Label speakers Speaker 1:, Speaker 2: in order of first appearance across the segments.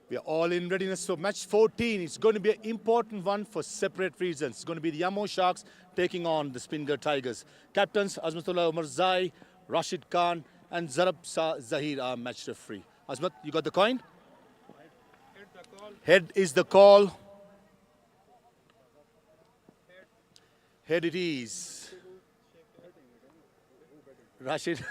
Speaker 1: We are all in readiness for match 14. It's going to be an important one for separate reasons. It's going to be the Amo Sharks taking on the Speenghar Tigers. Captains Azmatullah Umarzai, Rashid Khan and Zarab Zahir are match referee. Azmat, you got the coin? Head is the call. Head it is. Rashid,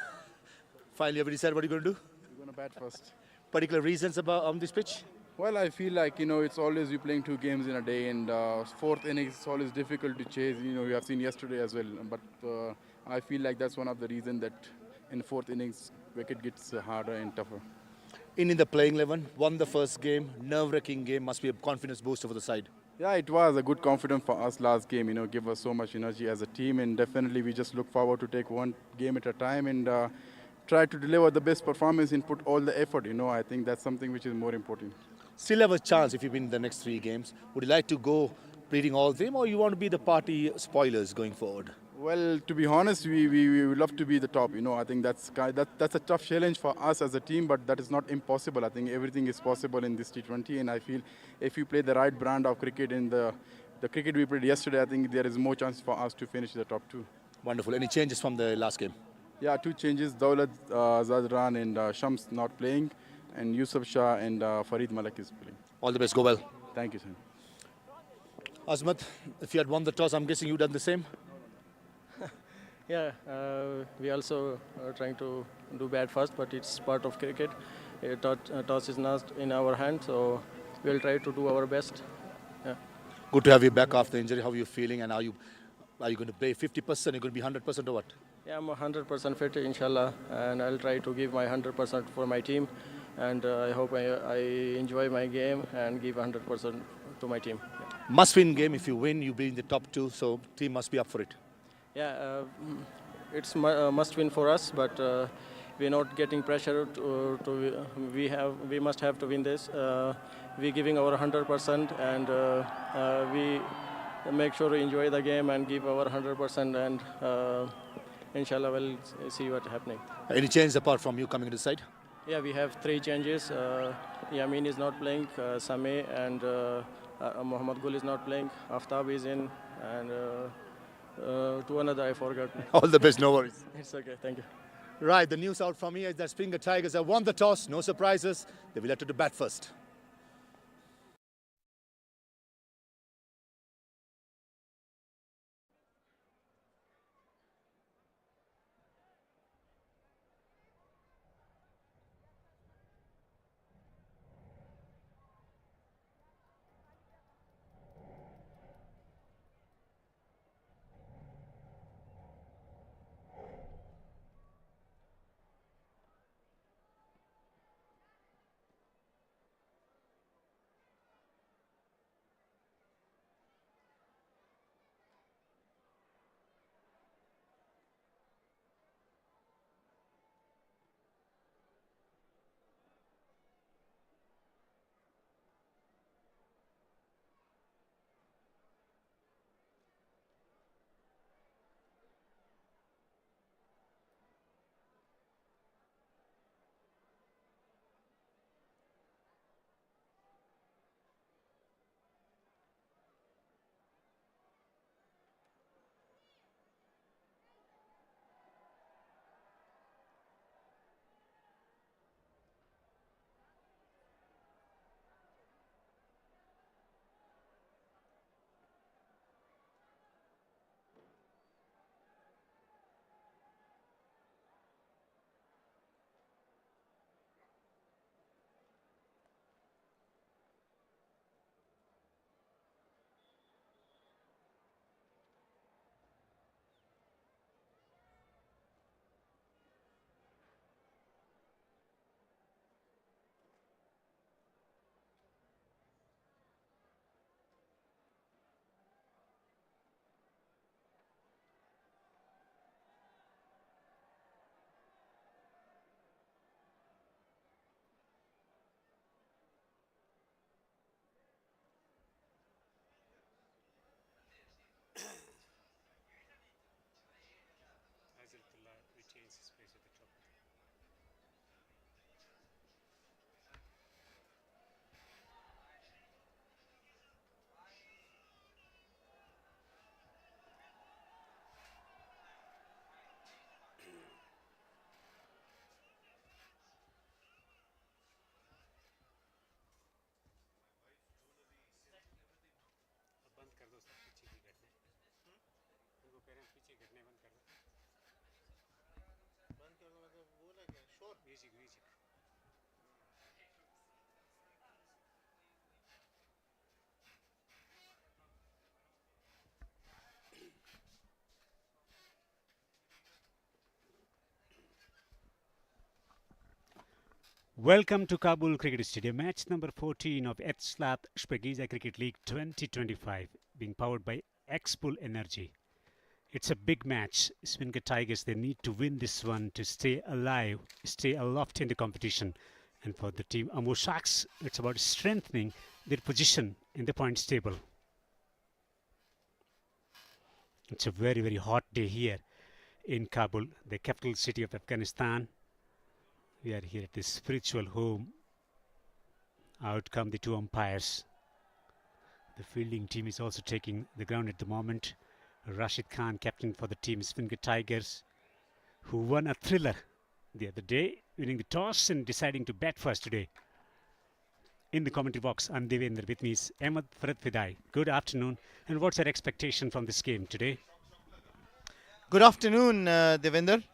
Speaker 1: finally everybody said what are you going to do?
Speaker 2: We're going to bat first.
Speaker 1: Particular reasons about on this pitch?
Speaker 2: Well, I feel like, it's always you're playing 2 games in a day, and fourth innings is always difficult to chase. We have seen yesterday as well. But I feel like that's one of the reasons that in fourth innings, wicket gets harder and tougher.
Speaker 1: In the playing 11, won the first game, nerve-wracking game, must be a confidence booster for the side.
Speaker 2: Yeah, it was a good confidence for us last game, give us so much energy as a team, and definitely we just look forward to take one game at a time and try to deliver the best performance and put all the effort, I think that's something which is more important.
Speaker 1: Still have a chance if you win the next 3 games. Would you like to go leading all of them, or you want to be the party spoilers going forward?
Speaker 2: Well, to be honest, we would love to be the top. I think that's a tough challenge for us as a team, but that is not impossible. I think everything is possible in this T20, and I feel if you play the right brand of cricket in the cricket we played yesterday, I think there is more chance for us to finish the top 2.
Speaker 1: Wonderful. Any changes from the last game?
Speaker 2: Yeah, 2 changes. Dawlat Zadran and Shams not playing, and Yusuf Shah and Farid Malik is playing.
Speaker 1: All the best. Go well.
Speaker 2: Thank you, sir.
Speaker 1: Azmat, if you had won the toss, I'm guessing you'd done the same?
Speaker 3: Yeah, we also are trying to do bat first, but it's part of cricket. Toss is not in our hands, so we'll try to do our best. Yeah.
Speaker 1: Good to have you back after injury. How are you feeling, and are you going to play 50%? Are you going to be 100% or what?
Speaker 3: Yeah, I'm 100% fit, inshallah, and I'll try to give my 100% for my team. And I hope I enjoy my game and give 100% to my team. Yeah.
Speaker 1: Must-win game. If you win, you'll be in the top 2, so team must be up for it.
Speaker 3: Yeah, it's must-win for us, but we're not getting pressure. We must have to win this. We're giving our 100%, and we make sure to enjoy the game and give our 100%, and inshallah we'll see what's happening.
Speaker 1: Any change apart from you coming to the side?
Speaker 3: Yeah, we have 3 changes. Yamin is not playing, Sameh and Mohammad Gul is not playing, Aftab is in, and to another I forgot.
Speaker 1: All the best, no worries.
Speaker 3: It's okay, thank you.
Speaker 1: Right, the news out from here is that Speenghar Tigers have won the toss, no surprises. They will have to bat first.
Speaker 4: Welcome to Kabul Cricket Stadium, match number 14 of Etisalat Shpageeza Cricket League 2025, being powered by XBull Energy. It's a big match. Speenghar Tigers, they need to win this one to stay alive, stay aloft in the competition. And for the team Amo Sharks, it's about strengthening their position in the points table. It's a very, very hot day here in Kabul, the capital city of Afghanistan. We are here at this spiritual home. Out come the two umpires. The fielding team is also taking the ground at the moment. Rashid Khan, captain for the team Speenghar Tigers, who won a thriller the other day, winning the toss and deciding to bat first today. In the commentary box, I'm Devendra. With me is Ahmed Fidai. Good afternoon. And what's your expectation from this game today?
Speaker 5: Good afternoon, Devendra.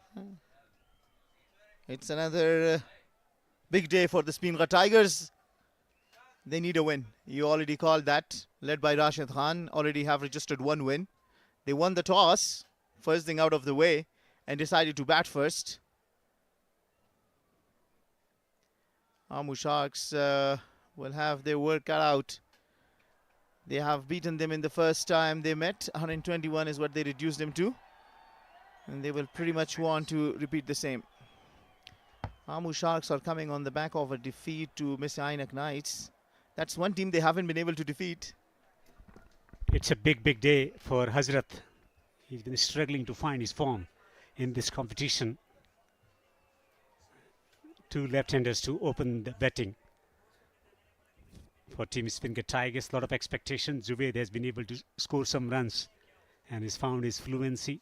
Speaker 5: It's another big day for the Speenghar Tigers. They need a win. You already called that. Led by Rashid Khan, already have registered one win. They won the toss, first thing out of the way, and decided to bat first. Amo Sharks will have their work cut out. They have beaten them in the first time they met. 121 is what they reduced them to. And they will pretty much want to repeat the same. Amo Sharks are coming on the back of a defeat to Mid-innings Knights. That's one team they haven't been able to defeat.
Speaker 4: It's a big, big day for Hazrat. He's been struggling to find his form in this competition. Two left-handers to open the betting. For Team Speenghar Tigers, a lot of expectation. Zubaid has been able to score some runs and has found his fluency.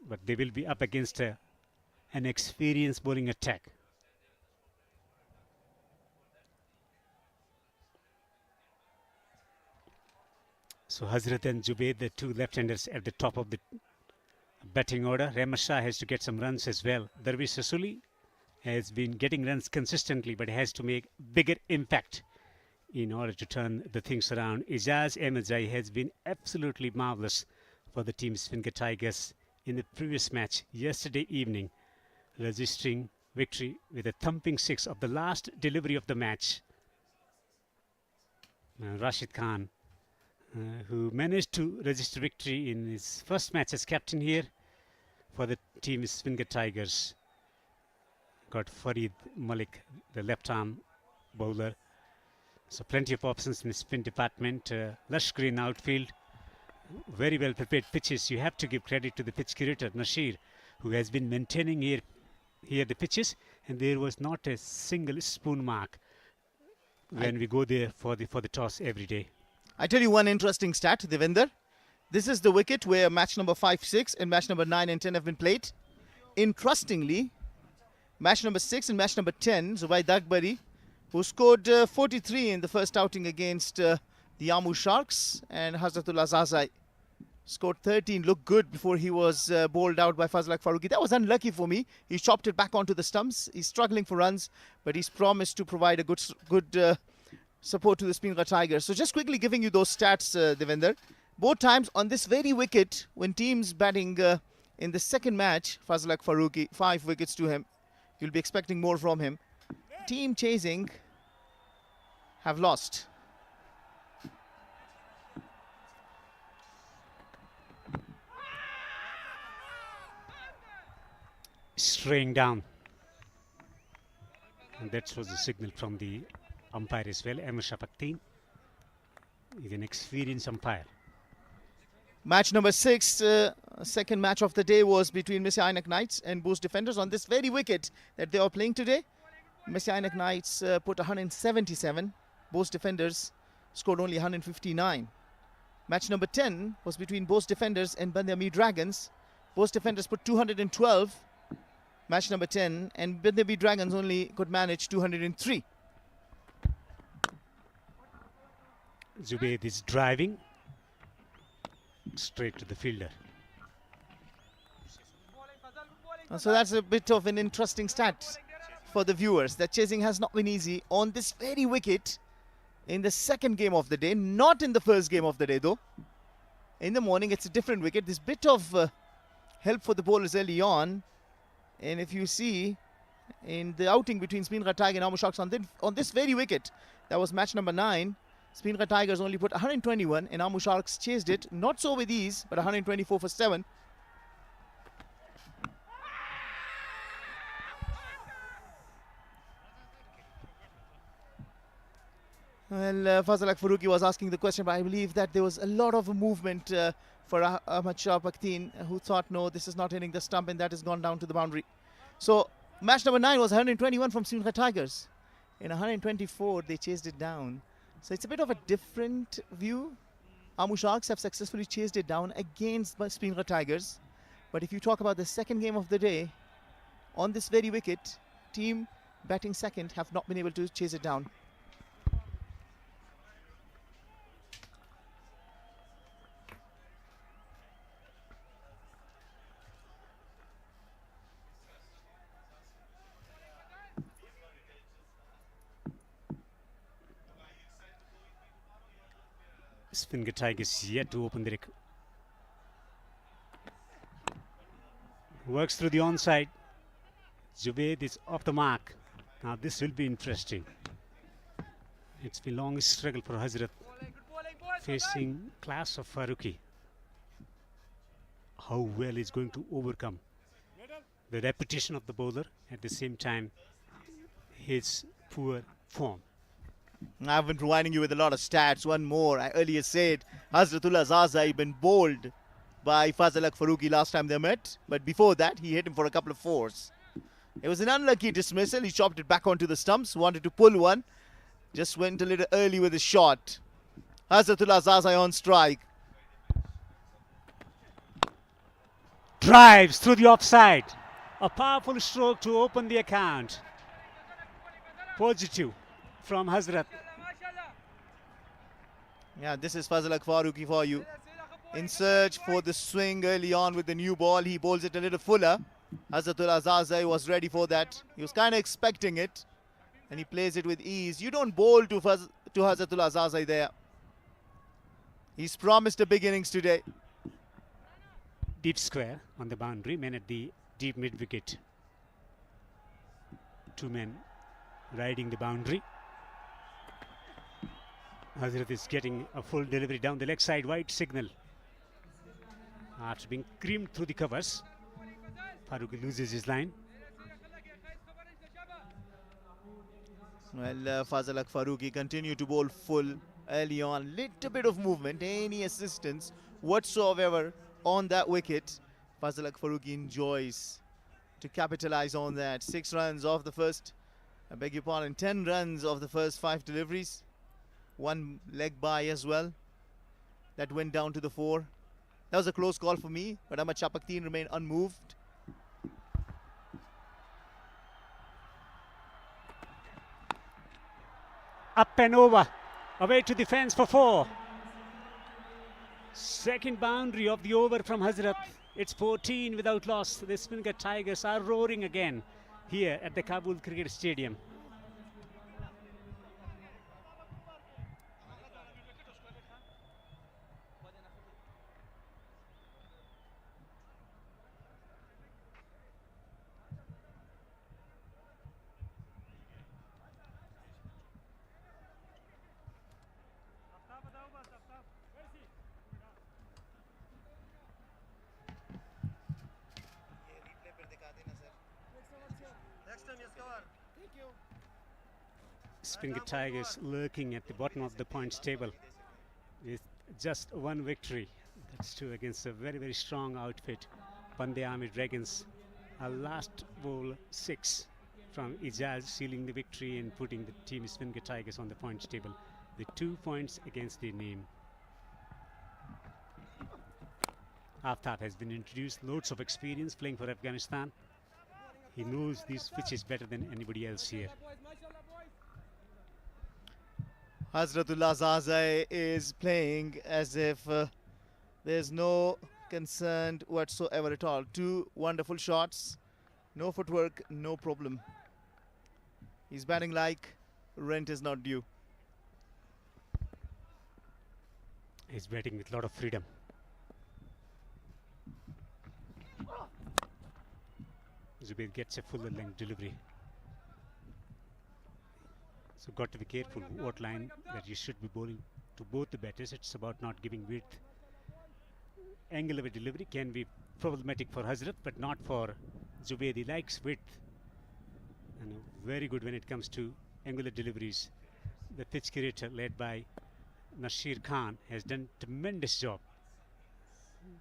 Speaker 4: But they will be up against an experienced bowling attack. So Hazrat and Zubaid, the two left-handers at the top of the batting order. Rahmat Shah has to get some runs as well. Darvish Rasuli has been getting runs consistently, but has to make bigger impact in order to turn the things around. Ijaz Ahmedzai has been absolutely marvellous for the team Speenghar Tigers in the previous match yesterday evening, registering victory with a thumping six of the last delivery of the match. Rashid Khan, who managed to register victory in his first match as captain here for the team Speenghar Tigers. Got Farid Malik, the left-arm bowler. So plenty of options in the spin department. Lush green outfield. Very well prepared pitches. You have to give credit to the pitch curator, Nasheer, who has been maintaining here the pitches, and there was not a single spoon mark when we go there for the toss every day.
Speaker 5: I tell you one interesting stat, Devendra. This is the wicket where match number 5, 6 and match number 9 and 10 have been played. Interestingly, match number 6 and match number 10, Zubaid Akbari, who scored 43 in the first outing against the Amo Sharks, and Hazratullah Zazai scored 13, looked good before he was bowled out by Fazlak Farooqi. That was unlucky for me. He chopped it back onto the stumps. He's struggling for runs, but he's promised to provide a good support to the Speenghar Tigers. So just quickly giving you those stats, Devendra. Both times on this very wicket, when teams batting in the second match, Fazlak Farooqi, 5 wickets to him. You'll be expecting more from him. Team chasing have lost.
Speaker 4: Straying down. And that was the signal from the umpire as well. Amo Sharks is an experienced umpire.
Speaker 5: Match number 6, second match of the day, was between Mid-innings Knights and Boost Defenders on this very wicket that they are playing today. Mid-innings Knights put 177. Boost Defenders scored only 159. Match number 10 was between Boost Defenders and Band-e-Amir Dragons. Boost Defenders put 212. Match number 10, and Band-e-Amir Dragons only could manage 203.
Speaker 4: Zubaid is driving. straight to the fielder.
Speaker 5: So that's a bit of an interesting stat for the viewers, that chasing has not been easy on this very wicket in the second game of the day, not in the first game of the day though. In the morning it's a different wicket. This bit of help for the bowlers early on, and if you see in the outing between Speenghar Tigers and Amo Sharks on this very wicket, that was match number 9, Speenghar Tigers only put 121 and Amo Sharks chased it, not so with ease, but 124 for 7. Well, Fazal Faruqi was asking the question, but I believe that there was a lot of movement for Ahmad Shah who thought, no, this is not hitting the stump, and that has gone down to the boundary. So match number 9 was 121 from Speenghar Tigers. In 124, they chased it down. So it's a bit of a different view. Amo Sharks have successfully chased it down against Speenghar Tigers. But if you talk about the second game of the day, on this very wicket, team batting second have not been able to chase it down.
Speaker 4: Speenghar Tigers yet to open the record. Works through the onside. Jubaid is off the mark. Now this will be interesting. It's been a long struggle for Hazrat facing class of Faruqi. How well he's going to overcome the reputation of the bowler, at the same time his poor form.
Speaker 5: I've been providing you with a lot of stats. One more, I earlier said Hazratullah Zazai been bowled by Fazal Faruqi last time they met, but before that he hit him for a couple of fours. It was an unlucky dismissal. He chopped it back onto the stumps, wanted to pull one, just went a little early with his shot. Hazratullah Zazai on strike.
Speaker 4: Drives through the offside. A powerful stroke to open the account. Positive from Hazrat.
Speaker 5: Yeah, this is Fazal Faruqi for you. In search for the swing early on with the new ball, he bowls it a little fuller. Hazratullah Zazai was ready for that. He was kind of expecting it, and he plays it with ease. You don't bowl to Hazratullah Zazai there. He's promised a big innings today.
Speaker 4: Deep square on the boundary, men at the deep mid wicket. 2 men riding the boundary. Hazrat is getting a full delivery down the leg side, wide signal. After being creamed through the covers, Faruqi loses his line.
Speaker 5: Well, Fazal Faruqi continue to bowl full early on. Little bit of movement, any assistance whatsoever on that wicket. Fazal Faruqi enjoys to capitalize on that. 6 runs off the first, 10 runs of the first 5 deliveries. 1 leg by as well. That went down to the 4. That was a close call for me, but Ahmad Shapakteen remained unmoved.
Speaker 4: Up and over, away to the fence for 4. Second boundary of the over from Hazrat. It's 14 without loss. The Speenghar Tigers are roaring again here at the Kabul Cricket Stadium. Speenghar Tigers lurking at the bottom of the points table with just 1 victory. That's 2 against a very, very strong outfit. Band-e-Amir Dragons, a last bowl 6 from Ijaz, sealing the victory and putting the team Speenghar Tigers on the points table with 2 points against their name. Aftab has been introduced, loads of experience playing for Afghanistan. He knows these pitches better than anybody else here.
Speaker 5: Hazratullah Zazai is playing as if There's no concern whatsoever at all. Two wonderful shots. No footwork, no problem. He's batting like rent is not due.
Speaker 4: He's batting with a lot of freedom. Zubair gets a fuller length delivery. So got to be careful what line that you should be bowling to both the batters. It's about not giving width. Angle of a delivery can be problematic for Hazrat, but not for Zubair. He likes width. And very good when it comes to angular deliveries. The pitch curator led by Nasir Khan has done a tremendous job.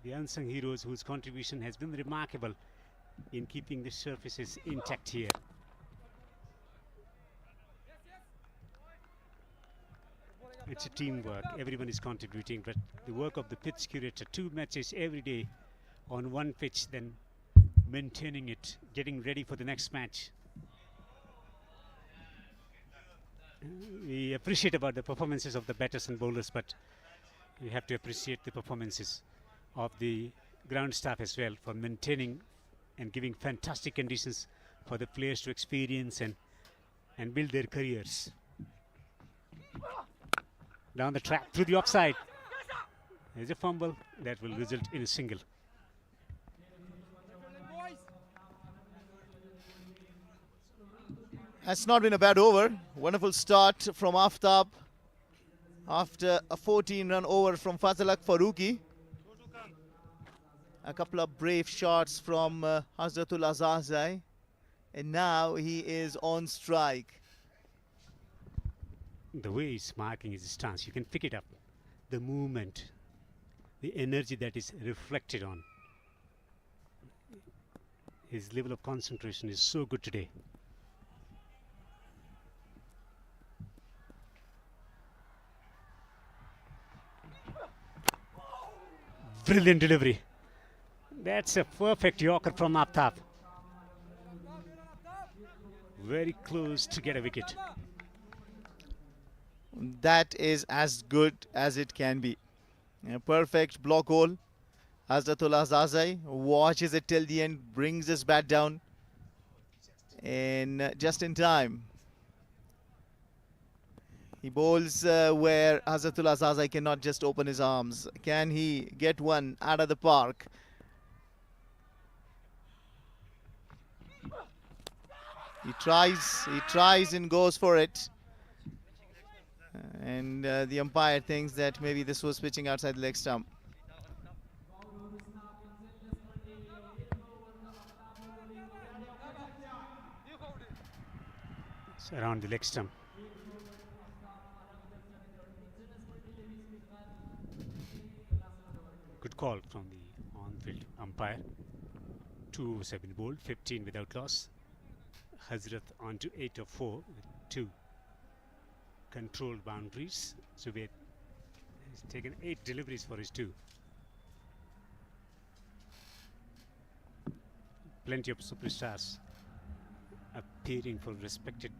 Speaker 4: The unsung heroes whose contribution has been remarkable in keeping the surfaces intact here. It's a teamwork, everyone is contributing, but the work of the pitch curator, 2 matches every day on one pitch, then maintaining it, getting ready for the next match. We appreciate about the performances of the batters and bowlers, but we have to appreciate the performances of the ground staff as well for maintaining and giving fantastic conditions for the players to experience and build their careers. Down the track through the offside. There's a fumble that will result in a single.
Speaker 5: That's not been a bad over. Wonderful start from Aftab after a 14-run over from Fazalak Farooqi. A couple of brave shots from Hazratul Azazai, and now he is on strike.
Speaker 4: The way he's marking his stance, you can pick it up. The movement, the energy that is reflected on. His level of concentration is so good today. Brilliant delivery. That's a perfect Yorker from Aftab. Very close to get a wicket.
Speaker 5: That is as good as it can be. A perfect block hole. Hazratul Azazai watches it till the end, brings his bat down, and just in time. He bowls where Hazratul Azazai cannot just open his arms. Can he get one out of the park? He tries and goes for it. And the umpire thinks that maybe this was pitching outside the leg stump.
Speaker 4: It's around the leg stump. Good call from the on-field umpire. 2 overs have been bowled, 15 without loss. Hazrat on to 8 of 4 with 2 controlled boundaries. Zubair has taken 8 deliveries for his 2. Plenty of superstars appearing for respected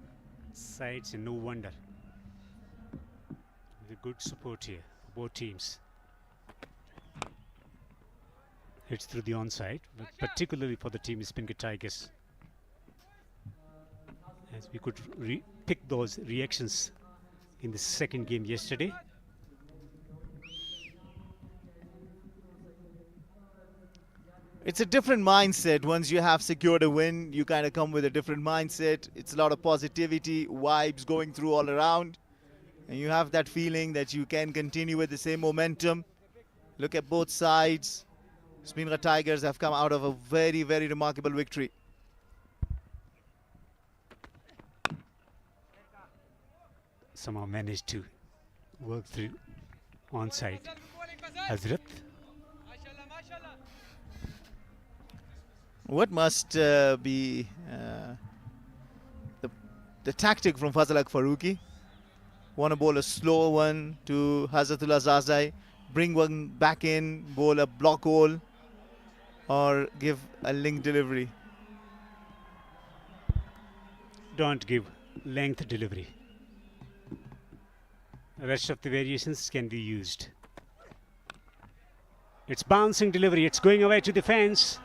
Speaker 4: sides, and no wonder. With a good support here for both teams. Hits through the onside, but particularly for the team Speenghar Tigers. As we could pick those reactions in the second game yesterday.
Speaker 5: It's a different mindset. Once you have secured a win, you kind of come with a different mindset. It's a lot of positivity, vibes going through all around. And you have that feeling that you can continue with the same momentum. Look at both sides. Speenghar Tigers have come out of a very, very remarkable victory.
Speaker 4: Somehow managed to work through onside. Hazrat.
Speaker 5: What must be the tactic from Fazalak Farooqi? Want to bowl a slow one to Hazratul Azazai, bring one back in, bowl a block hole, or give a link delivery?
Speaker 4: Don't give length delivery. The rest of the variations can be used. It's bouncing delivery. It's going away to the fence.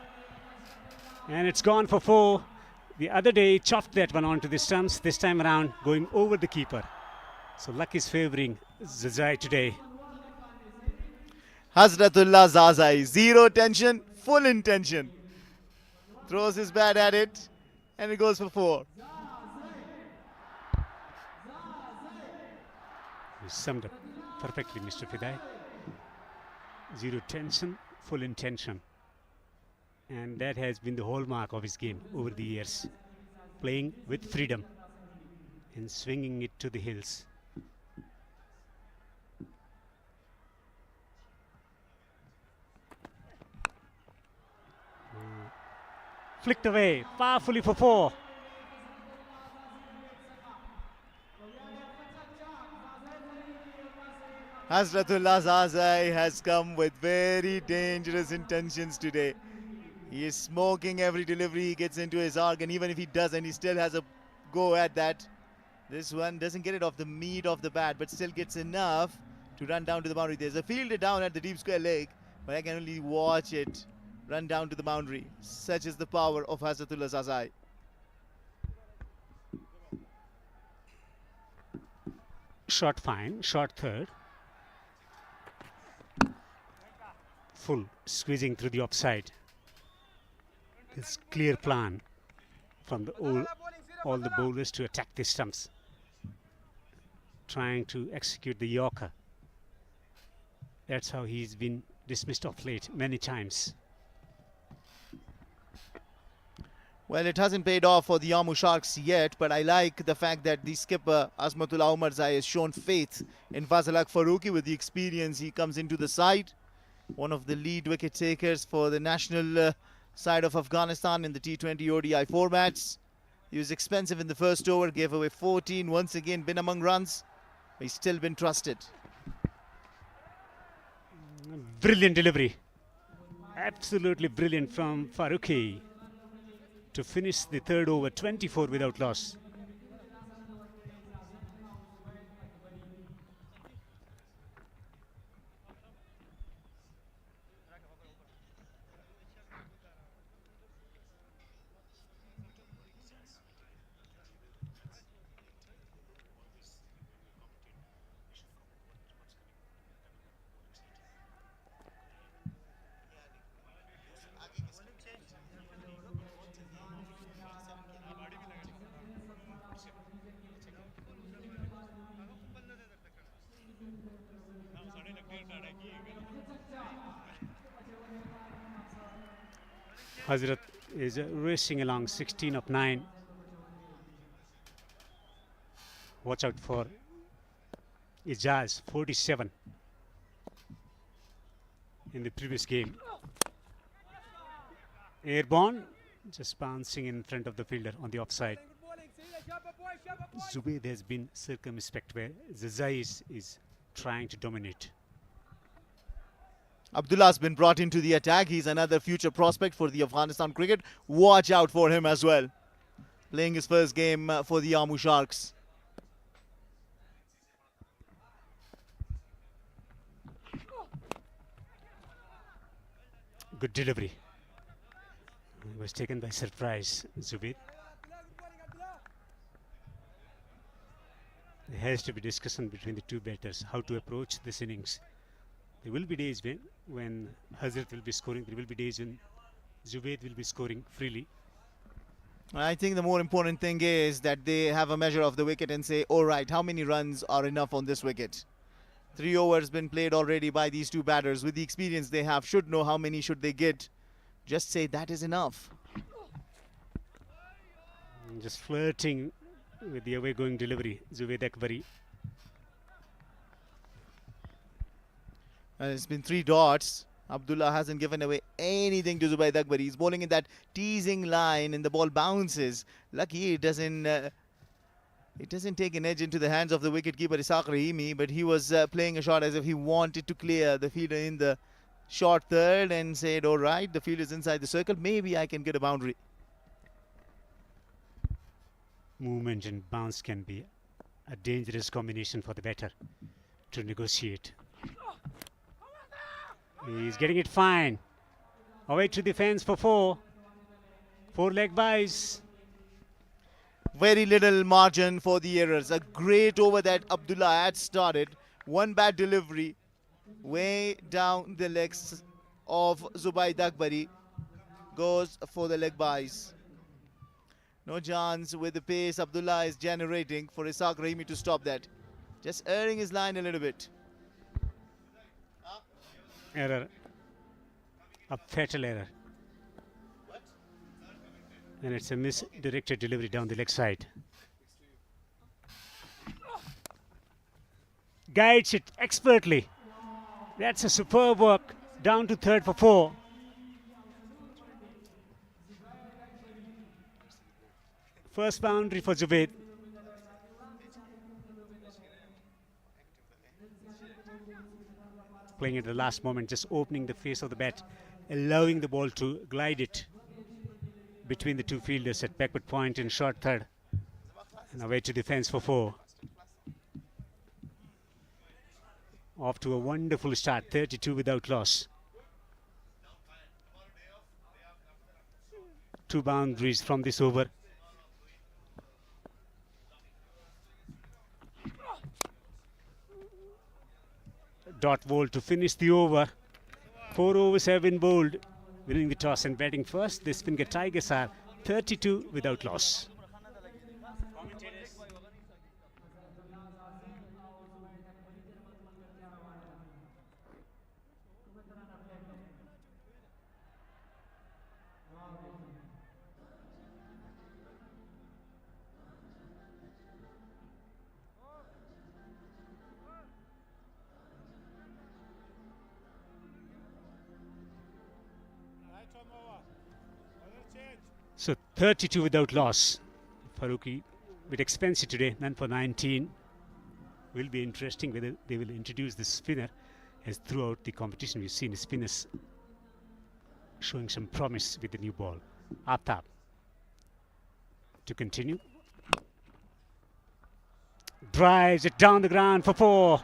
Speaker 4: And it's gone for 4. The other day, he chopped that one onto the stumps. This time around, going over the keeper. So luck is favouring Zazai today.
Speaker 5: Hazratullah Zazai, zero tension, full intention. Throws his bat at it, and it goes for 4.
Speaker 4: You summed up perfectly, Mr. Fidai. Zero tension, full intention. And that has been the hallmark of his game over the years. Playing with freedom and swinging it to the hills. Flicked away powerfully for 4.
Speaker 5: Hazratullah Zazai has come with very dangerous intentions today. He is smoking every delivery he gets into his arc, and even if he doesn't, he still has a go at that. This one doesn't get it off the meat of the bat, but still gets enough to run down to the boundary. There's a fielder down at the deep square leg, but I can only watch it run down to the boundary. Such is the power of Hazratullah Zazai.
Speaker 4: Shot fine, shot third. Full, squeezing through the offside. This clear plan from all the bowlers to attack the stumps. Trying to execute the Yorker. That's how he's been dismissed of late many times.
Speaker 5: Well, it hasn't paid off for the Amo Sharks yet, but I like the fact that the skipper, Azmatullah Omarzai, has shown faith in Fazalak Farooqi with the experience he comes into the side. One of the lead wicket takers for the national side of Afghanistan in the T20 ODI formats. He was expensive in the first over, gave away 14, once again been among runs. He's still been trusted.
Speaker 4: Brilliant delivery. Absolutely brilliant from Farooqi to finish the third over 24 without loss. Hazrat is racing along 16 of 9. Watch out for Ijaz, 47 in the previous game. Airborne, just bouncing in front of the fielder on the offside. Zubaid has been circumspect where Zazai is trying to dominate.
Speaker 5: Abdullah's been brought into the attack. He's another future prospect for the Afghanistan cricket. Watch out for him as well. Playing his first game for the Amo Sharks.
Speaker 4: Good delivery. He was taken by surprise, Zubaid. There has to be discussion between the two batters how to approach this innings. There will be days when Hazrat will be scoring. There will be days when Zubaid will be scoring freely.
Speaker 5: I think the more important thing is that they have a measure of the wicket and say, all right, how many runs are enough on this wicket? 3 overs been played already by these two batters. With the experience they have, should know how many should they get. Just say that is enough.
Speaker 4: Just flirting with the away going delivery, Zubaid Akbari.
Speaker 5: And it's been 3 dots. Abdullah hasn't given away anything to Zubaid Akbari. He's bowling in that teasing line and the ball bounces. Lucky it doesn't take an edge into the hands of the wicketkeeper Ishaq Rahimi, but he was playing a shot as if he wanted to clear the fielder in the short third and said, all right, the field is inside the circle. Maybe I can get a boundary.
Speaker 4: Movement and bounce can be a dangerous combination for the batter to negotiate. He's getting it fine. Away to the fence for 4. 4 leg byes.
Speaker 5: Very little margin for the errors. A great over that Abdullah had started. One bad delivery way down the legs of Zubayd Akbari. Goes for the leg byes. No chance with the pace Abdullah is generating for Ishaq Rahimi to stop that. Just erring his line a little bit.
Speaker 4: Error. A fatal error. And it's a misdirected delivery down the leg side. Guides it expertly. That's a superb work. Down to third for 4. First boundary for Zubayd. Playing at the last moment, just opening the face of the bat, allowing the ball to glide it between the two fielders at backward point in short third. And away to the fence for 4. Off to a wonderful start, 32 without loss. 2 boundaries from this over. Dot ball to finish the over. 4 overs have been bowled. Winning the toss and batting first, the Speenghar Tigers are 32 without loss. So 32 without loss. Farooqi bit expensive today, none for 19. Will be interesting whether they will introduce the spinner, as throughout the competition we've seen the spinners showing some promise with the new ball. Aftab to continue. Drives it down the ground for 4.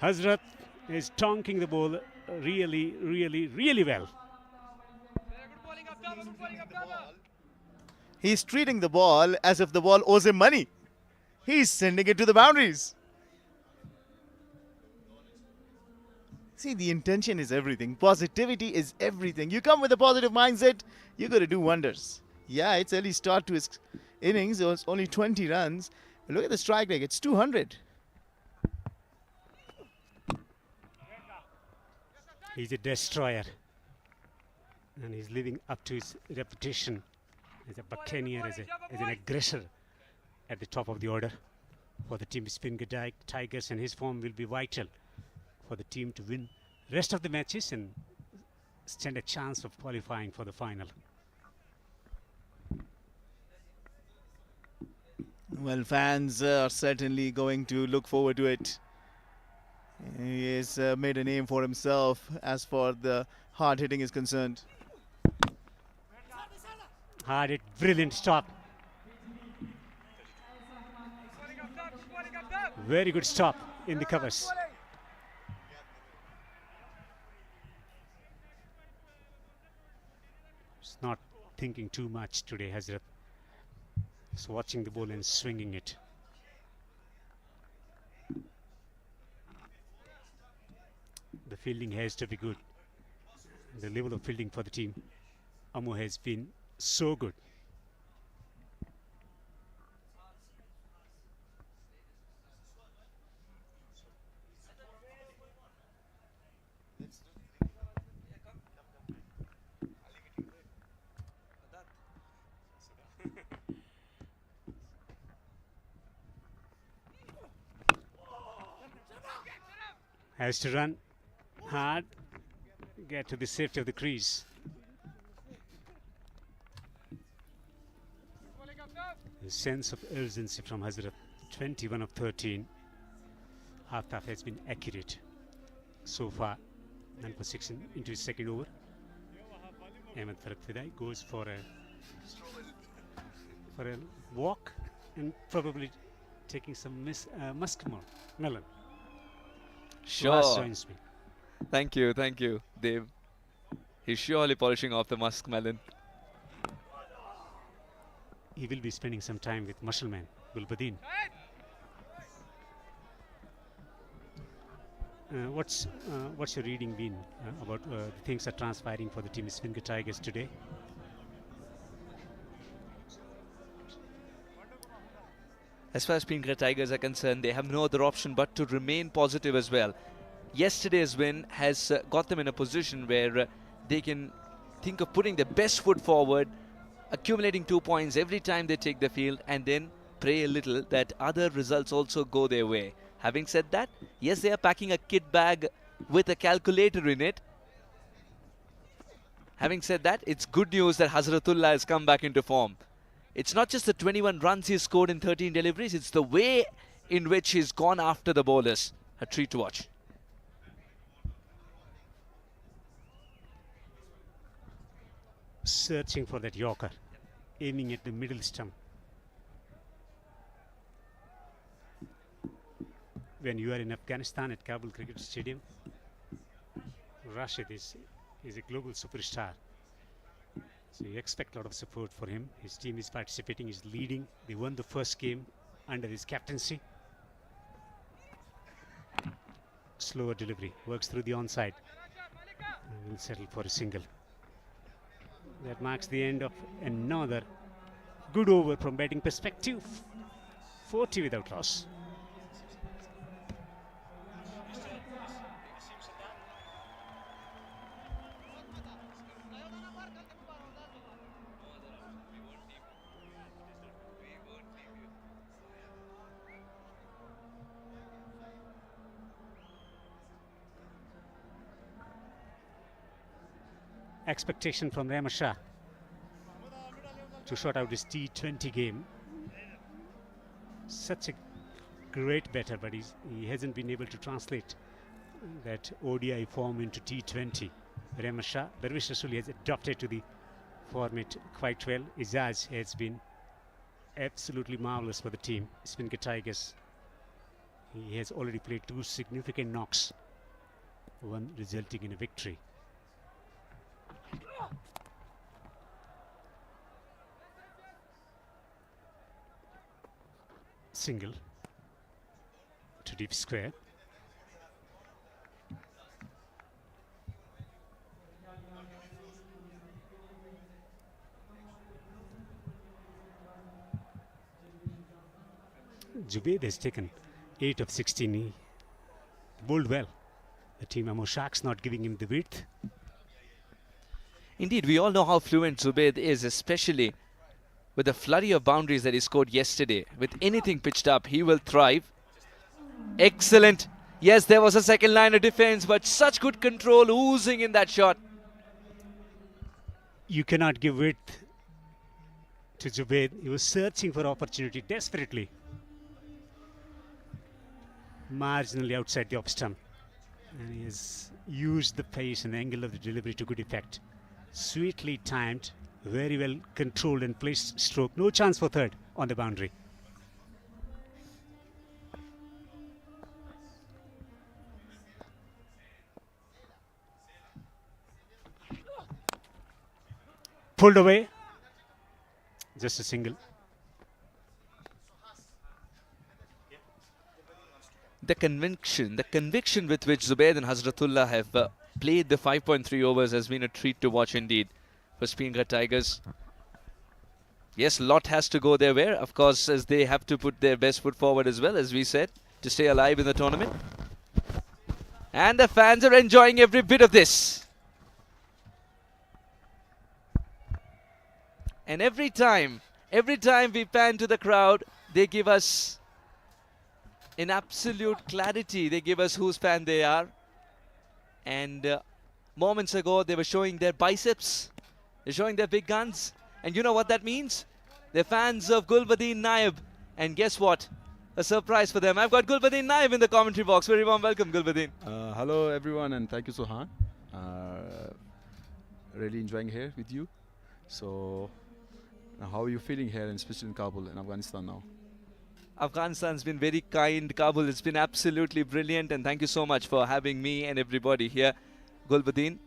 Speaker 4: Hazrat is tonking the ball really well.
Speaker 5: He's treating the ball as if the ball owes him money. He's sending it to the boundaries. See, the intention is everything. Positivity is everything. You come with a positive mindset, you're going to do wonders. Yeah, it's early start to his innings. It was only 20 runs. But look at the strike rate. It's 200.
Speaker 4: He's a destroyer. And he's living up to his reputation as a buccaneer, as an aggressor at the top of the order for the team. Speenghar Tigers, and his form will be vital for the team to win rest of the matches and stand a chance of qualifying for the final.
Speaker 5: Well, fans are certainly going to look forward to it. He has made a name for himself as far the hard hitting is concerned.
Speaker 4: Hard hit, brilliant stop. Very good stop in the covers. He's not thinking too much today, Hazrat. He's watching the ball and swinging it. The fielding has to be good. The level of fielding for the team, Amo, has been so good. Has to run hard, get to the safety of the crease. The sense of urgency from Hazrat, 21 of 13. Aftab has been accurate so far. 9 for 6 into his second over. Ahmed Farag Fidai goes for a walk and probably taking some musk melon.
Speaker 6: Sure.
Speaker 4: Last joins me.
Speaker 6: Thank you, Dev. He's surely polishing off the muskmelon.
Speaker 4: He will be spending some time with Muscleman, Gulbuddin. What's your reading been about the things that are transpiring for the team Speenghar Tigers today?
Speaker 6: As far as Speenghar Tigers are concerned, they have no other option but to remain positive as well. Yesterday's win has got them in a position where they can think of putting their best foot forward, accumulating 2 points every time they take the field, and then pray a little that other results also go their way. Having said that, yes, they are packing a kit bag with a calculator in it. Having said that, it's good news that Hazratullah has come back into form. It's not just the 21 runs he scored in 13 deliveries, it's the way in which he's gone after the bowlers. A treat to watch.
Speaker 4: Searching for that Yorker, aiming at the middle stump. When you are in Afghanistan at Kabul Cricket Stadium, Rashid is a global superstar. So you expect a lot of support for him. His team is participating, he's leading. They won the first game under his captaincy. Slower delivery, works through the onside. And will settle for a single. That marks the end of another good over from batting perspective. 40 without loss. Expectation from Amo Sharks to sort out this T20 game. Such a great batter, but he hasn't been able to translate that ODI form into T20. Amo Sharks, Darvish Rasuli has adopted to the format quite well. Izaz has been absolutely marvellous for the team. Speenghar Tigers, he has already played 2 significant knocks, one resulting in a victory. Single to deep square. Zubaid has taken 8 of 16. He bowled well. The team Amo Sharks not giving him the width.
Speaker 6: Indeed, we all know how fluent Zubaid is, especially with the flurry of boundaries that he scored yesterday. With anything pitched up, he will thrive. Excellent. Yes, there was a second line of defense, but such good control oozing in that shot.
Speaker 4: You cannot give width to Zubaid. He was searching for opportunity desperately. Marginally outside the off stump. And he has used the pace and angle of the delivery to good effect. Sweetly timed, very well controlled and placed stroke. No chance for third on the boundary. Pulled away. Just a single.
Speaker 6: The conviction with which Zubaid and Hazratullah have played the 5.3 overs has been a treat to watch indeed for Speenghar Tigers. Yes, lot has to go their way, of course, as they have to put their best foot forward as well, as we said, to stay alive in the tournament. And the fans are enjoying every bit of this. And every time we pan to the crowd, they give us in absolute clarity, they give us whose fan they are. And moments ago, they were showing their biceps. They're showing their big guns. And you know what that means? They're fans of Gulbuddin Naib. And guess what? A surprise for them. I've got Gulbuddin Naib in the commentary box. Very warm welcome, Gulbuddin.
Speaker 7: Hello, everyone, and thank you, Suhan. Really enjoying here with you. So, how are you feeling here, especially in Kabul, in Afghanistan now?
Speaker 6: Afghanistan's been very kind. Kabul, it's been absolutely brilliant, and thank you so much for having me and everybody here. Gulbuddin,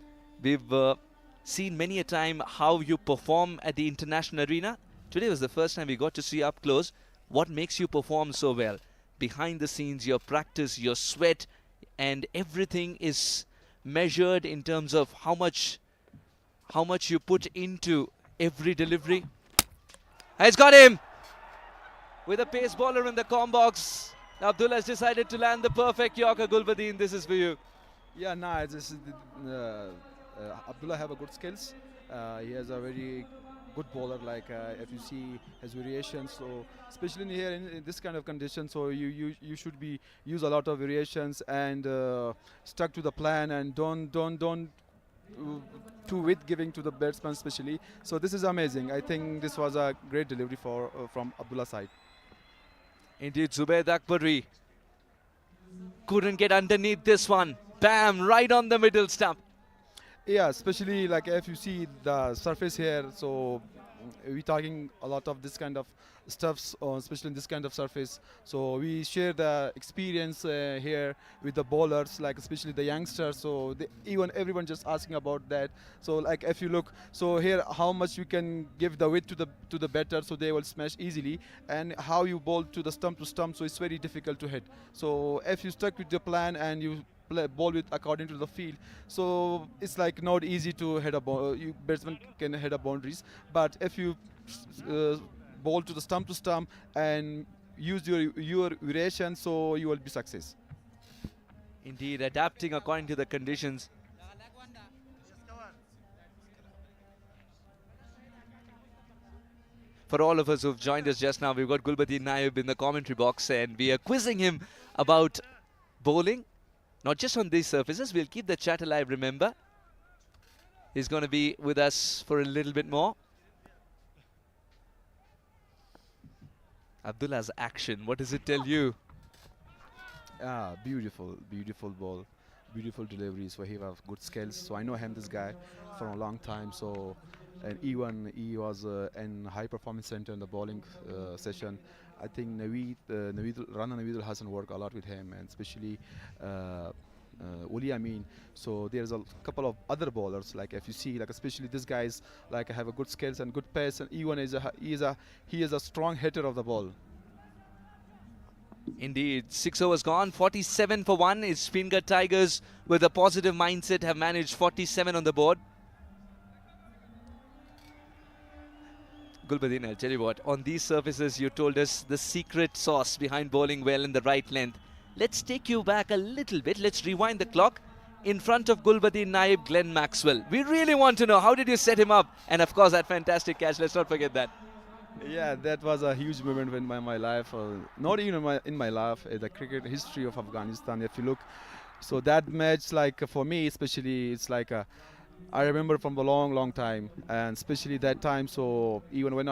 Speaker 6: we've seen many a time how you perform at the international arena. Today was the first time we got to see up close what makes you perform so well. Behind the scenes, your practice, your sweat, and everything is measured in terms of how much you put into every delivery. It's got him! With a pace bowler in the comb box, Abdullah has decided to land the perfect Yorker. Gulbuddin, this is for you.
Speaker 7: Yeah, nice. This is Abdullah have a good skills. He has a very good bowler. Like if you see his variations, so especially here in this kind of condition, so you should be use a lot of variations and stuck to the plan and don't too with giving to the batsman especially. So this is amazing. I think this was a great delivery for from Abdullah's side.
Speaker 6: Indeed, Zubaid Akbari couldn't get underneath this one. Bam, right on the middle stump.
Speaker 7: Yeah, especially like if you see the surface here, so we're talking a lot of this kind of stuffs, especially in this kind of surface. So we share the experience here with the bowlers, like especially the youngsters. So even everyone just asking about that. So like if you look, so here how much you can give the width to the batter, so they will smash easily, and how you bowl to the stump to stump, so it's very difficult to hit. So if you stuck with the plan and you ball with according to the field, so it's like not easy to hit a ball. You batsman can hit a boundaries, but if you bowl to stump and use your variation, so you will be success.
Speaker 6: Indeed, adapting according to the conditions. For all of us who've joined us just now, we've got Gulbuddin Naib in the commentary box, and we are quizzing him about bowling. Not just on these surfaces, we'll keep the chat alive, remember. He's going to be with us for a little bit more. Abdullah's action, what does it tell you?
Speaker 7: Ah, beautiful ball, beautiful deliveries. So he have good skills. So I know him, this guy, for a long time. So, and even he was in high performance center in the bowling session. I think Rana Naveed hasn't worked a lot with him, and especially Uli Amin. So there's a couple of other bowlers, like if you see, like especially this guy's like have a good skills and good pace, and even he is a strong hitter of the ball.
Speaker 6: Indeed, 6 overs gone, 47 for 1 is Speenghar Tigers with a positive mindset have managed 47 on the board. Gulbuddin, I'll tell you what, on these surfaces you told us the secret sauce behind bowling well in the right length. Let's take you back a little bit. Let's rewind the clock. In front of Gulbuddin Naib, Glenn Maxwell. We really want to know, how did you set him up? And of course, that fantastic catch, let's not forget that.
Speaker 7: Yeah, that was a huge moment in my life. Not even in my life, the cricket history of Afghanistan. If you look, so that match, like for me especially, it's like I remember from a long time, and especially that time. So even when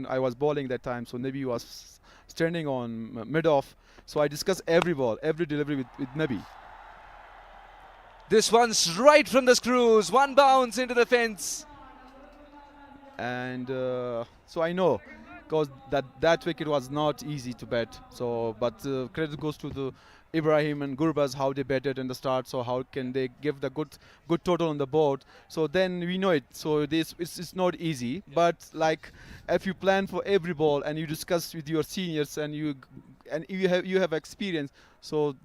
Speaker 7: I was bowling that time, so Nabi was standing on mid-off. So I discussed every ball, every delivery with Nabi.
Speaker 6: This one's right from the screws. One bounce into the fence.
Speaker 7: And so I know, because that wicket was not easy to bat. So, but credit goes to the Ibrahim and Gurbaz, how they batted in the start. So how can they give the good total on the board? So then we know it. So it's not easy. But like if you plan for every ball and you discuss with your seniors and you have experience, so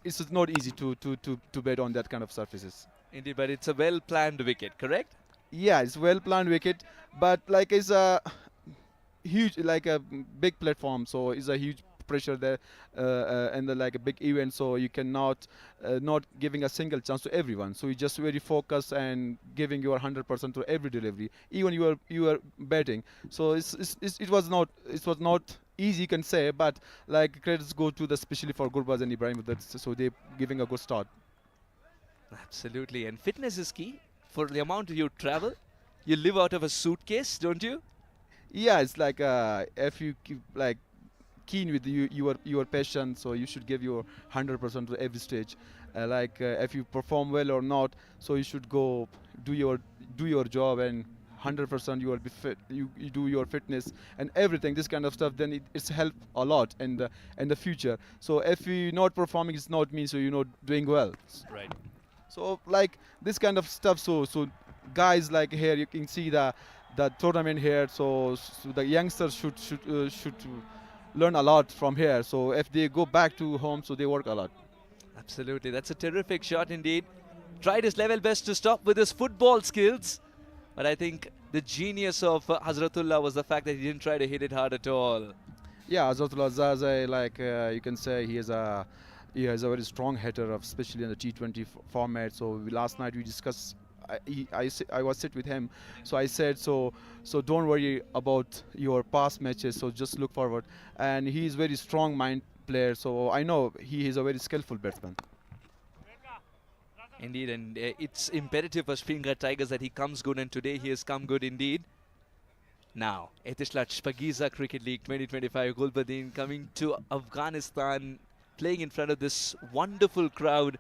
Speaker 7: it's not easy to bet on that kind of surfaces.
Speaker 6: Indeed, but it's a well-planned wicket, correct?
Speaker 7: Yeah, it's well-planned wicket, but like it's a huge, like a big platform, so it's a huge pressure there, and like a big event, so you cannot not giving a single chance to everyone. So you just very focused and giving your 100% to every delivery, even you are batting. So it was not easy, you can say, but like credits go to the especially for Gurbaz and Ibrahim, so they giving a good start.
Speaker 6: Absolutely, and fitness is key. For the amount you travel, you live out of a suitcase, don't you?
Speaker 7: Yeah, it's like if you keep like keen with your passion, so you should give your 100% to every stage. If you perform well or not, so you should go do your job and 100% you will be fit, you do your fitness and everything, this kind of stuff, then it's help a lot in the future. So if you're not performing, it's not mean so you're not doing well.
Speaker 6: Right.
Speaker 7: So like this kind of stuff, so guys like here you can see the tournament here, so the youngsters should learn a lot from here. So if they go back to home, so they work a lot.
Speaker 6: Absolutely, that's a terrific shot indeed. Tried his level best to stop with his football skills, but I think the genius of Hazratullah was the fact that he didn't try to hit it hard at all.
Speaker 7: Yeah, Azatullah Zazai, like you can say he is a very strong hitter, especially in the T20 format. So last night we discussed. I was sit with him, so I said so don't worry about your past matches. So just look forward, and he is very strong mind player. So I know he is a very skillful batsman.
Speaker 6: Indeed, and it's imperative for Speenghar Tigers that he comes good, and today he has come good indeed. Now, Etisalat Shpageeza Cricket League 2025, Gulbadin coming to Afghanistan, playing in front of this wonderful crowd.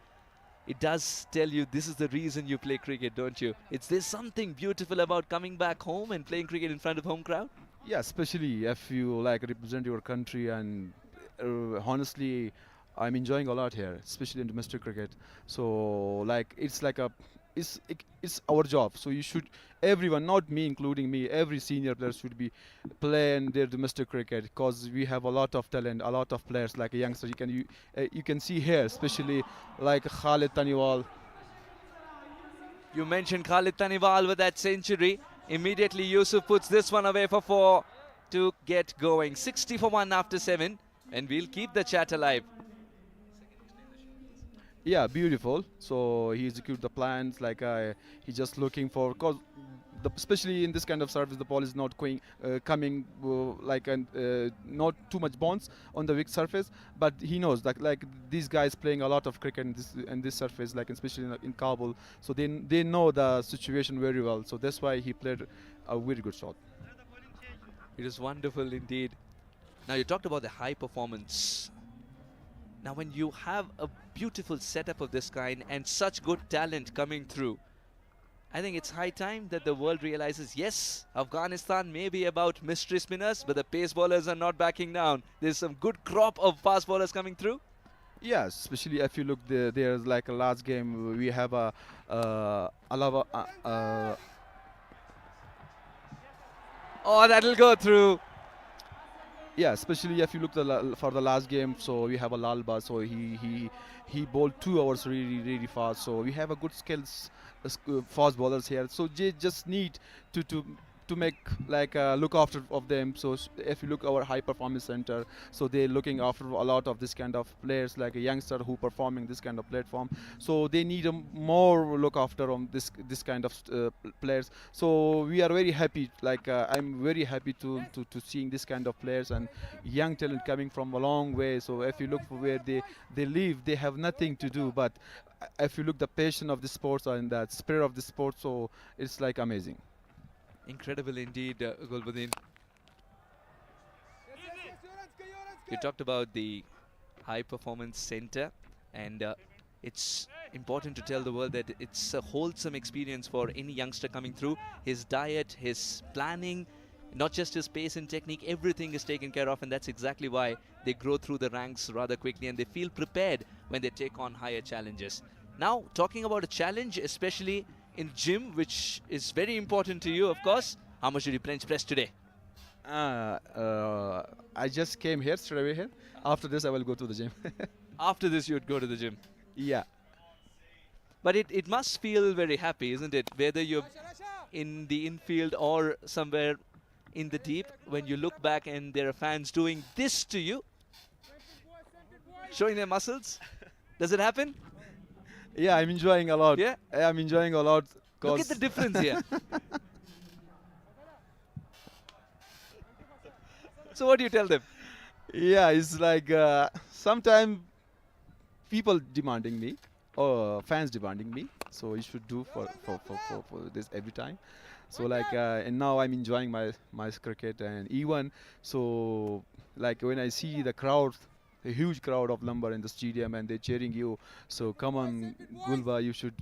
Speaker 6: It does tell you this is the reason you play cricket, don't you? There's something beautiful about coming back home and playing cricket in front of home crowd?
Speaker 7: Yeah, especially if you like represent your country, and honestly, I'm enjoying a lot here, especially in domestic cricket. So like it's our job. So you should, everyone, not me including me, every senior player should be playing their domestic cricket, because we have a lot of talent, a lot of players like a youngster. You can see here, especially like Khalid Taniwal.
Speaker 6: You mentioned Khalid Taniwal with that century. Immediately Yusuf puts this one away for 4 to get going. 60 for 1 after 7, and we'll keep the chat alive.
Speaker 7: Yeah, beautiful. So he execute the plans, like he's just looking for, cause especially in this kind of service, the ball is not coming not too much bounce on the weak surface. But he knows that like these guys playing a lot of cricket in this surface, like especially in Kabul. So they know the situation very well. So that's why he played a very good shot.
Speaker 6: It is wonderful indeed. Now you talked about the high performance. Now when you have a beautiful setup of this kind and such good talent coming through, I think it's high time that the world realizes, yes, Afghanistan may be about mystery spinners, but the pace bowlers are not backing down. There's some good crop of fast bowlers coming through.
Speaker 7: Yeah, especially if you look there's like a last game, we have a
Speaker 6: Oh, that'll go through.
Speaker 7: Yeah, especially if you look for the last game, so we have a Lalba, so he bowled 2 hours really fast. So we have a good skills fast bowlers here. So they just need to make like look after of them. So if you look our high performance center, so they're looking after a lot of this kind of players, like a youngster who performing this kind of platform. So they need a more look after on this kind of players. So we are very happy, like I'm very happy to seeing this kind of players and young talent coming from a long way. So if you look for where they live, they have nothing to do, but if you look the passion of the sports and that spirit of the sport, so it's like amazing.
Speaker 6: Incredible indeed, Gulbuddin. You talked about the high performance center, and it's important to tell the world that it's a wholesome experience for any youngster coming through. His diet, his planning, not just his pace and technique, everything is taken care of, and that's exactly why they grow through the ranks rather quickly and they feel prepared when they take on higher challenges. Now, talking about a challenge, especially in gym, which is very important to you, of course. How much did you bench press today?
Speaker 7: I just came here, straight away here. After this, I will go to the gym.
Speaker 6: After this, you would go to the gym.
Speaker 7: Yeah.
Speaker 6: But it must feel very happy, isn't it? Whether you're in the infield or somewhere in the deep, when you look back and there are fans doing this to you, showing their muscles. Does it happen?
Speaker 7: Yeah, I'm enjoying a lot.
Speaker 6: Yeah?
Speaker 7: I'm enjoying a lot.
Speaker 6: Look at the difference here. So what do you tell them?
Speaker 7: Yeah, it's like sometimes people demanding me, or fans demanding me. So you should do for this every time. So like, and now I'm enjoying my cricket, and even so, like when I see the crowd a huge crowd of number in the stadium and they're cheering you. So come on, Gulba, you should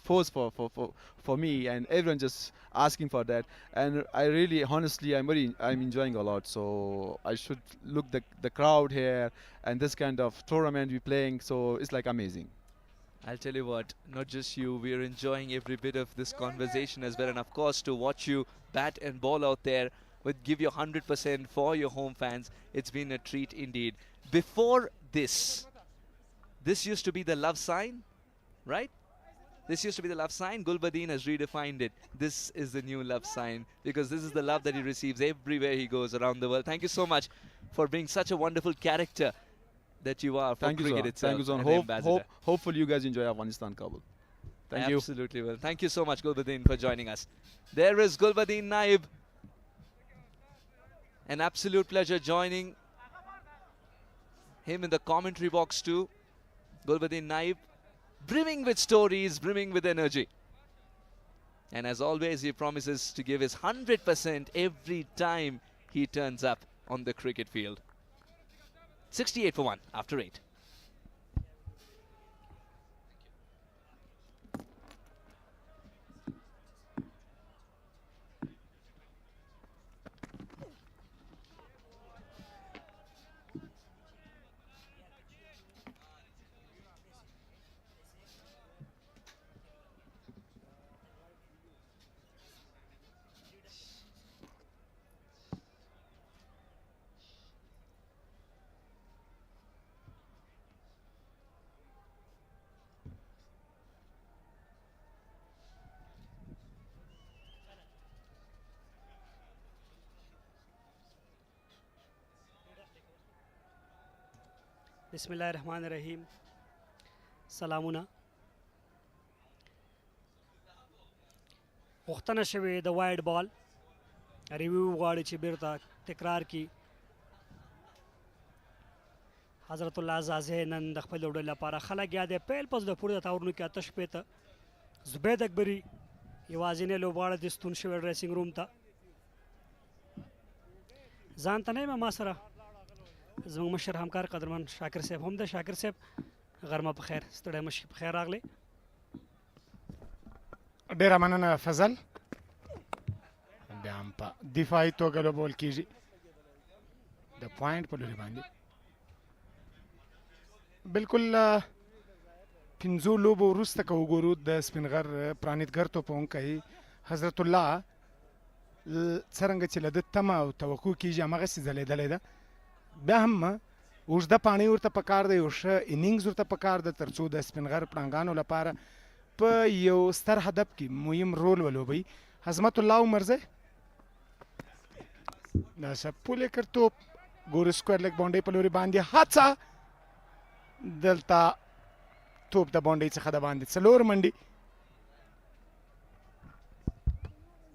Speaker 7: force for me, and everyone just asking for that. And I really, honestly, I'm enjoying a lot. So I should look the crowd here and this kind of tournament we're playing. So it's like amazing.
Speaker 6: I'll tell you what, not just you, we're enjoying every bit of this conversation as well. And of course, to watch you bat and ball out there, would give you 100% for your home fans. It's been a treat indeed. Before this used to be the love sign, right? This used to be the love sign. Gulbadin has redefined it. This is the new love sign, because this is the love that he receives everywhere he goes around the world. Thank you so much for being such a wonderful character that you are for cricket itself.
Speaker 7: Thank you, Zon. Hopefully you guys enjoy Afghanistan, Kabul. Thank you.
Speaker 6: Absolutely will. Thank you so much, Gulbadin, for joining us. There is Gulbadin Naib. An absolute pleasure joining him in the commentary box too. Gulbadin Naib, brimming with stories, brimming with energy. And as always, he promises to give his 100% every time he turns up on the cricket field. 68 for 1 after 8.
Speaker 8: बिस्मिल्लाहिर्रहमानिर्रहीम सलामुना غوښتنه شوې د واइड بال ریویو غواړي چې بیرته تکرار کی حضرت الله زازه نن د خپل ډول لپاره خلک یاد پیل پس د پوره تاورونو کې آتش پېته زبید اکبري یوازینی لوبغاړی د ستون شوی ډریسنګ روم ته ځان ته نه ما سره زموږ مشر همکار قدرمن شاکر صاحب هم د شاکر صاحب غرمه په خیر ستړی مشي په خیر راغلی
Speaker 9: ډیره مننه فضل بیا هم په دفاعي توګه لوبول کیږي د پوینټ په لوري باندې بالکل پنځو لوبو وروسته که وګورو د سپینغر پرانیتګر توپونکی حضرت الله څرنګه چې له ده تمه او توقع کیږي هماغسې ځلېدلی ده بیا هم اوږده پاڼۍ ورته پکار ده یو ښه انینګز ورته پکار ده تر څو د سپینغر پړانګانو لپاره په یو ستر هدف کې مهم رول ولوبوي حضمت الله عمرزی دا سپولې کړ توپ ګورو سکویر لیګ باونډۍ په لوري باندې هڅه دلته توپ د باونډۍ څخه د باندې 4 منډې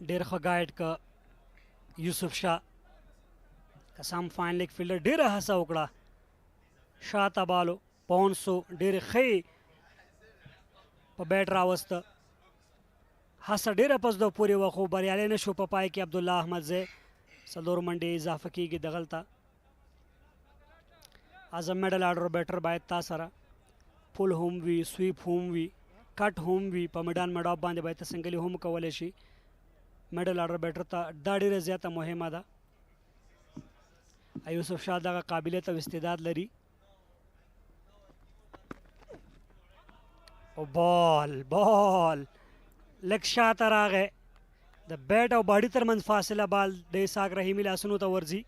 Speaker 8: ډېر ښه ګایډ که یوسف شاه قسم فاین لیګ فیلډر ډېره هڅه وکړه شاته بالو پونسو ډېرې ښې په بیټ راوسته هڅه ډېره په زړه پورې وه خو بریالی نه شو په پای کې عبدالله احمدزی 4 منډې اضافه کېږي دغلته اعظم میډل آرډر بیټر باید تا سره پل هم وي سویپ هم وي کټ هم وي په میډان میډاپ باندې باید ته سنګلي هم کولی شي میډل آرډر بیټر ته دا ډېره زیاته مهمه ده یوسف شاه دغه قابلیت او استعداد لري او بال لږ شاته راغی د بیټ او باډي ترمنځ فاصله بال د اسحاق رحیمي لاسونو ته ورځي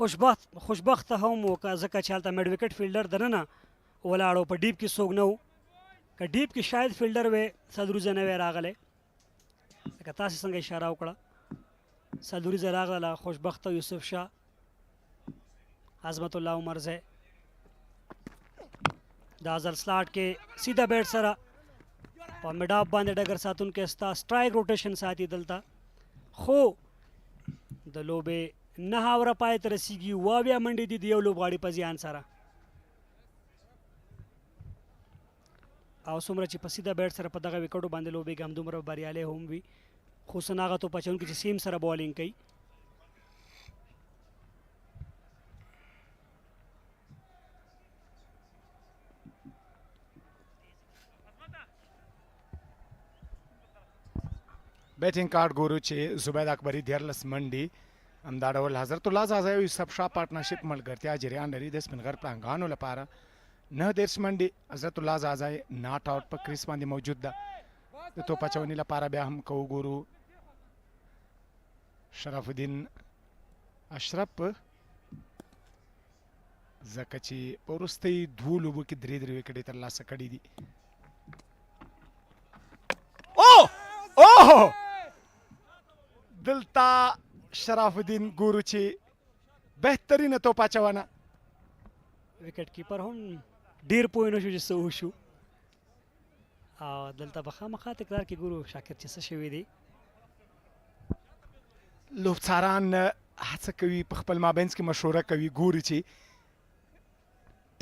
Speaker 8: خوشبخته هم وکړه ځکه چې هلته میډ وکټ فیلډر دننه ولاړو په ډیپ کې څوک نه و که ډیپ کې شاید فیلډر وی صدروزه نه وی راغلی لکه تاسې څنګه اشاره وکړه صدوریزه راغله خوشبخته یوسف شاه عظمت الله عمرزی دا ځل سلاټ کې سیده بیټ سره په میډ اف باندې ډګر ساتونکی ستا سټرایک روټیشن ساتي دلته خو د لوبې 9 اوره پای ته رسیږي 28 منډې دي د یو لوبغاړي په زیان سره او څومره چې په سیده بیټ سره په دغه وکټو باندې لوبېږي همدومره بریالی هم وي خصوصا هغه توپ اچوونکي چې سیم سره بالینګ کوي
Speaker 9: بیټینګ کارډ ګورو چې زبید اکبري 14 منډې همدا ډول حضرت الله زازا او یوسف شاه پارټنرشپ ملګرتیا جریان لري د سپینغر پړانګانو لپاره 9 منډې حضرت الله زازا ناٹ آؤٹ په کریس باندې موجود ده د توپ اچونې لپاره بیا هم کو ګورو شرف الدین اشرف ځکه چې په وروستۍ 2 لوبو کې 3 وکټې ترلاسه کړي دي اوه دلته شرف الدین ګورو چې بهترینه توپ اچونه
Speaker 8: وکټ کیپر هم ډیر پوه نه شو چې څه وشو او دلته به خامخا تکرار کې ګورو شاکر چې څه شوي دي
Speaker 9: لوبڅاران هڅه کوي په خپل مابینځ کې مشوره کوي ګوري چې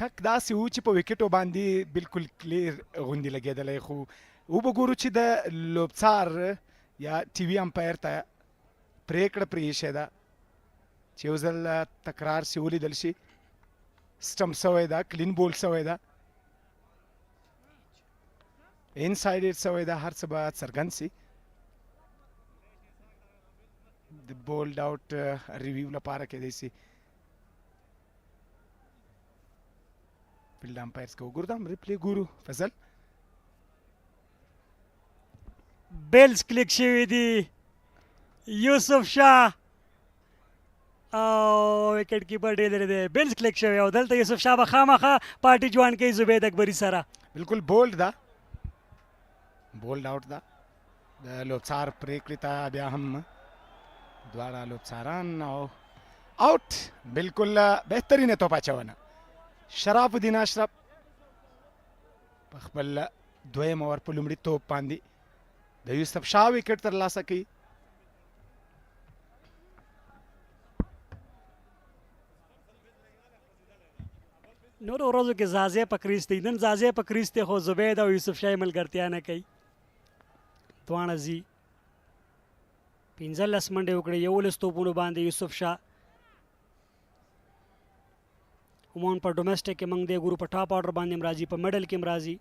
Speaker 9: ټک داسې و چې په وکټو باندې بالکل کلیر غوندې لګېدلی خو وبګورو چې د لوبڅار یا ټي وي امپایر ته پریکړه پرې ایښې ده چې یو ځل تکرار سي ولیدل شي سټمپ سوی ده کلین بول سوی ده انسایډ ایټ سوی ده هر څه به څرګند سي د بولډ آؤٹ ریویو لپاره کېدی سي فیلډ امپایرز که وګورو دا هم ریپلی ګورو فضل
Speaker 8: بیلز کلیک شوي دي یوسف شاه او وکټ کیپر ډېر لري دی بیلز کلیک شوی او دلته یوسف شاه به خامخا پارټي جوان کوي زبید اکبري سره
Speaker 9: بالکل بولډ ده بولډ آؤٹ ده د لوبڅار پریکړې ته بیا هم دواړه لوبڅاران او آؤٹ بالکل بهترینه توپ اچونه شرف الدین اشرف په خپل دویم اوور په لومړي توپ باندې د یوسف شاه وکټ ترلاسه کوي
Speaker 8: نورو ورځو کې زازې په کریس دی نن زازې په کریس دی خو زبید او یوسف شاه ملګرتیا نه کوي دواړه ځي 15 منډې وکړې 11 توپونو باندې یوسف شاه عموماً په ډومestic کې موږ دی ګورو په ټاپ آرډر باندې هم راځي په میډل کې هم راځي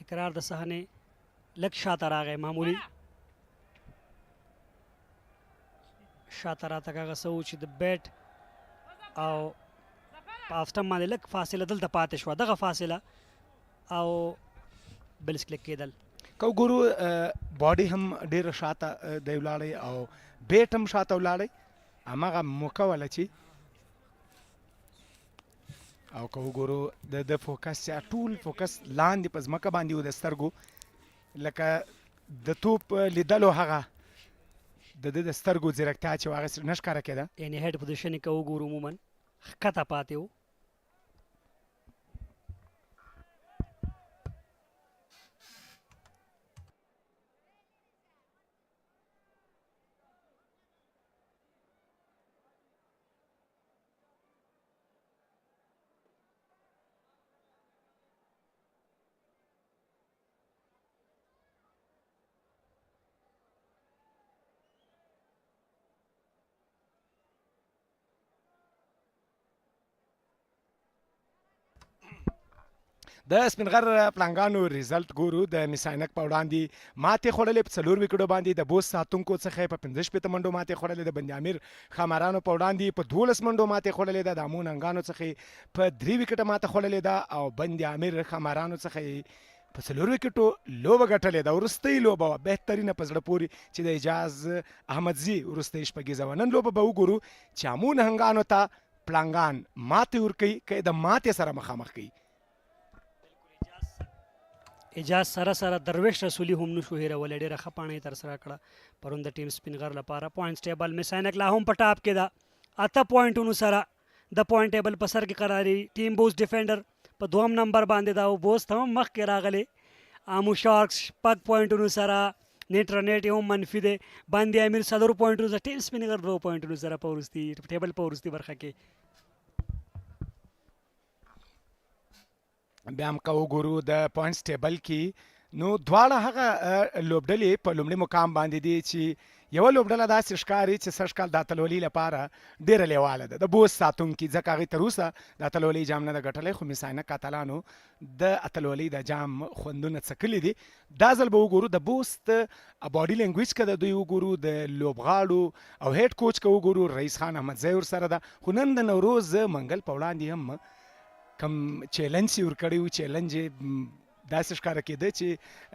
Speaker 8: تکرار د صحنې لږ شاته راغی معمولي شاته راتګ هغه څه و چې د بیټ او په آفټم باندې لږ فاصله دلته پاتې شوه دغه فاصله او بلس کلیک کېدل
Speaker 9: که وګورو باډي هم ډېره شاته دی ولاړی او بیټ هم شاته ولاړی هماغه موقع وله چې او که وګورو د فوکس یا ټول فوکس لاندې په ځمکه باندې و د سترګو لکه د توپ لیدلو هغه د د سترګو ځیرکتیا چې هغه نه ښکاره کېده
Speaker 8: یعنې هیډ پوزیشن یې که وګورو عموماً ښکته پاتې و
Speaker 9: د سپینغر پړانګانو ریزلټ ګورو د میساینک په وړاندې ماتې خوړلې په 4 وکټو باندې د بوس ساتونکو څخه په 15 منډو ماتې خوړلې د بند-e-Amir خامارانو په وړاندې په 12 منډو ماتې خوړلې ده د امو ننګانو څخه په 3 وکټه ماتې خوړلې ده او بند-e-Amir خامارانو څخه په څلور وکټو لوبه ګټلې ده. وروستۍ لوبه وه بهترینه په زړه پورې چې د اجاز احمدزي وروستۍ شپږیزه وه. نن لوبه به وګورو چې امو نهنګانو ته پړانګان ماتې ورکوي که د ماتې سره مخامخ کوي.
Speaker 8: اجاز سره سره درویش رسولي هم نشو هیرولی، ډېره ښه پاڼه یې ترسره کړه پرون د ټیم سپینغر لپاره. پوینټس ټیبل میساینک لا هم په ټاپ کې ده 8 پوینټونو سره د پوینټ ټیبل په سر کې قراري. ټیم بوس ډیفینډر په 2م نمبر باندې ده او بوس ته هم مخکې راغلی. آمو شارکس 6 پوینټونو سره، نیټ رنیټ یې هم منفي دی. باندې امیر 4 پوینټونو سره، ټیم سپینغر 2 پوینټونو سره په وروستي ټیبل په وروستي برخه کې.
Speaker 9: بیا هم که وګورو د پوینټس ټیبل کې نو دواړه هغه لوبډلې په لومړي مقام باندې دي چې یوه لوبډله داسې ښکاري چې سږ کال د اتلولۍ لپاره ډېره لیواله ده، د بوس ساتونکي، ځکه هغې تر اوسه د اتلولۍ جام نه ده ګټلی، خو میساینک اتلانو د اتلولۍ د جام خوندونه څکلي دي. دا ځل به وګورو د بوس د باډي لینګویج که د دوی وګورو، د لوبغاړو او هیډ کوچ که وګورو، رئیس خان احمدزی ورسره ده. خو نن د نوروز منګل په وړاندې هم کم چیلنج یې ورکړی و، چیلنج یې داسې ښکاره کېده چې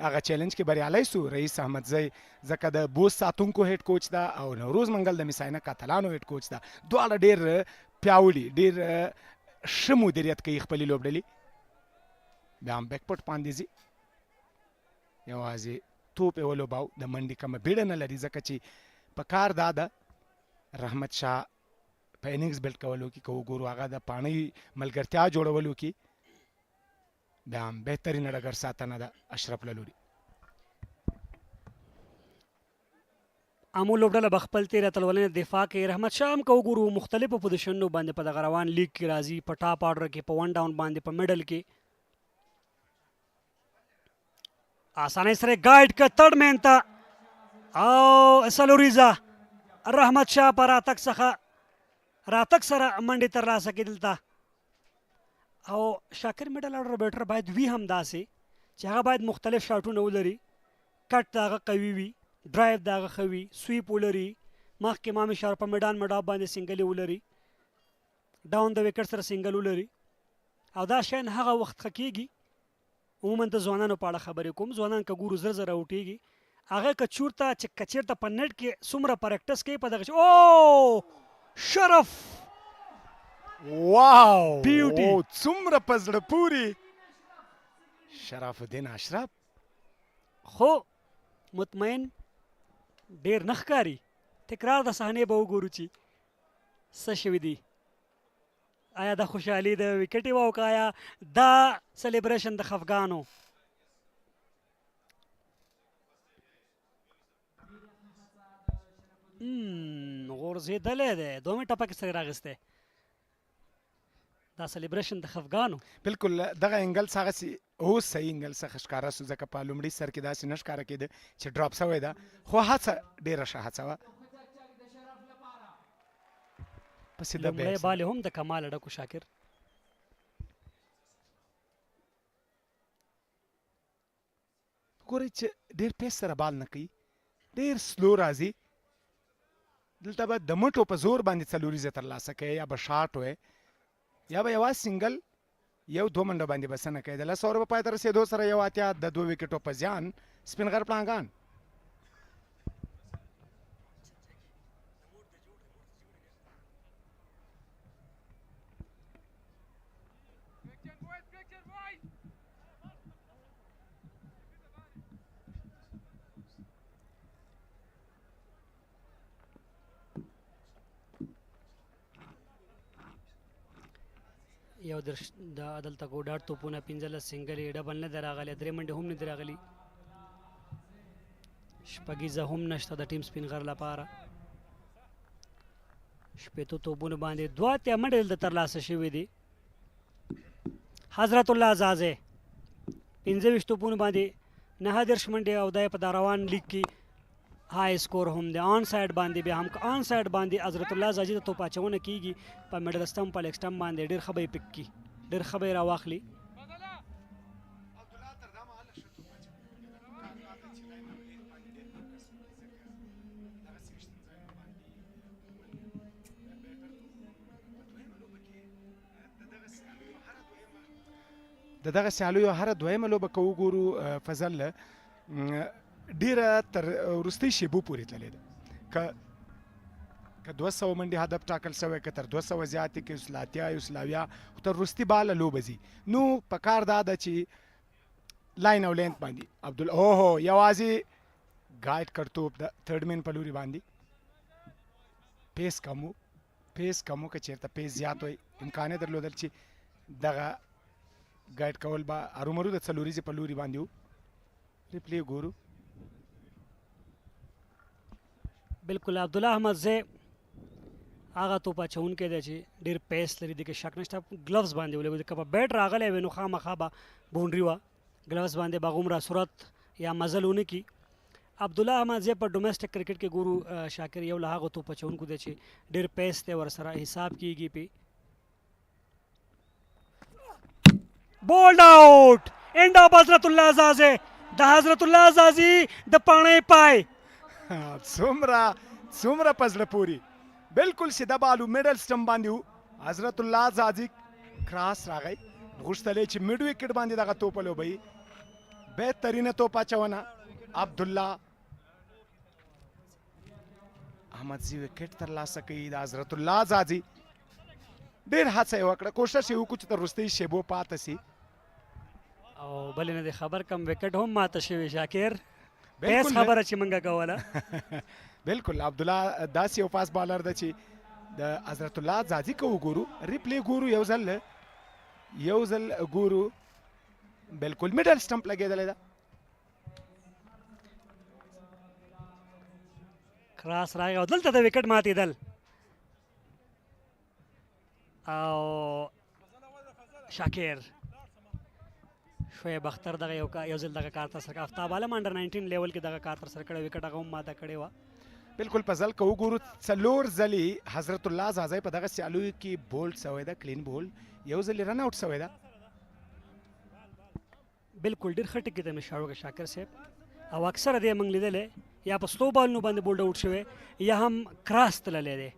Speaker 9: هغه چیلنج کې بریالی سو رئیس احمدزی، ځکه د بوس ساتونکو هیډ کوچ ده او نوروز منګل د میساینک اتلانو هیډ کوچ ده. دواړه ډېر پیاوړي، ډېر ښه مدیریت کوي خپلې لوبډلې. بیا هم بیک پټ باندې ځي، یوازې توپ یې ولوباو، د منډې کومه بیړه نه لري، ځکه چې په کار دا ده رحمت شاه په اننګز بلډ کولو کې که وګورو هغه د پاڼۍ ملګرتیا جوړولو کې بیا هم بهترینه ډګر ساتنه ده اشرف له لوري.
Speaker 8: امو لوبډله به خپل تېره اتلولۍ نه دفاع کوي. رحمت شاه هم که وګورو مختلفو پوزیشنونو باندې په دغه روان لیګ کې راځي، په ټاپ آرډر کې، په 1 ډاون باندې، په میډل کې. اسانۍ سره ګایډ که تړ مین ته او سلوریزا رحمت شاه په راتګ سره منډې ترلاسه کړي دلته. او شاکر میډل آرډر بیټر باید وي هم داسې چې هغه باید مختلف شاټونه ولري، کټ د هغه قوي وي، ډرایو د هغه ښه وي، سویپ ولري، مخکې مامي شار په میدان مډاپ باندې سنګلې ولري، ډاون د وکټ سره سنګل ولري. او دا شیان هغه وخت ښه کېږي. عموما د ځوانانو په اړه خبرې کوم، ځوانان که ګورو زر زر اوټېږي، هغه که چېرته په نیټ کې څومره پریکټس کوي په دغه او شرف
Speaker 9: واو
Speaker 8: بیوټي
Speaker 9: څومره په زړه پورې شرف الدین اشرف،
Speaker 8: خو مطمئن ډېر نه ښکاري. تکرار د صحنې به وګورو چې څه شوي دي. آیا دا خوشحالي د وکټې وه او که آیا دا سلیبریشن د خفګانو؟ غورځېدلی دی، 2 منټه پکې سره راغستی. دا سلیبریشن د خفګانو
Speaker 9: بالکل دغه انګلس هغسې اوس صحیح انګلس څخه ښکاره سو، ځکه په لومړي سر کې داسې نه ښکاره کېده چې ډراپ سوی ده، خو هڅه ډېره ښه هڅه وه. پسې د
Speaker 8: لومړی بال یې هم د کماله ډکو شاکر.
Speaker 9: ګورئ چې ډېر پیس سره بال نه کوي، ډېر سلو راځي. دلته به د مټو په زور باندې څلوریزه ترلاسه کوي، یا به شاټ وی، یا به یوازې سنګل 1-2 منډه باندې بس نه کوي. د 10 اوور په پای ته رسېدو سره 1 د 2 وکټو په زیان سپینغر پړانګان.
Speaker 8: یو دلته ګوډاډ توپونه 15 سنګلې ډبل نه دی راغلی، 3 منډې هم نه دی راغلي. شپږیزه هم نشته د ټیم سپینغر لپاره. شپېتو توپونو باندې 2 اتیا منډې دلته ترلاسه شوي دي. حضرت الله زازی 25 توپونو باندې 9 منډې او دا په دا روان لیګ کې های سکور هم دی. آن سایډ باندې بیا هم آن سایډ باندې حضرت الله زازی ته توپ اچونه کېږي په میډل سټمپ په لیګ سټمپ باندې ډېر ښه به یې پک کړي، ډېر ښه به یې راواخلي.
Speaker 9: د د دغه سیالیو هره دویمه لوبه که وګورو فضل ډیره تر وروستۍ شیبو پورې تللې ده که 200 منډې هدف ټاکل شوی که تر 200 زیاتې که 80 خو تر وروستي باله لوبه ځي نو پکار دا ده چې لاین او لینت باندې اوهو یوازې ګایډ کړتوب د تھرډ مین په لوري باندې پیس کم و که چېرته پیس زیات وي امکان یې درلودل چې دغه ګایډ کول به ارومرو د څلوریزې په لوري باندې و ریپلی ګورو
Speaker 8: بالکل عبدالله احمد زی هغه توپ اچونکی دی چې ډېر پیس لري دې کې شک نشته ګلوز باندې ولګو که په بیټ راغلی وی نو خامخا به باونډري وه ګلوز باندې به هغومره صورت یا مزل ونه کي عبدالله احمد زی په ډومestic کرکټ کې ګورو شاکر یو له هغو توپ اچونکو دی چې ډېر پیس دی ورسره حساب کیږي پې بولډ آؤٹ اینڈ آف حضرت الله زازی د حضرت الله زازی د پاڼۍ پای
Speaker 9: څومره په زړه پورې بالکل سیده بالو میډل سټم باندې و حضرت الله زازی کراس راغی غوښتل یې چې میډ وکټ باندې دغه توپ ولوبوي بهترینه توپ اچونه عبدالله احمد زی وکټ ترلاسه کوي د حضرت الله زازی ډېر هڅه یې وکړه کوشش یې وکړو چې تر وروستۍ شیبو پاته سي
Speaker 8: او بلې نه دی خبر کم وکټ هم ماته شوي شاکر پیس خبره چې موږ کوله
Speaker 9: بالکل عبدالله داسې یو فاست بالر ده چې د حضرت الله زازی که وګورو ریپلی ګورو یو ځل ګورو بالکل میډل سټمپ لګېدلی ده
Speaker 8: کراس راغی او دلته د وکټ ماتېدل او شاکر شعیب اختر دغه یو ځل دغه کار ترسره کړی افتاب عالم انډر 19 لیول کې دغه کار ترسره کړی وکټ هغه هم ماته کړې وه
Speaker 9: بالکل په ځل که وګورو 4 ځلې حضرت الله زازی په دغه سیالیو کې بولډ شوی ده کلین بول یو ځل رن آؤټ شوی ده
Speaker 8: بالکل ډېر ښه ټکي ته مې اشاره وکړه شاکر صاحب او اکثره دی موږ لیدلی یا په سلو بالونو باندې بولډ آؤټ شوی یا هم کراس تللی دی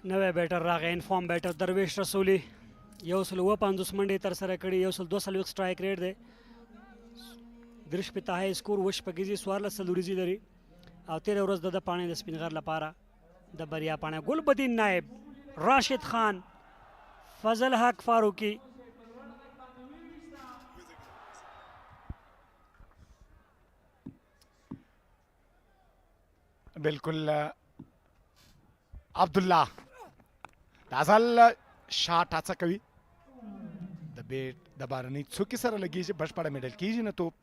Speaker 8: نوی بیټر راغی انفارم بیټر درویش رسولي 150 منډې ترسره کړي 142 سټرایک ریټ دی 30 های سکور شپږیزې 14 څلوریزې لري او تېره ورځ د پاڼې د سپینغر لپاره د بریا پاڼه ګل بدین نایب راشد خان فضل حق فاروقي
Speaker 9: بالکل عبدالله دا ځل شاټ هڅه کوي د بیټ د بارنۍ څوکې سره لګېږي بشپړه میډل کېږي نه توپ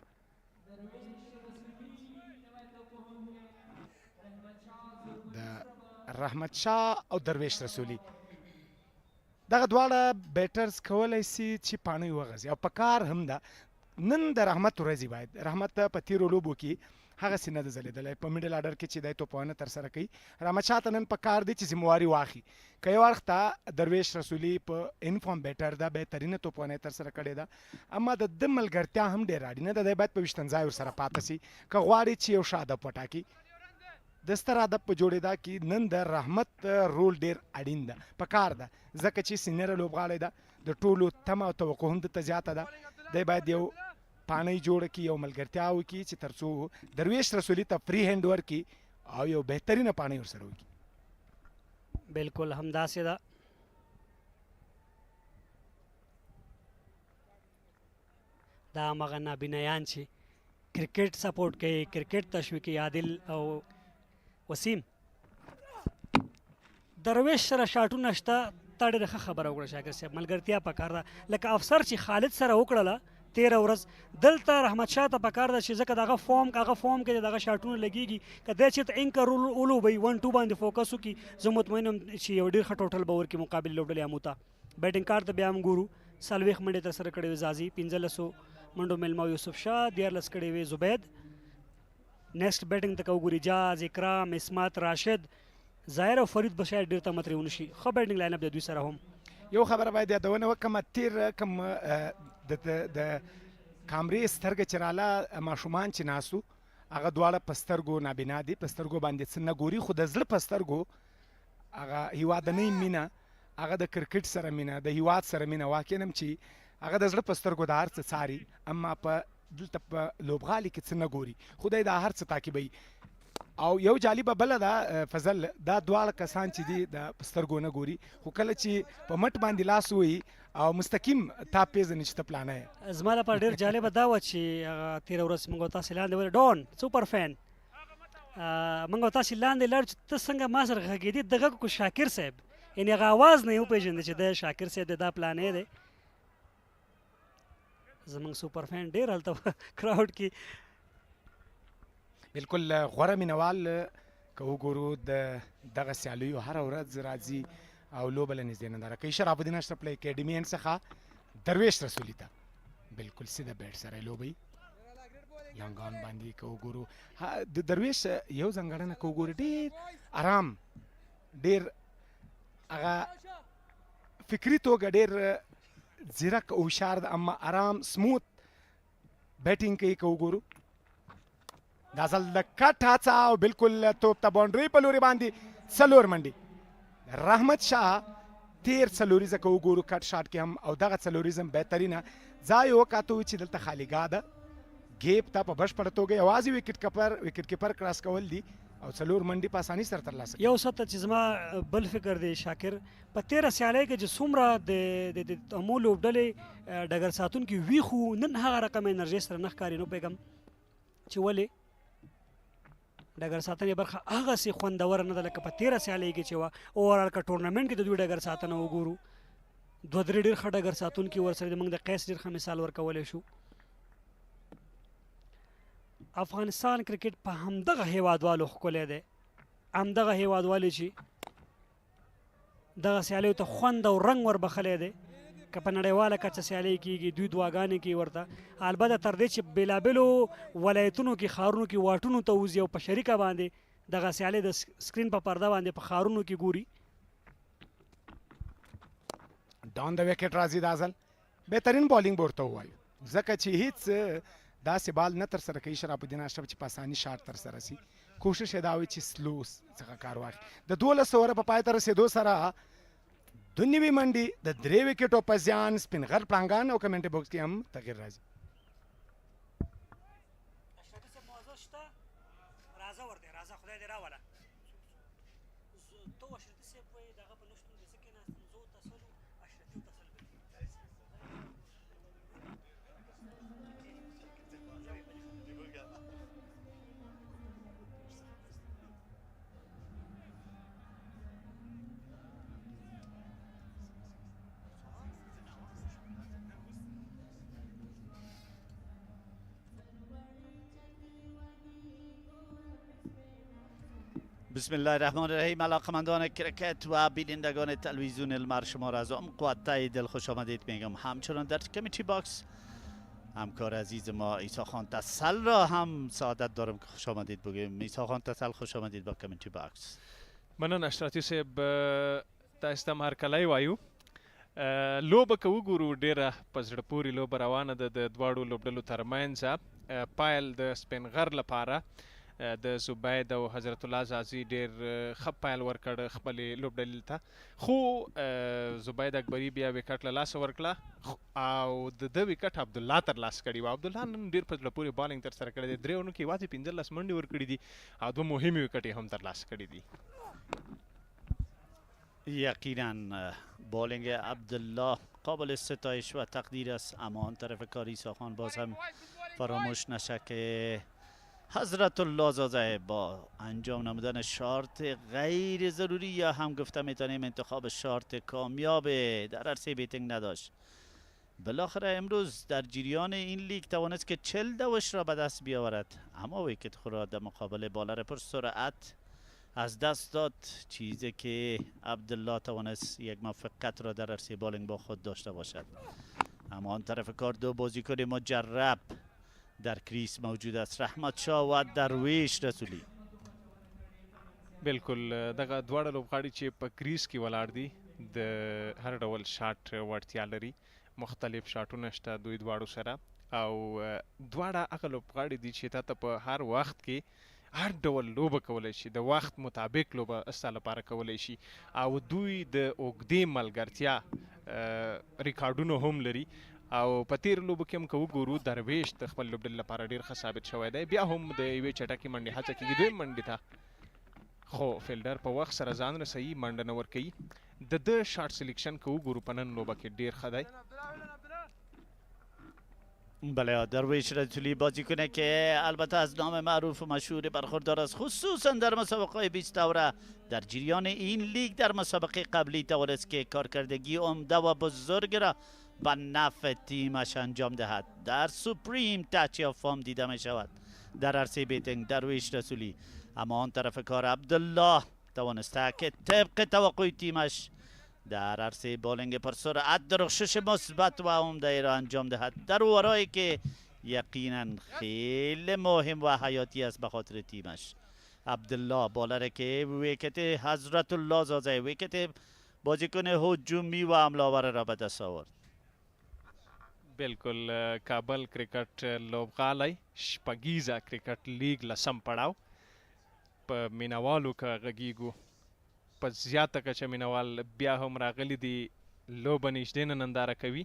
Speaker 9: د رحمت شاه او درویش رسولي دغه دواړه بیټرز کولی سي چې پاڼۍ وغځي او په کار هم ده نن د رحمت ورځې باید رحمت په تېرو لوبو کې هغسې نه ده ځلېدلی په میډل آډر کې چې دی توپونه ترسره کوي رحمت شاه ته نن په کار دی چې ذمواري واخلي که یو اړخ ته درویش رسولي په انفارم بیټر ده بهترینه توپونه یې ترسره کړې ده اما د ده ملګرتیا هم ډېر اړینه ده دی باید په ویشتنځای ورسره پاته سي که غواړي چې یو ښه هدف وټاکي د ستر هدف په جوړېدا کې نن د رحمت رول ډېر اړین ده په کار ده ځکه چې سینیره لوبغاړی ده د ټولو تمه او توقع هم دته زیاته ده دی باید یو پاڼۍ جوړه کړي یو ملګرتیا وکړي چې تر څو درویش رسولي ته فری هینډ ورکړي او یو بهترینه پاڼۍ ورسره وکړي
Speaker 8: بالکل همداسې ده دا همغه نابینایان چې کرکټ سپورټ کوي کرکټ تشویق کوي عادل او وسیم درویش سره شاټونه شته تا ډېره ښه خبره وکړه شاکر صاحب ملګرتیا پکار ده لکه افسر چې خالد سره وکړله تېره ورځ دلته رحمت شاه ته پکار ده چې ځکه دغه فارم کې دغه شاټونه لګېږي که دی چېرته انکر ولوبوي 1-2 باندې فوکس وکړي زه مطمئن یم چې یو ډېر ښه ټوټل به ورکړي مقابل لوبډلې امو ته بیټنګ کار ته بیا هم ګورو 40 منډې ترسره کړې وې زازي 15 منډو میلمه یوسف شاه 14 کړې وې زبید نیکسټ بیټنګ ته که وګوري جاز اکرام اسمت راشد ظاهر او فرید به شاید ډېر تمترې ونه شي ښه بیټنګ لاین اپ دی دوی سره هم
Speaker 9: یو خبره باید یادونه وکړم تېر کوم د کامرې سترګه چې راله ماشومان چې ناستو هغه دواړه په سترګو نابینا دي، په سترګو باندې څه نه ګوري، خو د زړه په سترګو هغه هیوادنۍ مینه، هغه د کرکټ سره مینه، د هیواد سره مینه، واقعا هم چې هغه د زړه په سترګو د هر څه څاري، اما په دلته په لوبغالي کې څه نه ګوري، خدای دا هر څه تعقیبوي. او یو جالبه بله ده فضل، دا دواړه کسان چې دي د په سترګو نه ګوري، خو کله چې په مټ باندې لاس ووهي او مستقیم تا پیژني چې ته پلانه یې.
Speaker 8: زما لپاره ډېر جالبه دا وه چې هغه تېره ورځ موږ او تاسې لاندې ولې ډون سوپر فین موږ او تاسې لاندې لاړو چې ته څنګه ما سره غږېدې د غږ کو شاکر صاحب، یعنې هغه آواز نه یې وپېژندې چې د شاکر صاحب دی دا پلانې دی. زمونږ سوپر فین ډېر هلته کراوډ کې
Speaker 9: بالکل غوره مینوال که وګورو د دغه سیالیو هره ورځ راځي او لوبه له نږدې ننداره کوي. شرف الدین اشرف له اکیډمي څخه درویش رسولي ته بالکل سیده بیټ سره لوبوي لنګان باندې که وګورو د درویش یو ځانګړنه که وګورو ډېر ارام، ډېر هغه فکري توګه ډېر ځیرک او هوښیار ده، اما ارام سموت بیټینګ کوي که وګورو. دا ځل د کټ هڅه او بالکل توپ ته باونډرۍ په لوري باندې 4 منډې. رحمت شاه تیر څلوریزه که وګورو کټ شاټ کې هم او دغه څلوریزم بهترینه ځای وکاتو چې دلته خالیګاه ده، ګیپ ته په بشپړه توګه یوازې وکټ کیپر کراس کول دي او 4 منډې په اسانۍ سره ترلاسه کوي.
Speaker 8: یو څه چې زما بل فکر دی شاکر، په 13 سیالۍ کې چې څومره د امو لوبډلې ډګر ساتونکي وي، خو نن هغه رقم انرژۍ سره نه ښکاري. نو پوهېږم چې ولې ډګر ساتنې برخه هغسې خوندوره نه ده لکه په 13 سیالۍ کې چې وه. اوورال که ټورنمنټ کې د دوی ډګر ساتنه وګورو، 2-3 ډېر ښه ډګر ساتونکي ورسره موږ د قیس ډېر ښه مثال ورکولی شو. افغانستان کرکټ په همدغه هیوادوالو ښکلی دی، همدغه هیوادوالو چې دغه سیالیو ته خوند او رنګ وربخلی دی. که په نړیواله کچه سیالۍ کېږي دوی دعاګانې کوي ورته، البته تر دې چې بېلابېلو ولایتونو کې ښارونو کې واټونو ته وځي او په شریکه باندې دغه سیالۍ د سکرین په پرده باندې په ښارونو کې ګوري.
Speaker 9: ډاون د وکټ راځي دا ځل بهترین بالینګ به ورته ووایو، ځکه چې هیڅ داسې بال نه ترسره کوي شرف الدین اشرف چې په اساني شاټ ترسره سي. کوشش یې دا وي چې سلو څخه کار واخلي. د 12 اووره په پای ته رسېدو سره 2 نوي منډې د 3 وکټو په زیان سپینغر پړانګان او کمنټي باکس کې هم تغیر راځي.
Speaker 10: بسم الله الرحمن الرحیم. علاقمندان کرکت و بینندگان تلویزیون المر شما را از عمق تای دل خوش آمدید میگم. همچنان در کمیتی باکس همکار عزیز ما عیسی خان تسل را هم سعادت دارم که خوش آمدید بگیم. عیسی خان تسل خوش آمدید با کمیتی باکس.
Speaker 11: مننه اشرافي صاحب، تاسو ته هرکلی وایو. لوبه که وګورو ډېره په زړه پورې لوبه روانه ده د دواړو لوبډلو ترمنځ. پایل د سپینغر لپاره د زبید او حضرت الله زازي ډېر ښه پایل ورکړ خپلې لوبډلې ته، خو زبید اکبري بیا وکټ له لاسه ورکړه او د ده وکټ عبدالله ترلاسه کړي وه. عبدالله نن ډېر په زړه پورې بالینګ ترسره کړی دی، 3 اورونو کې یوازې 15 منډې ورکړي دي او 2 مهمې وکټې هم ترلاسه کړي دي.
Speaker 10: یقینا بالینگ عبدالله قابل ستایش و تقدیر است، اما آن طرف کار عیسی خان باز هم فراموش نشه که حضرت الله زاده با انجام نمودن شارت غیر ضروری یا هم گفته میتونیم انتخاب شارت کامیاب در عرصه بیتینگ نداشت. بالاخره امروز در جریان این لیگ توانست که 40 دوش را به دست بیاورد، اما ویکت خود را در مقابل بالر پر سرعت از دست داد، چیزی که عبدالله توانست یک موفقیت را در عرصه بالینگ با خود داشته باشد. اما آن طرف کار 2 بازیکن مجرب در کریس موجود است، رحمت شاه و درویش رسولی.
Speaker 11: بالکل دغه دواړه لوبغاړي چې په کریس کې ولاړ دي د هر ډول شاټ وړتیا لري مختلف شاټونه شته دوی دواړو سره او دواړه هغه لوبغاړي دي چې تا ته په هر وخت کې هر ډول لوبه کولی شي د وخت مطابق لوبه ستا لپاره کولی شي او دوی د اوږدې ملګرتیا ریکارډونه هم لري او په تیر لوبو کې هم که وګورو درویش د خپل لوبډلې لپاره ډېر ښه ثابت شوی دی بیا هم د یوې چټکې منډې هڅه کېږي دویم منډې ته خو فیلډر په وخت سره ځان رسوي منډه نه ورکوي د شارټ سلیکشن که وګورو په نن لوبه کې ډېر ښه دی
Speaker 10: بله درویش رسولی بازیکنه که البته از نام معروف و مشهور برخوردار است خصوصا در مسابقه 20 دوره در جریان این لیگ در مسابقه قبلی توانست که کارکردگی عمده و بزرگ را به نفع تیمش انجام دهد در سوپریم تچ آف فام دیده می شود در عرصه بیتینگ درویش رسولی اما آن طرف کار عبدالله توانسته که طبق توقع تیمش در عرصه بالینگ پرسرعت درخشش مثبت و عمده را انجام دهد در اوورایی که یقینا خیلی مهم و حیاتی است به خاطر تیمش عبدالله بالره که ویکت حضرت الله زاده ویکت بازیکن هجومی و حمله آور را به دست آورد
Speaker 11: بالکل کابل کرکټ لوبغالی شپږیزه کرکټ لیگ لسم پړاو په مینوالو که غږیږو په زیاته کچه مینوال بیا هم راغلی دي لوبه نږدې نه ننداره کوي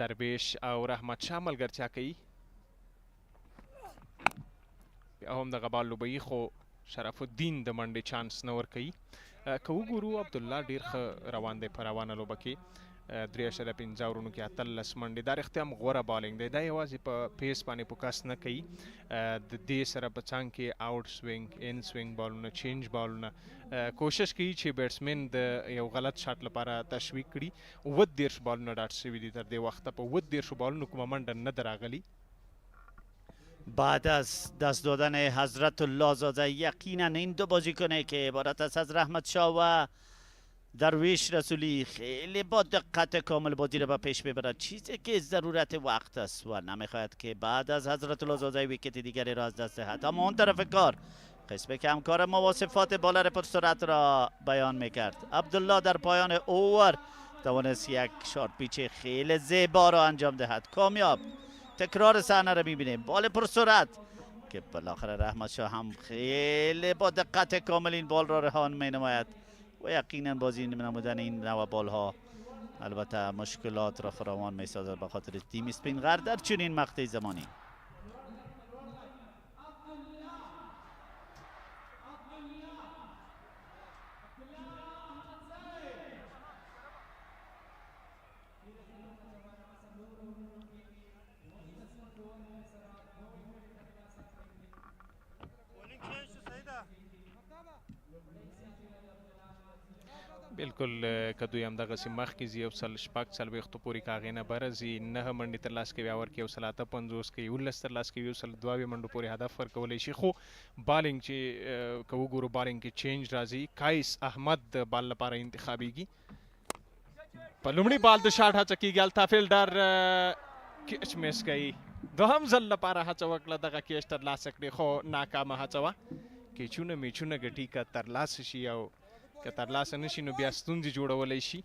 Speaker 11: درویش او رحمت شاه ملګرتیا کوي بیا هم دغه بال لوبوي خو شرف الدین د منډې چانس نه ورکوي که وګورو عبدالله ډېر ښه روان دی په روانه لوبه کې 3.5 اورونو کې 18 منډې دا رښتیا هم غوره بالینګ دی دا یوازې په پیس باندې فوکس نه کوي د دې سره په څنګ کې آوټ سوینګ ان سوینګ بالونه چینج بالونه کوشش کوي چې بیټسمین د یو غلط شاټ لپاره تشویق کړي 30 بالونه ډاټ شوي دي تر دې وخته په 30 بالونو کومه منډه نه ده راغلي
Speaker 10: بعد از دست دادن حضرت الله زاده یقینا این دو بازیکنه که عبارت است از رحمت شاه و درویش رسولی خیلی با دقت کامل بازی را به پیش ببرد چیزی که ضرورت وقت است و نمیخواهد که بعد از حضرت الله زاده ویکت دیگری را از دست دهد اما اون طرف کار قسم کمکار مواصفات بالر پرسرعت را بیان میکرد عبدالله در پایان اوور توانست یک شارت پیچ خیلی زیبا را انجام دهد کامیاب تکرار صحنه را میبینیم بال پرسرعت که بالاخره رحمت شاه هم خیلی با دقت کامل این بال را رهان مینماید و یقینا بازی نمودن این نوع بال ها البته مشکلات را فراوان می سازد به خاطر تیم اسپینغر در چنین مقطع زمانی
Speaker 11: بالکل که دوی همدغسې مخکې ځي یو سل شپږ څلوېښتو پورې که هغې نه بره ځي 9 منډې ترلاسه کوي او ورکوي یو سل 58 کوي 19 ترلاسه کوي یو سل 2 منډو پورې هدف ورکولی شي خو بالینګ چې که وګورو بالینګ کې چینج راځي قیس احمد د بال لپاره انتخابیږي په لومړي بال د شاټ هڅه کېږي هلته فیلډر کیچ میس کوي دوهم ځل لپاره هڅه وکړه دغه کیچ ترلاسه کړي خو ناکامه هڅه وه کیچونه میچونه ګټي که ترلاسه شي او که ترلاسه نشي نو بیا ستونزې جوړولی شي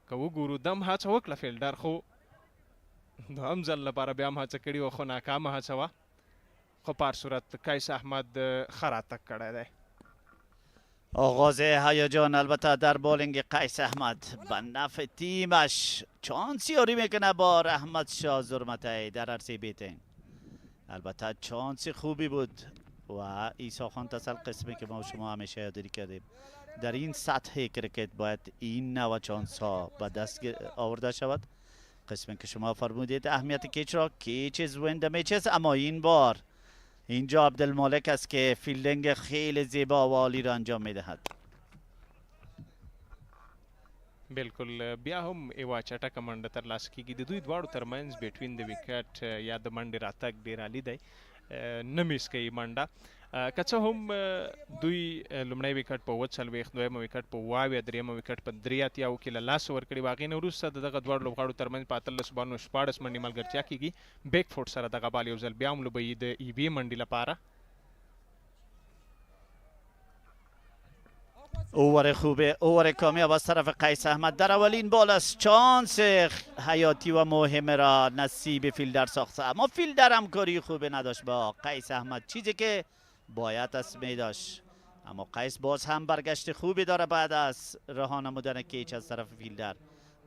Speaker 11: که وګورو دم هڅه وکړه فیلډر خو دوهم ځل لپاره بیا هم هڅه کړې وه خو ناکامه هڅه وه خو په هر صورت قیس احمد ښه راتګ کړی دی
Speaker 10: آغاز هیجان البته در بالینگ قیس احمد به نفع تیمش چانس یاری میکنه با رحمت شاه زرمته در عرصه بیتینگ البته چانس خوبی بود و عیسی خان تسل قسمی که ما شما همیشه یادگیری کردیم در این سطح کرکت باید این نوع چانس ها به دست آورده شود قسمی که شما فرمودید اهمیت کیچ را کیچ از وین د میچز اما این بار اینجا عبدالمالک است که فیلدینگ خیلی زیبا و عالی را انجام میدهد
Speaker 11: بالکل بیا هم یوه چټکه منډه ترلاسه کېږي د دوی دواړو ترمنځ بټوین د وکټ یا د منډې راتګ ډېر عالي دی نه میس کوي منډه که څه هم دوی لومړی وکټ په 40 دویمه وکټ په 22 درېیمه وکټ په 83 کې له لاسه ورکړي و هغې نه وروسته د دغه دواړو لوبغاړو ترمنځ په 18 بالونو 14 منډې ملګرتیا کېږي بیک فوټ سره دغه بال یو ځل بیا هم لوبوي د ای بي منډې لپاره
Speaker 10: اوور خوبه، اوور کامیاب از طرف قیس احمد در اولین بال است. چانس حیاتی و مهم را نصیب فیلدر ساخته، اما فیلدر همکاری خوبه نداشت با قیس احمد، چیزی که باید است می داشت. اما قیس باز هم برگشت خوبی داره بعد از رها نمودن کیچ از طرف فیلدر.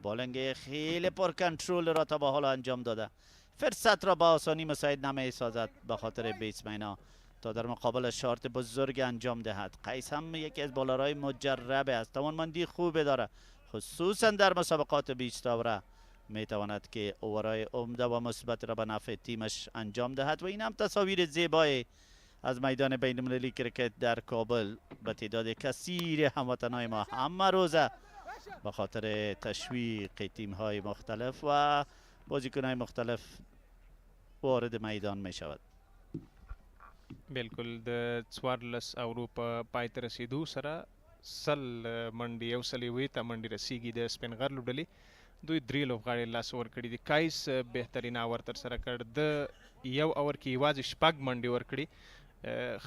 Speaker 10: بالنگ خیلی پر کنترل را تا به حال انجام داده، فرصت را با آسانی مساعد نمی سازد به خاطر بیتسمن تا در مقابل شارت بزرگ انجام دهد. قیس هم یکی از بالرهای مجربه است، توانمندی خوبی داره، خصوصا در مسابقات 20 اوره می تواند که اوورهای عمده و مثبت را به نفع تیمش انجام دهد. و این هم تصاویر زیبای از میدان بین المللی کرکت در کابل به تعداد کثیر هموطنهای ما همه روزه به خاطر تشویق تیم‌های مختلف و بازیکن‌های مختلف وارد میدان می شود.
Speaker 11: بالکل د 14 اورو په پای ته رسیدو سره سل منډې یو سل یوې ته منډې رسیږي د سپینغر لوبډلې. دوی 3 لوبغاړي لاس ورکړي دي. کایس بهترین اوور ترسره کړ، د یو اوور کې یوازې شپږ منډې ورکړي.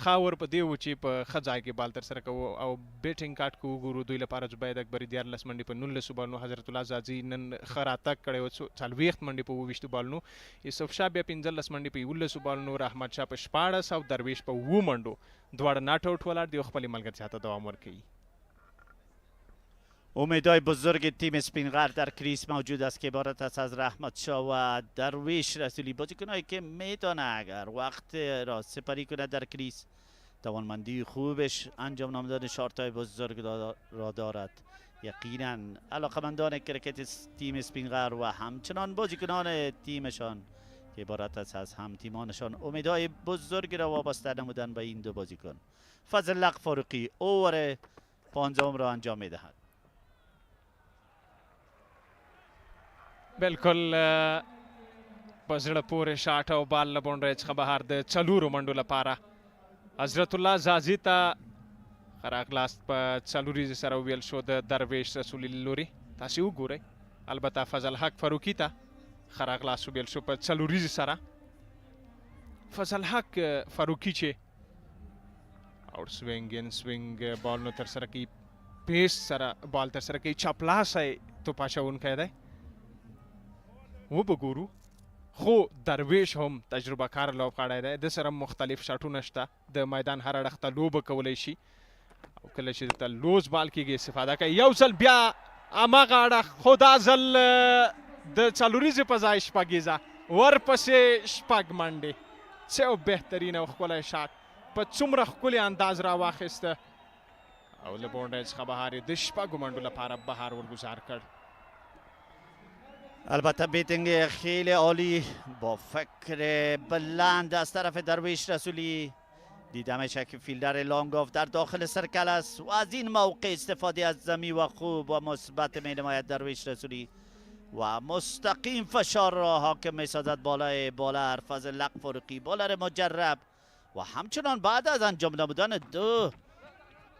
Speaker 11: ښه اوور په دې و چې په ښه ځای کې بال ترسره کوو او بیټینګ کارت که وګورو دوی لپاره زبید اکبري 14 منډې په 19 بالونو، حضرت الله زازي نن ښه راتګ کړی و 40 منډې په 22 بالونو، یوسف شاه بیا 15 منډې په 11 بالونو، رحمت شاه په 14 او درویش په 7 منډو دواړه ناټ آوټ ولاړ دي او خپلې ملګرتیا ته دوام ورکوي.
Speaker 10: امیدهای بزرگ تیم سپینغر در کریس موجود است که عبارت است از رحمت شاه و درویش رسولی، بازیکنایی که میتونه اگر وقت را سپری کنه در کریس توانمندی خوبش انجام نامدن شارت‌های بزرگ را دارد. یقینا علاقمندان کرکت تیم سپینغر و همچنان بازیکنان تیمشان که عبارت است از هم تیمانشان امیدهای بزرگ را وابسته نمودن به این دو بازیکن. فضل حق فاروقی اوور 15 را انجام میدهد.
Speaker 11: بالکل په زړه پورې شاټ او بال له بونډرۍ څخه بهر د 4 منډو لپاره حضرت الله زازي ته ښه راغلاست په 4 سره وویل شو د درویش رسولي له لوري. تاسې وګورئ، البته فضل حق فاروقي ته ښه راغلاست وویل شو په 4 سره. فضل حق فاروقي چې آوټ سوینګ ان سوینګ بالونه ترسره کوي، پیس سره بال ترسره کوي، چاپلاسه توپ اچوونکی دی. وبګورو خو درویش هم تجربه کار لوبغاړی دی، د سره مختلف شاټونه شته، د میدان هر اړخ ته لوبه کولی شي او کله چې دلته لوز بال کېږي استفاده کوي. یو ځل بیا هماغه اړخ، خو دا ځل د 4 په ځای شپږیزه ورپسې 6 منډې. څه یو بهترین او ښکلی شاټ په څومره ښکلي انداز راواخیسته او له بونډۍ څخه بهر یې د 6 منډو لپاره بهر ورگذار کړ.
Speaker 10: البته بیتینگ خیلی عالی با فکر بلند از طرف درویش رسولی. دیده میشه که فیلدر لانگاف در داخل سرکل است و از این موقع استفاده از زمین و خوب و مثبت می نماید درویش رسولی و مستقیم فشار را حاکم می سازد بالای بالر فضل حق فاروقی، بالر مجرب و همچنان بعد از انجام نمودن 2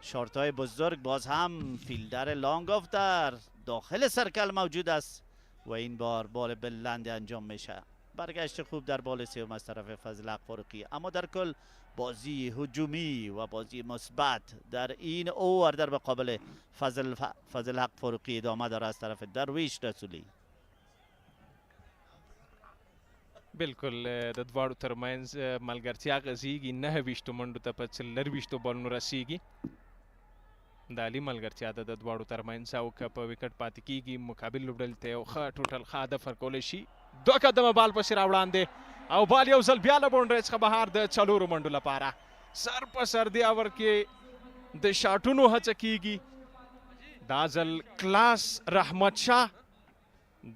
Speaker 10: شارت‌های بزرگ باز هم فیلدر لانگاف در داخل سرکل موجود است و این بار بال بلند انجام میشه. برگشت خوب در بال سوم از طرف فضل حق فاروقی، اما در کل بازی هجومی و بازی مثبت در این اوور در مقابل فضل حق فاروقی ادامه داره از طرف درویش رسولی.
Speaker 11: بالکل د دواړو ترمنځ ملګرتیا غځېږي، 29 منډو ته په 24 بالونو رسیږي. د عالي ملګرتیا ده د دواړو ترمنځ او که په وکټ پاتې کېږي مقابل لوبډلې ته یو ښه ټوټل ښه هدف ورکولی شي. 2 قدمه بال پسې راوړاندې او بال یو ځل بیا له بونډرۍ څخه بهر د 4 منډو لپاره. سر په سر دې اوور کې د شاټونو هڅه کېږي. دا ځل کلاس رحمت شاه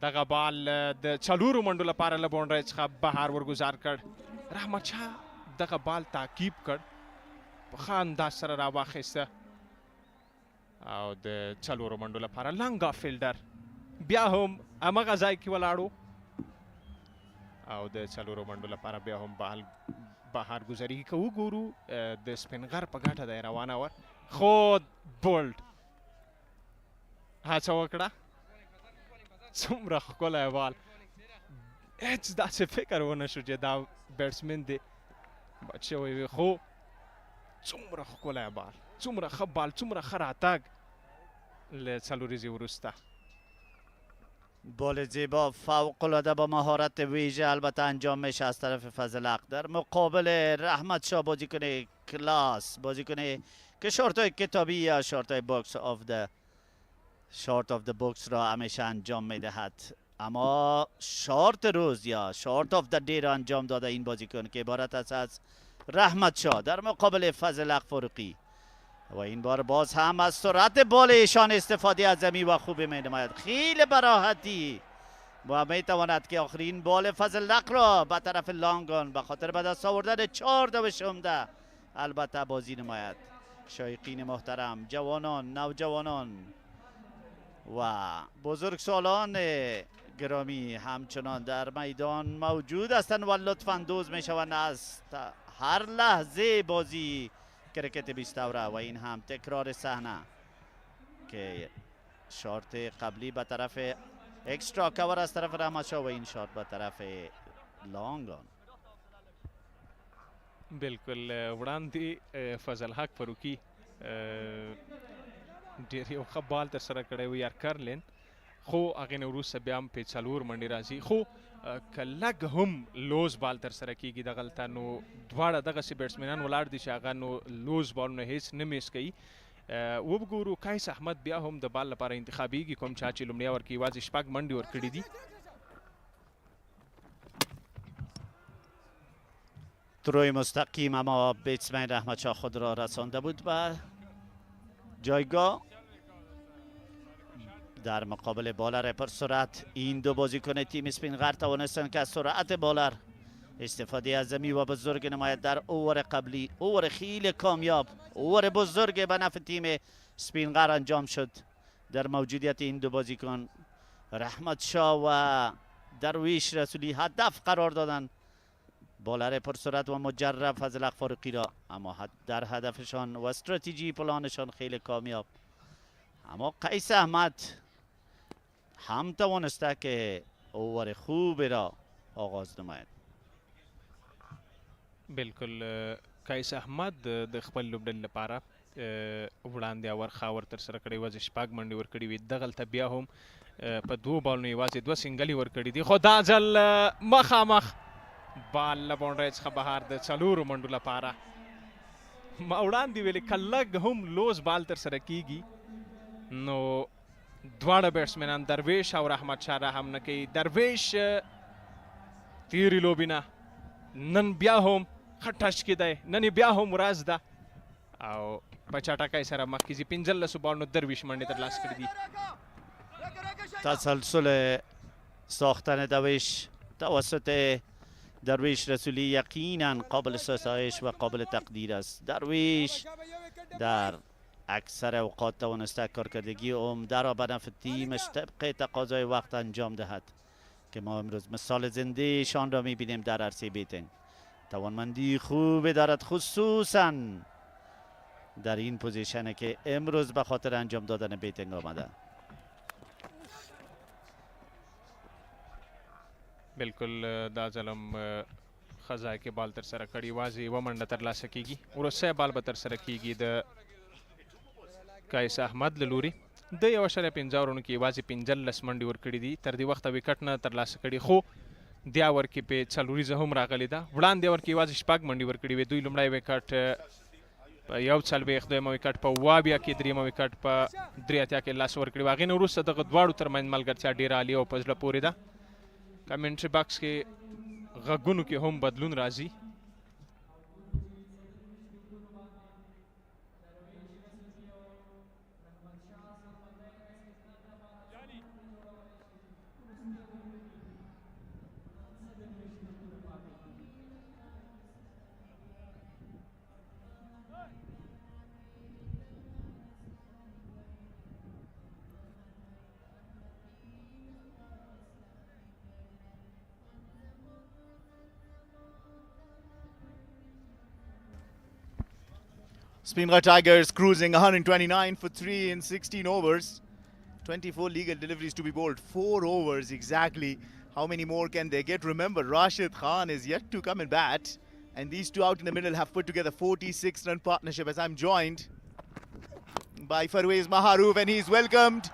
Speaker 11: دغه بال د 4 منډو لپاره له بونډرۍ څخه بهر ورگذار کړ. رحمت شاه دغه بال تعقیب کړ، په ښه انداز سره راواخیسته او د 4 منډو لپاره لنګا فیلډر بیا هم همغه ځای کې ولاړو او د 4 منډو لپاره بیا هم بال بهر ګذري. که وګورو د سپینغر په ګټه دی روانه وه، خو بولډ هڅه وکړه. څومره ښکلی بال، هېڅ داسې فکر ونه شو چې دا بیټسمن دی بچ شوی وي، خو څومره ښکلی بال، څومره ښه بال څومره ښه راتګ له څلوریزې وروسته.
Speaker 10: بال زیبا فوق العاده با مهارت ویژه البته انجام میشه از طرف فضل حق. در مقابل رحمت شاه بازیکن کلاس، بازیکن که شورتای کتابی یا شورتای باکس آف د شارت آف د باکس را همیشه انجام میدهد. اما شارت روز یا شارت آف د دی را انجام داده این بازیکن که عبارت است از رحمت شاه در مقابل فضل حق فاروقی. و این بار باز هم از سرعت بال ایشان استفاده از زمین و خوب می نماید. خیلی براحتی و می تواند که آخرین بال فضل حق را به طرف لانگان به خاطر به دست آوردن 14 و 16 البته بازی نماید. شایقین محترم، جوانان، نوجوانان و بزرگسالان گرامی همچنان در میدان موجود هستند و لطف اندوز می شوند از هر لحظه بازی کرکت 20 اوره. و این هم تکرار صحنه که شارت قبلی به طرف اکسترا کور از طرف رحمت شاه و این شارت به طرف لانگان.
Speaker 11: بالکل وړاندې فضل حق فاروقي ډېر یو ښه بال ترسره کړی و یارکر لین، خو هغې نه وروسته بیا هم پې څلور منډې راځي. خو که لږ هم لوز بال ترسره کېږي دغلته نو دواړه دغسې بیټسمینان ولاړ دي چې هغه نو لوز بالونه هیڅ نه میس کوي. وګورو قیس احمد بیا هم د بال لپاره انتخابیږي، کوم چا چې لومړی اوور کې یوازې 6 منډې ورکړي دي.
Speaker 10: تروی مستقیم اما بیتسمن رحمت شاه خود را رسانده بود به جایگاه. در مقابل بالر پر سرعت این دو بازیکن تیم اسپینغر توانستند که از سرعت بالر استفاده از زمین و بزرگ نماید در اوور قبلی. اوور خیلی کامیاب، اوور بزرگ به نفع تیم اسپینغر انجام شد در موجودیت این دو بازیکن. رحمت شاه و درویش رسولی هدف قرار دادن بالر پرسرعت و مجرب فضل حق فاروقی را، اما در هدفشان و استراتژی پلانشان خیلی کامیاب. اما قیس احمد هم توانسته که اوور خوب را آغاز نماید.
Speaker 11: بالکل قیس احمد د خپل لوبډلې لپاره وړاندې اور خاور ترسره کړی و، 6 منډې ورکړي وي. دغلته بیا هم په 2 بالونو یوازې 2 سنګلې ورکړي دي، خو دا ځل مخامخ بال له باونډرۍ څخه بهر د 4 منډو لپاره. ما وړاندې ویلې که لږ هم لوز بال ترسره کېږي نو دواړه بیټسمینان درویش او رحمت شاه رحم نه کوي. درویش تیرې لوبې نه نن بیا هم ښه ټچ کې دی، نن بیا هم ورځ ده او په چټکۍ سره مخکې ځي. 15 بالونو درویش منډې ترلاسه کړي دي.
Speaker 10: تسلسل ساختن درویش توسط درویش رسولی یقینا قابل ستایش و قابل تقدیر است. درویش در اکثر اوقات توانسته کارکردگی عمده را به نفع تیمش طبق تقاضای وقت انجام دهد که ما امروز مثال زنده شان را میبینیم در عرصه بیتینگ. توانمندی خوبی دارد خصوصا در این پوزیشنه که امروز به خاطر انجام دادن بیتینگ آمده.
Speaker 11: بالکل دا ځلم ښه ځای کې بال ترسره کړي، یوازې 1 منډه ترلاسه کېږي. وروستی بال به ترسره کېږي د قیس احمد له لوري. د 1.5 اورونو کې یوازې 15 منډې ورکړي دي، تر دې وخته وکټ نه ترلاسه کړي، خو دې اوور کې په څلوریزه هم راغلې ده. وړاندې اوور کې یوازې 6 منډې ورکړي وې. دوی لومړی وکټ په 1.40، دویمه وکټ په 22 کې، دریمه وکټ په 83 کې لاس ورکړي وو. هغې نه وروسته دغه دواړو ترمنځ ملګرتیا ډېره عالي او په زړه پورې ده. کمنټري باکس کې غږونو کې هم بدلون راځي.
Speaker 5: Speenghar Tigers cruising 129 for 3 in 16 overs. 24 legal deliveries to be bowled. 4 overs exactly. How many more can they get? Remember, Rashid Khan is yet to come and bat. And these two out in the middle have put together 46-run partnership as I'm joined by Farwez Maharouf, and he's welcomed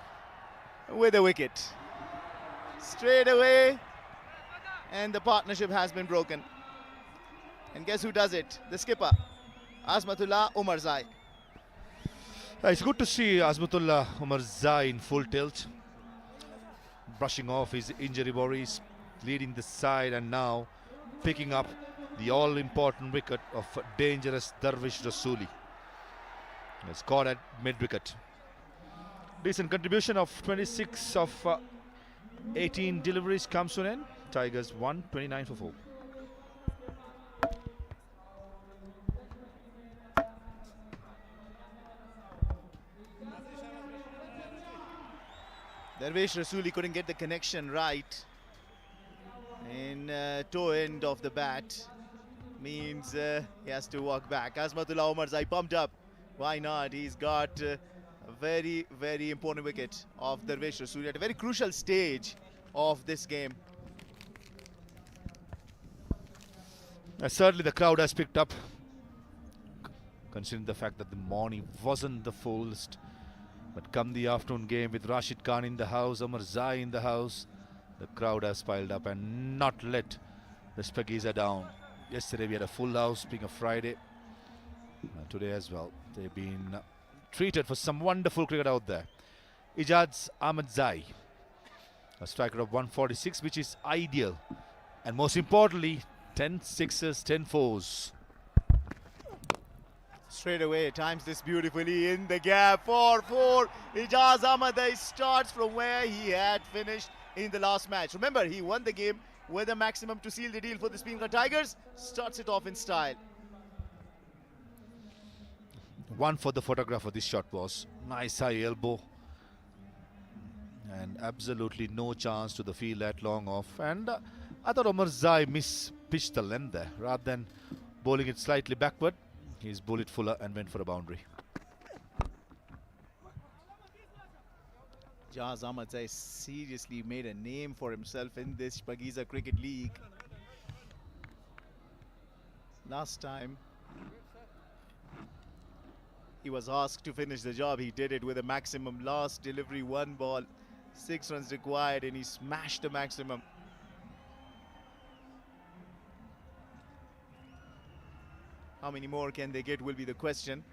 Speaker 5: with a wicket. Straight away, and the partnership has been broken. And guess who does it? The skipper, Azmatullah Umarzai.
Speaker 1: It's good to see Azmatullah Umarzai in full tilt, brushing off his injury worries, leading the side, and now picking up the all-important wicket of dangerous Darvish Rasuli. Has caught at mid-wicket. Decent contribution of 26 of 18 deliveries comes to an end. Tigers 1, 29 for 4.
Speaker 5: Darvish Rasuli couldn't get the connection right in toe end of the bat. Means he has to walk back. Azmatullah Umarzai pumped up. Why not? He's got a very, very important wicket of Darvish Rasuli at a very crucial stage of this game.
Speaker 1: Certainly the crowd has picked up, considering the fact that the morning wasn't the fullest. But come the afternoon game with Rashid Khan in the house, Umarzai in the house, the crowd has piled up and not let the Shpageeza down. Yesterday we had a full house, being a Friday. Today as well. They've been treated for some wonderful cricket out there. Ijaz Ahmadzai, a striker of 146, which is ideal. And most importantly, 10 sixes, 10 fours.
Speaker 5: Straight away, times this beautifully in the gap. 4-4. Ijaz Ahmadzai starts from where he had finished in the last match. Remember, he won the game with a maximum to seal the deal for the Speenghar Tigers. Starts it off in style.
Speaker 1: One for the photographer, this shot was. Nice high elbow. And absolutely no chance to the field that long off. And I thought Umarzai mispitched the length there. Rather than bowling it slightly backward, he's bullet fuller and went for a boundary.
Speaker 5: Ijaz Ahmadzai seriously made a name for himself in this Shpageeza Cricket League. Last time he was asked to finish the job, he did it with a maximum. Last delivery, 1 ball, 6 runs required, and he smashed the maximum. How many more can they get will be the question.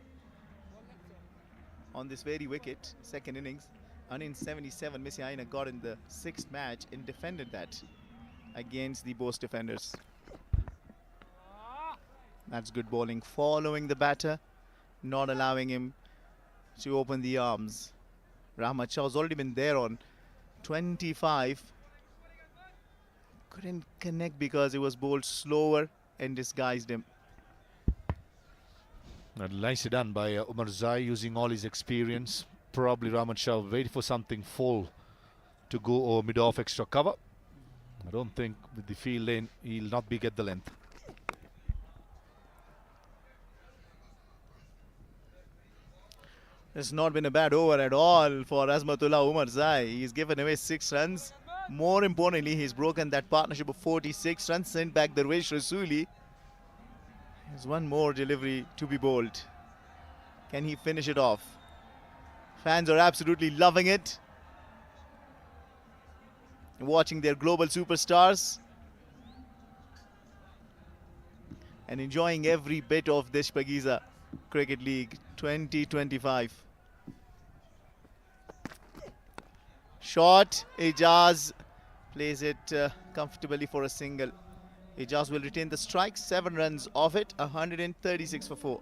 Speaker 5: On this very wicket, second innings, 177 Missy Aina got in the 6th match and defended that against the Bose defenders. That's good bowling, following the batter, not allowing him to open the arms. Rahmat Shah's already been there on 25. Couldn't connect because he was bowled slower and disguised him.
Speaker 1: Nicely done by Umarzai, using all his experience. Probably Rahmat Shah waited for something full to go or mid-off extra cover. I don't think with the field lane he'll not get the length.
Speaker 5: It's not been a bad over at all for Azmatullah Umarzai. He's given away 6 runs. More importantly, he's broken that partnership of 46 runs, sent back Darvish Rasuli. There's one more delivery to be bowled. Can he finish it off? Fans are absolutely loving it. Watching their global superstars. And enjoying every bit of this Shpageeza Cricket League 2025. Shot, Ijaz plays it comfortably for a single. Ijaz will retain the strike, 7 runs off it, 136 for 4.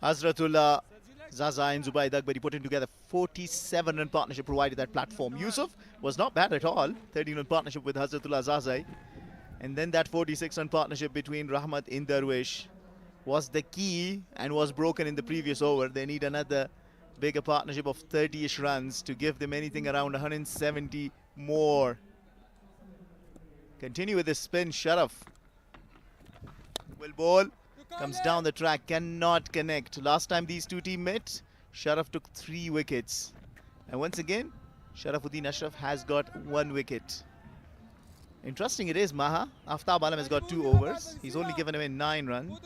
Speaker 5: Hazratullah, Zaza and Zubaid Akbari putting together 47-run partnership, provided that platform. Yusuf was not bad at all, 13-run partnership with Hazratullah Zazai. And then that 46-run partnership between Rahmat and Darwish was the key and was broken in the previous over. They need another bigger partnership of 30-ish runs to give them anything around 170 more. Continue with this spin, Sharaf. Will ball. Comes down the track. Cannot connect. Last time these two teams met, Sharaf took 3 wickets. And once again, Sharafuddin Ashraf has got 1 wicket. Interesting it is, Maha. Aftab Alam has got 2 overs. He's only given away 9 runs.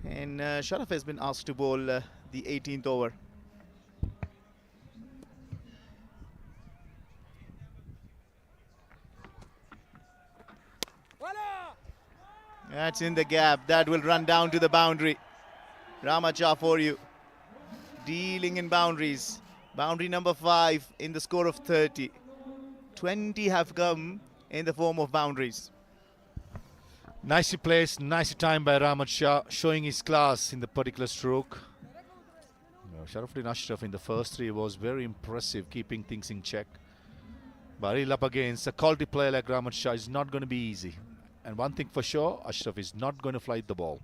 Speaker 5: And Sharaf has been asked to bowl the 18th over. That's in the gap. That will run down to the boundary. Ramacha for you. Dealing in boundaries. Boundary number 5 in the score of 30. 20 have come in the form of boundaries.
Speaker 1: Nicely placed, nicely timed by Rahmat Shah, showing his class in the particular stroke. Sharafuddin Ashraf in the first 3 was very impressive, keeping things in check. But he'll up against a quality player like Rahmat Shah is not going to be easy. And one thing for sure, Ashraf is not going to flight the ball.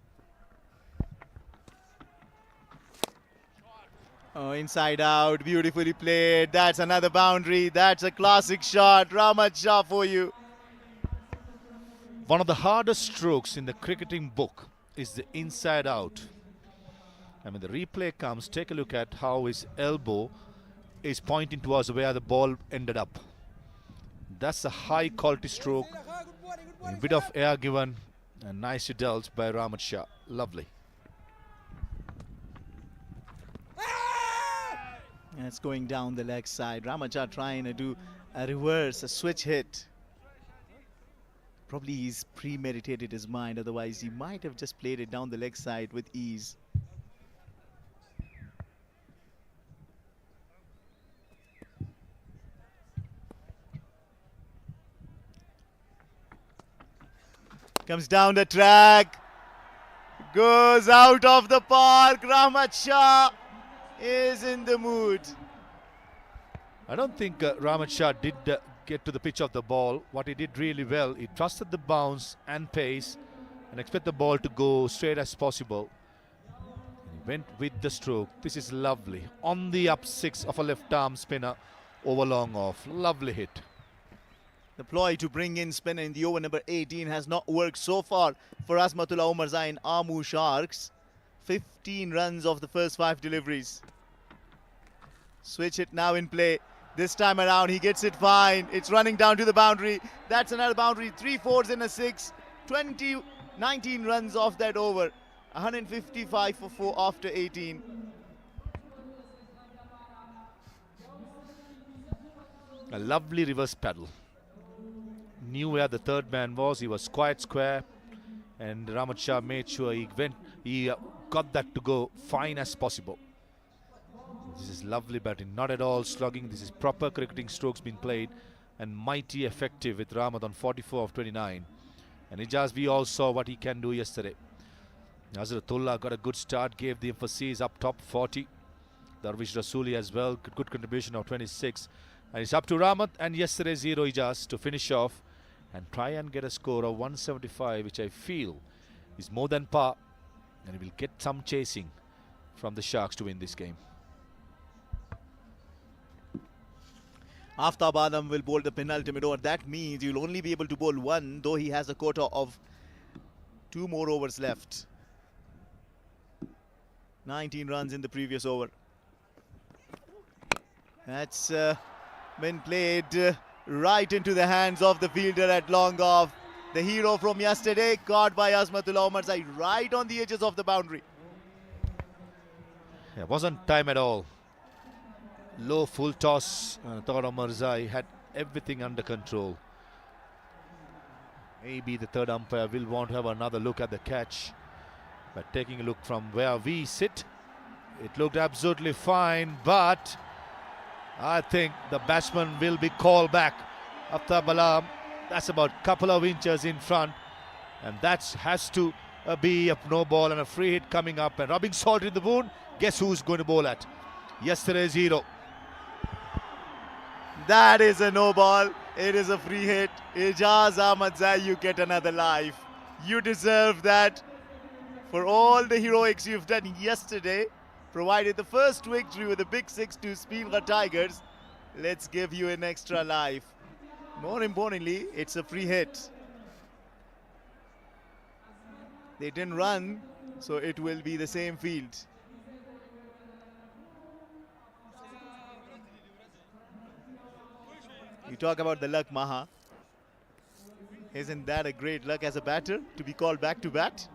Speaker 5: Oh, inside out, beautifully played. That's another boundary. That's a classic shot. Rahmat Shah for you.
Speaker 1: One of the hardest strokes in the cricketing book is the inside out. And when the replay comes, take a look at how his elbow is pointing towards where the ball ended up. That's a high quality stroke. A bit of air given and nicely dealt by Rahmat Shah. Lovely.
Speaker 5: It's going down the leg side. Rahmat Shah trying to do a reverse, a switch hit. Probably he's premeditated his mind, otherwise he might have just played it down the leg side with ease. Comes down the track, goes out of the park. Rahmat Shah is in the mood.
Speaker 1: I don't think Rahmat Shah did get to the pitch of the ball. What he did really well, he trusted the bounce and pace and expect the ball to go straight as possible. And he went with the stroke. This is lovely. On the up 6 of a left arm spinner over long off. Lovely hit.
Speaker 5: The ploy to bring in spinner in the over number 18 has not worked so far for Azmatullah Omarzai and Amo Sharks. 15 runs of the first 5 deliveries. Switch it now in play. This time around he gets it fine. It's running down to the boundary. That's another boundary. 3 4s and a 6. 19 runs off that over. 155 for 4 after 18.
Speaker 1: A lovely reverse paddle. Knew where the third man was. He was quite square, and Rahmat Shah made sure he got that to go fine as possible. This is lovely batting, not at all slugging. This is proper cricketing strokes being played and mighty effective with Rahmat on 44 of 29. And Ijaz, we all saw what he can do yesterday. Nazratullah got a good start, gave the emphasis up top 40. Darvish Rasuli as well, good contribution of 26. And it's up to Rahmat and yesterday 0 Ijaz to finish off and try and get a score of 175, which I feel is more than par, and he will get some chasing from the Sharks to win this game.
Speaker 5: Aftab Alam will bowl the penultimate over. That means you'll only be able to bowl 1, though he has a quota of 2 more overs left. 19 runs in the previous over. That's been played right into the hands of the fielder at long off. The hero from yesterday, caught by Azmatullah Omarzai right on the edges of the boundary.
Speaker 1: It wasn't time at all. Low full toss. Thought Omarzai had everything under control. Maybe the third umpire will want to have another look at the catch. But taking a look from where we sit, it looked absolutely fine, but I think the batsman will be called back. Aftab Alam, that's about a couple of inches in front, and that has to be a no ball and a free hit coming up and rubbing salt in the wound. Guess who's going to bowl at? Yesterday's hero.
Speaker 5: That is a no ball. It is a free hit. Ijaz Ahmadzai, you get another life. You deserve that for all the heroics you've done yesterday. Provided the first victory with a big 6 to Speenghar Tigers. Let's give you an extra life. More importantly, it's a free hit. They didn't run, so it will be the same field. You talk about the luck, Maha. Isn't that a great luck as a batter to be called back to bat?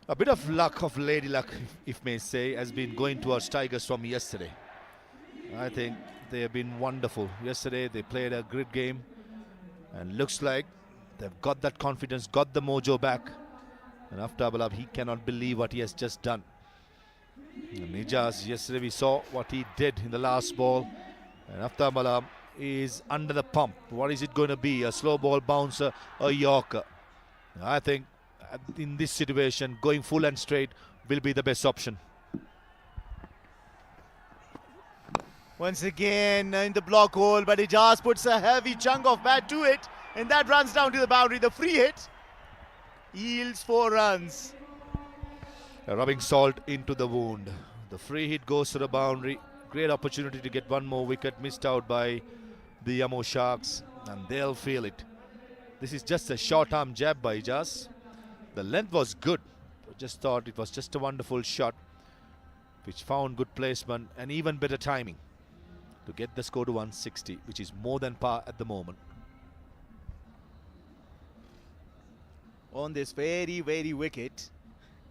Speaker 12: A bit of luck, of lady luck, if may say, has been going towards Tigers from yesterday. I think they have been wonderful. Yesterday they played a great game and looks like they've got that confidence, got the mojo back. And Aftab, he cannot believe what he has just done. And Ijaz, yesterday we saw what he did in the last ball. And Aftab is under the pump. What is it going to be? A slow ball bouncer, a Yorker? I think in this situation, going full and straight will be the best option.
Speaker 5: Once again in the block hole, but Ijaz puts a heavy chunk of bat to it, and that runs down to the boundary. The free hit yields 4 runs.
Speaker 12: Rubbing salt into the wound. The free hit goes to the boundary. Great opportunity to get one more wicket, missed out by the Amo Sharks, and they'll feel it. This is just a short arm jab by Ijaz. The length was good. I just thought it was just a wonderful shot, which found good placement and even better timing to get the score to 160, which is more than par at the moment.
Speaker 5: On this very wicket,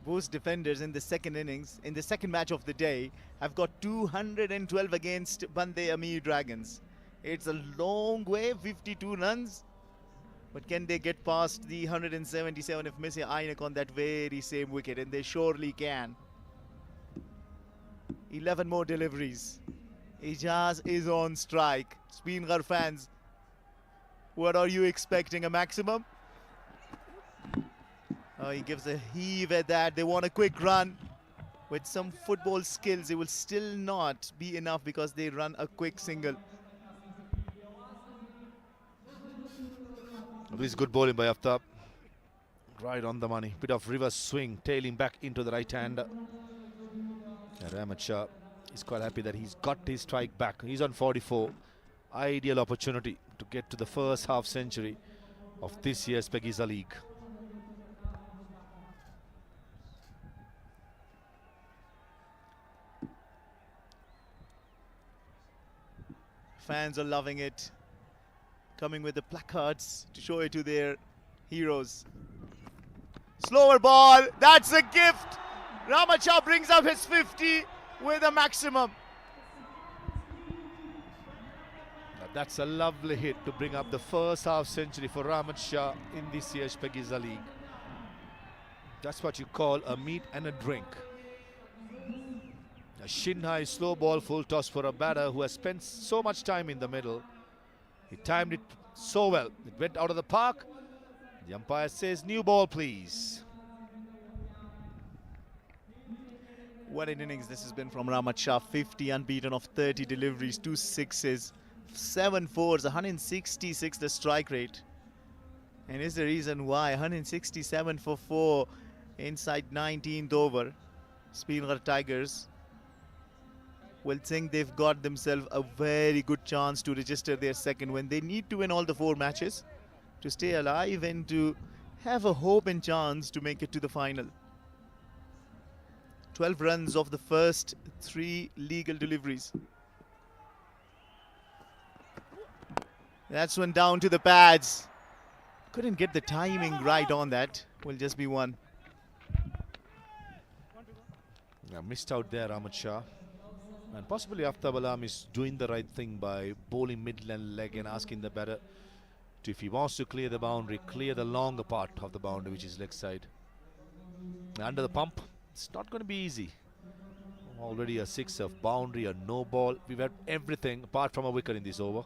Speaker 5: both defenders in the second innings, in the second match of the day, have got 212 against Band-e-Amir Dragons. It's a long way, 52 runs. But can they get past the 177 if missing Ainak on that very same wicket? And they surely can. 11 more deliveries. Ijaz is on strike. Speenghar fans, what are you expecting? A maximum? Oh, he gives a heave at that. They want a quick run. With some football skills, it will still not be enough because they run a quick single.
Speaker 12: This is good bowling by Aftab. Right on the money. Bit of reverse swing, tailing back into the right hander. And Ahmed Shah is quite happy that he's got his strike back. He's on 44. Ideal opportunity to get to the first half century of this year's Shpageeza League.
Speaker 5: Fans are loving it. Coming with the placards to show it to their heroes. Slower ball. That's a gift. Ahmed Shah brings up his 50 with a maximum.
Speaker 12: That's a lovely hit to bring up the first half century for Ahmed Shah in this year's Shpageeza League. That's what you call a meat and a drink. A shin-high slow ball full toss for a batter who has spent so much time in the middle. He timed it so well. It went out of the park. The umpire says, new ball, please.
Speaker 5: What an innings this has been from Ahmed Shah. 50 unbeaten of 30 deliveries, 2 sixes, 7 fours, 166 the strike rate. And is the reason why 167 for 4 inside 19th over. Speenghar Tigers will think they've got themselves a very good chance to register their second win. They need to win all the 4 matches to stay alive and to have a hope and chance to make it to the final. 12 runs of the first 3 legal deliveries. That's one down to the pads. Couldn't get the timing right on that. Will just be 1.
Speaker 12: Yeah, missed out there, Ahmed Shah. And possibly Aftab Alam is doing the right thing by bowling mid-land leg and asking the batter to, if he wants to clear the boundary, clear the longer part of the boundary, which is leg side. Under the pump, it's not going to be easy. Already a 6 of boundary, a no ball. We've had everything apart from a wicket in this over.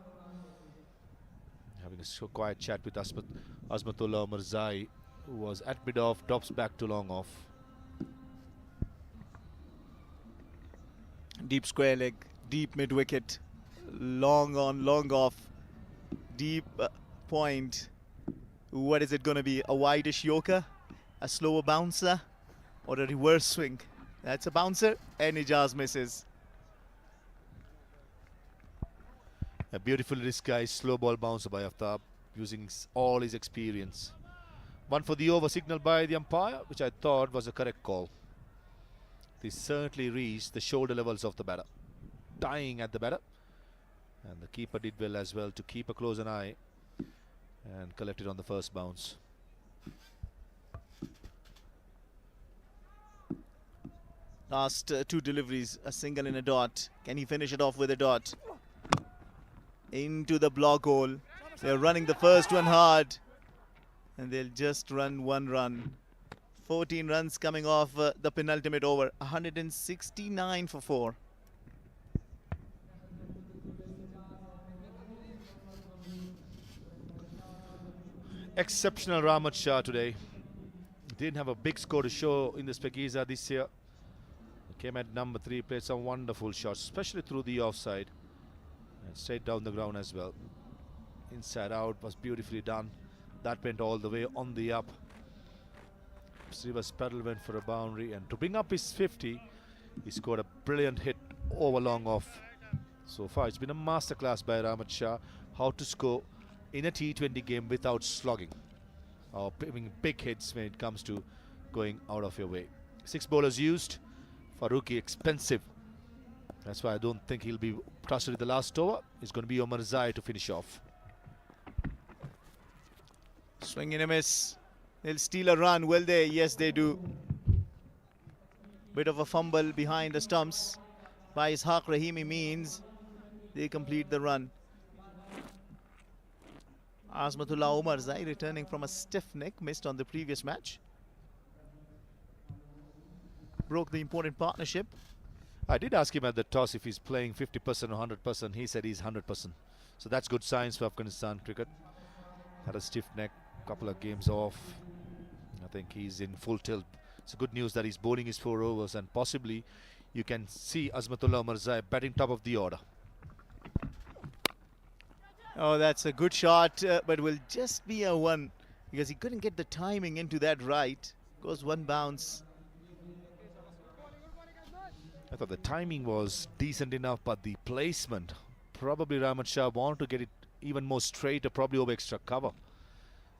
Speaker 12: Having a quiet chat with Azmatullah Mirzai, who was at mid-off, drops back to long off.
Speaker 5: Deep square leg, deep mid-wicket, long on, long off, deep point. What is it going to be? A wideish Yorker, a slower bouncer, or a reverse swing? That's a bouncer, and Ijaz misses.
Speaker 12: A beautifully disguised slow ball bouncer by Aftab, using all his experience. One for the over signal by the umpire, which I thought was a correct call. They certainly reached the shoulder levels of the batter, dying at the batter. And the keeper did well as well to keep a close eye and collect it on the first bounce.
Speaker 5: Last two deliveries, a single and a dot. Can he finish it off with a dot? Into the block hole. They're running the first one hard. And they'll just run one run. 14 runs coming off the penultimate over. 169 for 4.
Speaker 12: Exceptional Rahmat Shah today. Didn't have a big score to show in the Shpageeza this year. Came at number 3, played some wonderful shots, especially through the offside. And straight down the ground as well. Inside out was beautifully done. That went all the way on the up. Sriva's pedal went for a boundary, and to bring up his 50, he scored a brilliant hit over long off. So far, it's been a masterclass by Rahmat Shah how to score in a T20 game without slogging or giving big hits when it comes to going out of your way. 6 bowlers used. Farooqi expensive. That's why I don't think he'll be trusted in the last over. It's going to be Omar Zai to finish off.
Speaker 5: Swing and a miss. They'll steal a run, will they? Yes, they do. Bit of a fumble behind the stumps by Ishaq Rahimi means they complete the run. Azmatullah Omar Zai returning from a stiff neck, missed on the previous match. Broke the important partnership.
Speaker 12: I did ask him at the toss if he's playing 50% or 100%. He said he's 100%. So that's good signs for Afghanistan cricket. Had a stiff neck, couple of games off. I think he's in full tilt. It's good news that he's bowling his 4 overs, and possibly you can see Azmatullah Omar Zai batting top of the order.
Speaker 5: Oh, that's a good shot, but will just be a 1 because he couldn't get the timing into that right. Goes 1 bounce.
Speaker 12: I thought the timing was decent enough, but the placement, probably Rahmat Shah wanted to get it even more straight or probably over extra cover.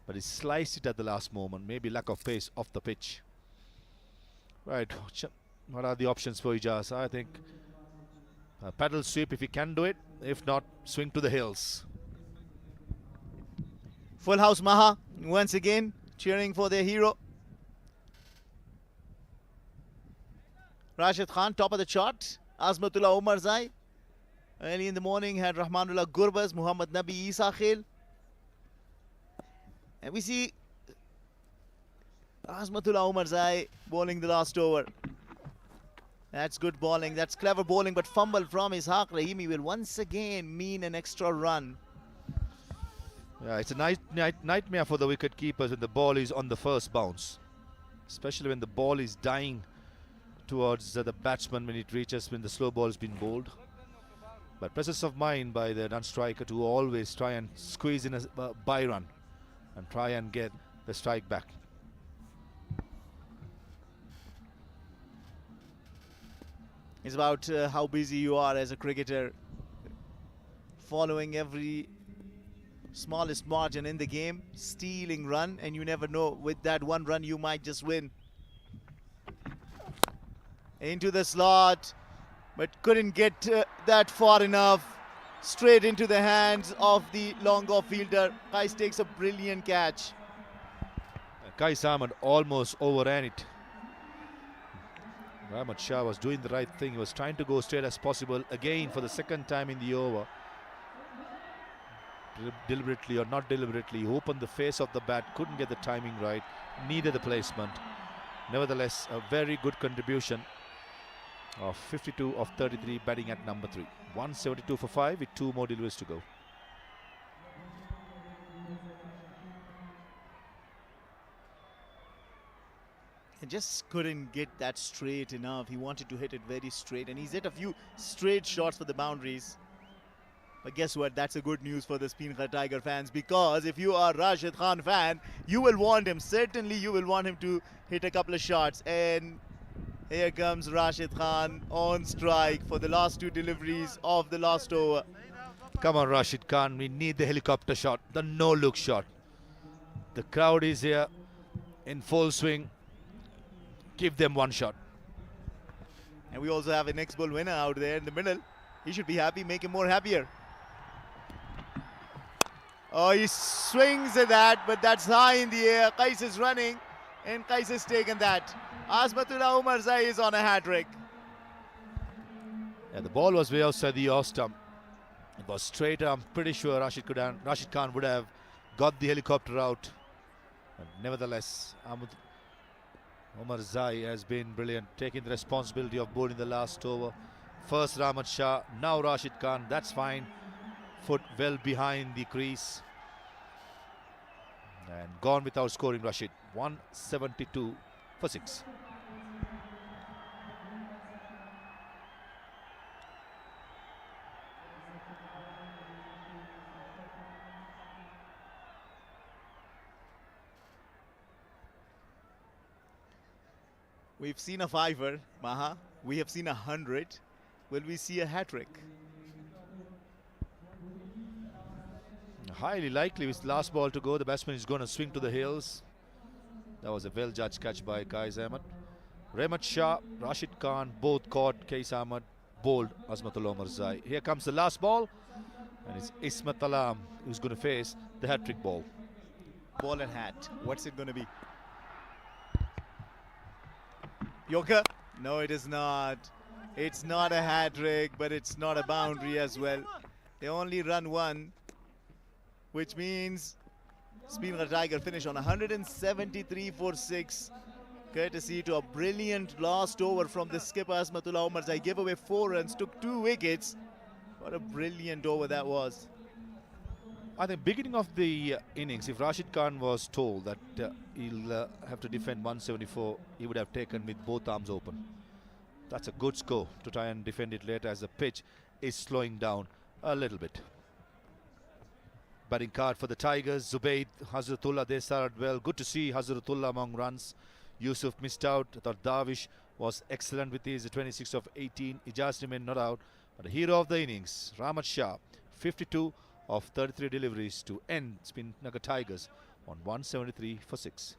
Speaker 12: But he sliced it at the last moment, maybe lack of pace off the pitch. Right, what are the options for Ijaz? I think a paddle sweep if he can do it. If not, swing to the hills.
Speaker 5: Full house Maha once again cheering for their hero. Rashid Khan, top of the chart. Azmatullah Omar Zai. Early in the morning had Rahmanullah Gurbaz, Muhammad Nabi Isa Khail. And we see Azmatullah Omar Zai bowling the last over. That's good bowling, that's clever bowling, but fumble from Ishaq Rahimi will once again mean an extra run.
Speaker 12: Yeah, it's a nightmare for the wicket keepers when the ball is on the first bounce. Especially when the ball is dying towards the batsman when it reaches, when the slow ball has been bowled. But presence of mind by the non-striker to always try and squeeze in a bye run and try and get the strike back.
Speaker 5: It's about how busy you are as a cricketer, following every smallest margin in the game, stealing run, and you never know, with that 1 run you might just win. Into the slot, but couldn't get that far enough. Straight into the hands of the long off fielder. Qais takes a brilliant catch.
Speaker 12: Qais Ahmed almost overran it. Rahmat Shah was doing the right thing. He was trying to go straight as possible again for the 2nd time in the over. Deliberately or not deliberately, he opened the face of the bat, couldn't get the timing right, needed the placement. Nevertheless, a very good contribution of 52 of 33, batting at number 3. 172 for 5 with 2 more deliveries to go.
Speaker 5: He just couldn't get that straight enough. He wanted to hit it very straight, and he's hit a few straight shots for the boundaries. But guess what? That's a good news for the Speenghar Tiger fans, because if you are Rashid Khan fan, you will want him. Certainly you will want him to hit a couple of shots. And here comes Rashid Khan on strike for the last 2 deliveries of the last over.
Speaker 12: Come on, Rashid Khan, we need the helicopter shot, the no-look shot. The crowd is here. in full swing. Give them one shot.
Speaker 5: And we also have an XBull winner out there in the middle. He should be happy, make him more happier. Oh, he swings at that, but that's high in the air. Qais is running, and Qais has taken that. Azmatullah Umarzai is on a hat-trick.
Speaker 12: Yeah, the ball was way outside the off stump. It was straight. I'm pretty sure Rashid Khan would have got the helicopter out. But nevertheless, Umarzai has been brilliant, taking the responsibility of bowling the last over. First Rahmat Shah, now Rashid Khan. That's fine. Foot well behind the crease. And gone without scoring Rashid. 172 for 6.
Speaker 5: We've seen a fiver, Maha. We have seen 100. Will we see a hat-trick?
Speaker 12: Highly likely with last ball to go. The batsman is going to swing to the hills. That was a well-judged catch by Qais Ahmed. Rahmat Shah, Rashid Khan both caught. Qais Ahmed bowled Azmatullah Umarzai. Here comes the last ball. And it's Ismat Alam who's going to face the hat-trick ball.
Speaker 5: Ball and hat. What's it going to be? Yorker? No, it is not. It's not a hat-trick, but it's not a boundary as well. They only run one, which means Speenghar Tiger finish on 173 for 6. Courtesy to a brilliant last over from the skipper Azmatullah Umarzai. Gave away 4 runs, took 2 wickets. What a brilliant over that was.
Speaker 12: I think beginning of the innings, if Rashid Khan was told that he'll have to defend 174, he would have taken with both arms open. That's a good score to try and defend it later as the pitch is slowing down a little bit. Batting card for the Tigers, Zubaid, Hazratullah, they started well. Good to see Hazratullah among runs. Yusuf missed out. I thought Davish was excellent with his 26 of 18. Ijaz remained not out. But the hero of the innings, Rahmat Shah, 52 of 33 deliveries to end Speenghar Tigers on 173 for 6.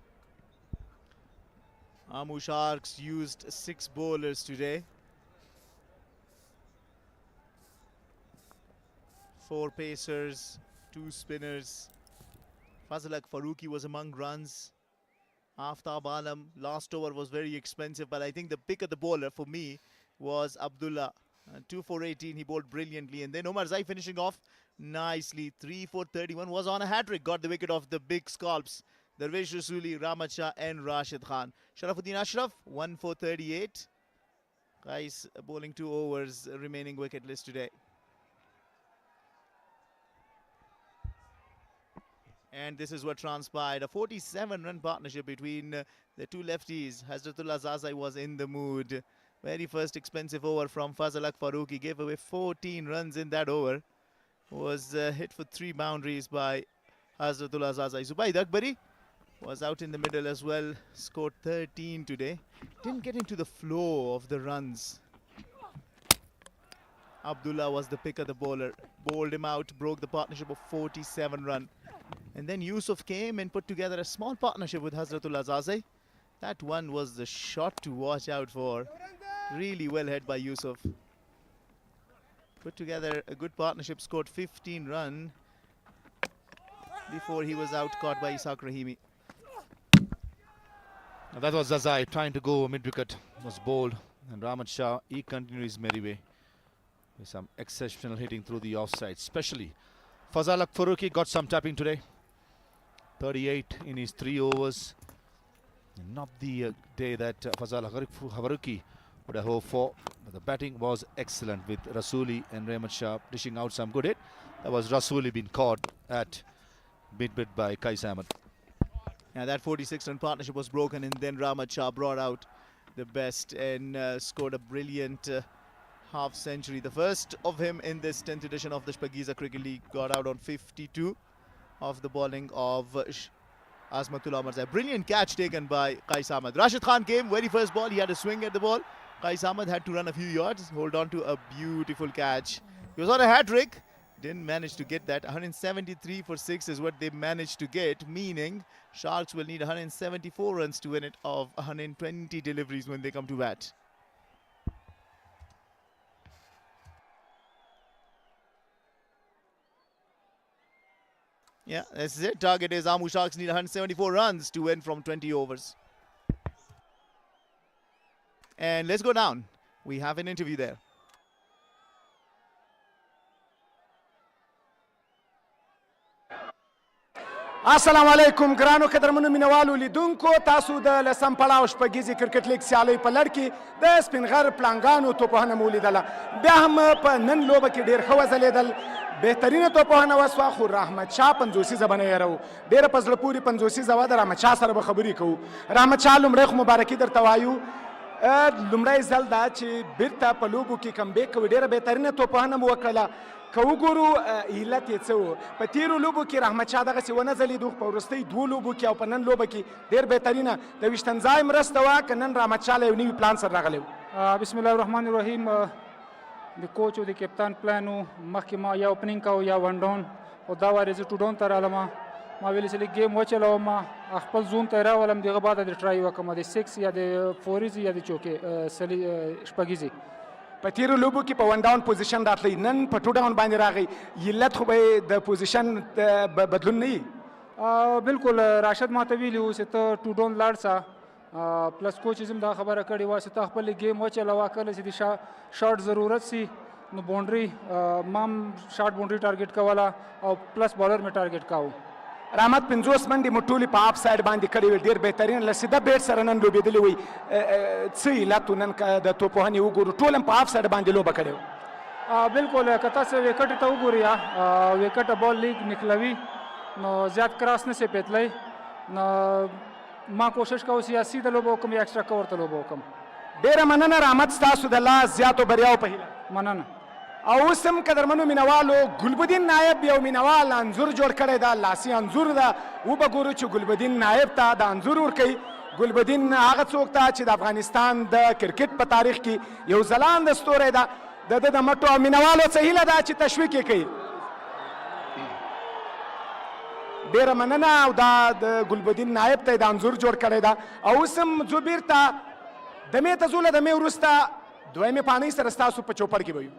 Speaker 5: Amo Sharks used 6 bowlers today. 4 pacers, 2 spinners. Fazalak Farooqi was among runs. Aftab Alam, last over was very expensive, but I think the pick of the bowler for me was Abdullah. 2 for 18, he bowled brilliantly. And then Umarzai finishing off nicely. 3 for 31, was on a hat-trick. Got the wicket of the big scalps. Darvesh Rasuli, Rahmat Shah and Rashid Khan. Sharafuddin Ashraf, 1 for 38. Guys bowling 2 overs, remaining wicketless today. And this is what transpired. A 47-run partnership between the 2 lefties. Hazratullah Zazai was in the mood. Very first expensive over from Fazalak Farooqi. Gave away 14 runs in that over. Was hit for 3 boundaries by Hazratullah Zazai. Zubaid Akbari was out in the middle as well. Scored 13 today. Didn't get into the flow of the runs. Abdullah was the pick of the bowler. Bowled him out. Broke the partnership of 47 run. And then Yusuf came and put together a small partnership with Hazratullah Zazai. That one was the shot to watch out for. Really well hit by Yusuf. Put together a good partnership, scored 15 run before he was out, caught by Ishaq Rahimi.
Speaker 12: Now that was Zazai trying to go mid-wicket, was bowled. And Rahmat Shah, he continued his merry way with some exceptional hitting through the offside. Especially Fazalak Farooqi got some tapping today. 38 in his 3 overs. Not the day that Fazalak Farooqi would have hoped for. But the batting was excellent with Rasuli and Rahmat Shah dishing out some good hit. That was Rasuli being caught at mid-bit by Qais Ahmed.
Speaker 5: Yeah, that 46-run partnership was broken, and then Rahmat Shah brought out the best and scored a brilliant half century. The first of him in this 10th edition of the Shpageeza Cricket League. Got out on 52 of the bowling of Azmatullah Umarzai. Brilliant catch taken by Qais Ahmed. Rashid Khan came, very first ball, he had a swing at the ball. Qais Ahmed had to run a few yards, hold on to a beautiful catch. He was on a hat-trick, Didn't manage to get that. 173 for 6 is what they managed to get, meaning Sharks will need 174 runs to win it of 120 deliveries when they come to bat. Yeah, that's it. Target is Amo Sharks need 174 runs to win from 20 overs. And let's go down. We have an interview there.
Speaker 13: السلام علیکم ګرانو قدرمنو مینوالو لیدونکو تاسو د لسم پړاو شپږیزې کرکټ لیګ سیالۍ په لړ کې د سپینغر پلانګانو توپوهنه مو ولیدله بیا هم په نن لوبه کې ډېر ښه وځلېدل بهترینه توپوهنه وسوه خو رحمت شاه پنځوسیزه به نه یېروو ډېره په زړه پورې پنځوسیزه وه د رحمت شاه سره به خبرې کوو رحمت شاه لومړی خو مبارکي درته وایو لومړی ځل دا چې بیرته په لوبو کې کمبیک کوي ډېره بهترینه توپوهنه مو وکړله که وګورو علت یې څه و په تېرو لوبو کې رحمت شاه دغسې ونه ځلېدو په وروستۍ دوو لوبو کې او په نن لوبه کې ډېر بهترینه د ویشتم ځای مرسته وه که نن رحمت شاه له یو نوي پلان سره راغلی و
Speaker 14: بسم الله الرحمن الرحیم د کوچ او د کپتان پلان و مخکې ما یا اوپنینګ کوو یا ون ډاون او دا وارې زه ټو ډاون ته رالم ما ویلې چې لږ گیم وچلوم خپل زون ته یې راولم دغه بعد د ټرای وکړم د 6 یا د 4 یا د چوکې شپږیزې
Speaker 13: په تیرو لوبو کې په ون ډاون پوزیشن راتلی نن په ټو ډاون باندې راغی علت خو به د پوزیشن بدلون نه وي
Speaker 14: بالکل راشد ما ته ویلي و چې ته ټو ډاون لاړ شه پلس کوچ هم دا خبره کړې وه چې ته خپل گیم وچلوه کله چې د شاټ ضرورت سي نو باونډري ما هم شاټ باونډري ټارګېټ کوله او پلس بالر مې ټارګېټ کاوه
Speaker 13: رحمت 50 منډې مو ټولې په اپ سایډ باندې کړې وې ډېر بهترین له سیده بیټ سره نن لوبېدلې وي څه علت و نن د توپوهنې وګورو ټول هم په اپ سایډ باندې لوبه کړې وه
Speaker 14: بالکل که تاسو وکټ ته وګورئ وکټ بال لیگ نکلوي نو زیات کراس نه سي پیتلی نو ما کوشش کوم چې سیده لوبه وکړم یا ایکسټرا کور ته لوبه وکړم
Speaker 13: ډېره مننه رحمت ستاسو د لاس زیاتو بریاو په هیله
Speaker 14: مننه
Speaker 13: او اوس هم قدرمنو مینوالو ګلبدین نایب یو مینوال انځور جوړ کړی دا لاسي انځور ده وبګورو چې ګلبدین نایب ته د انځور ورکوي ګلبدین هغه څوک ته چې د افغانستان د کرکټ په تاریخ کې یو ځلانده ستوری ده د ده د مټو او مینوالو څه هیله ده چې تشویق یې کوي ډېره مننه او دا د ګلبدین نایب ته یې د انځور جوړ کړی ده او اوس هم ځو بیرته دمې ته ځو له دمې وروسته دویمې پانۍ سره ستاسو په چوپړ کې به یو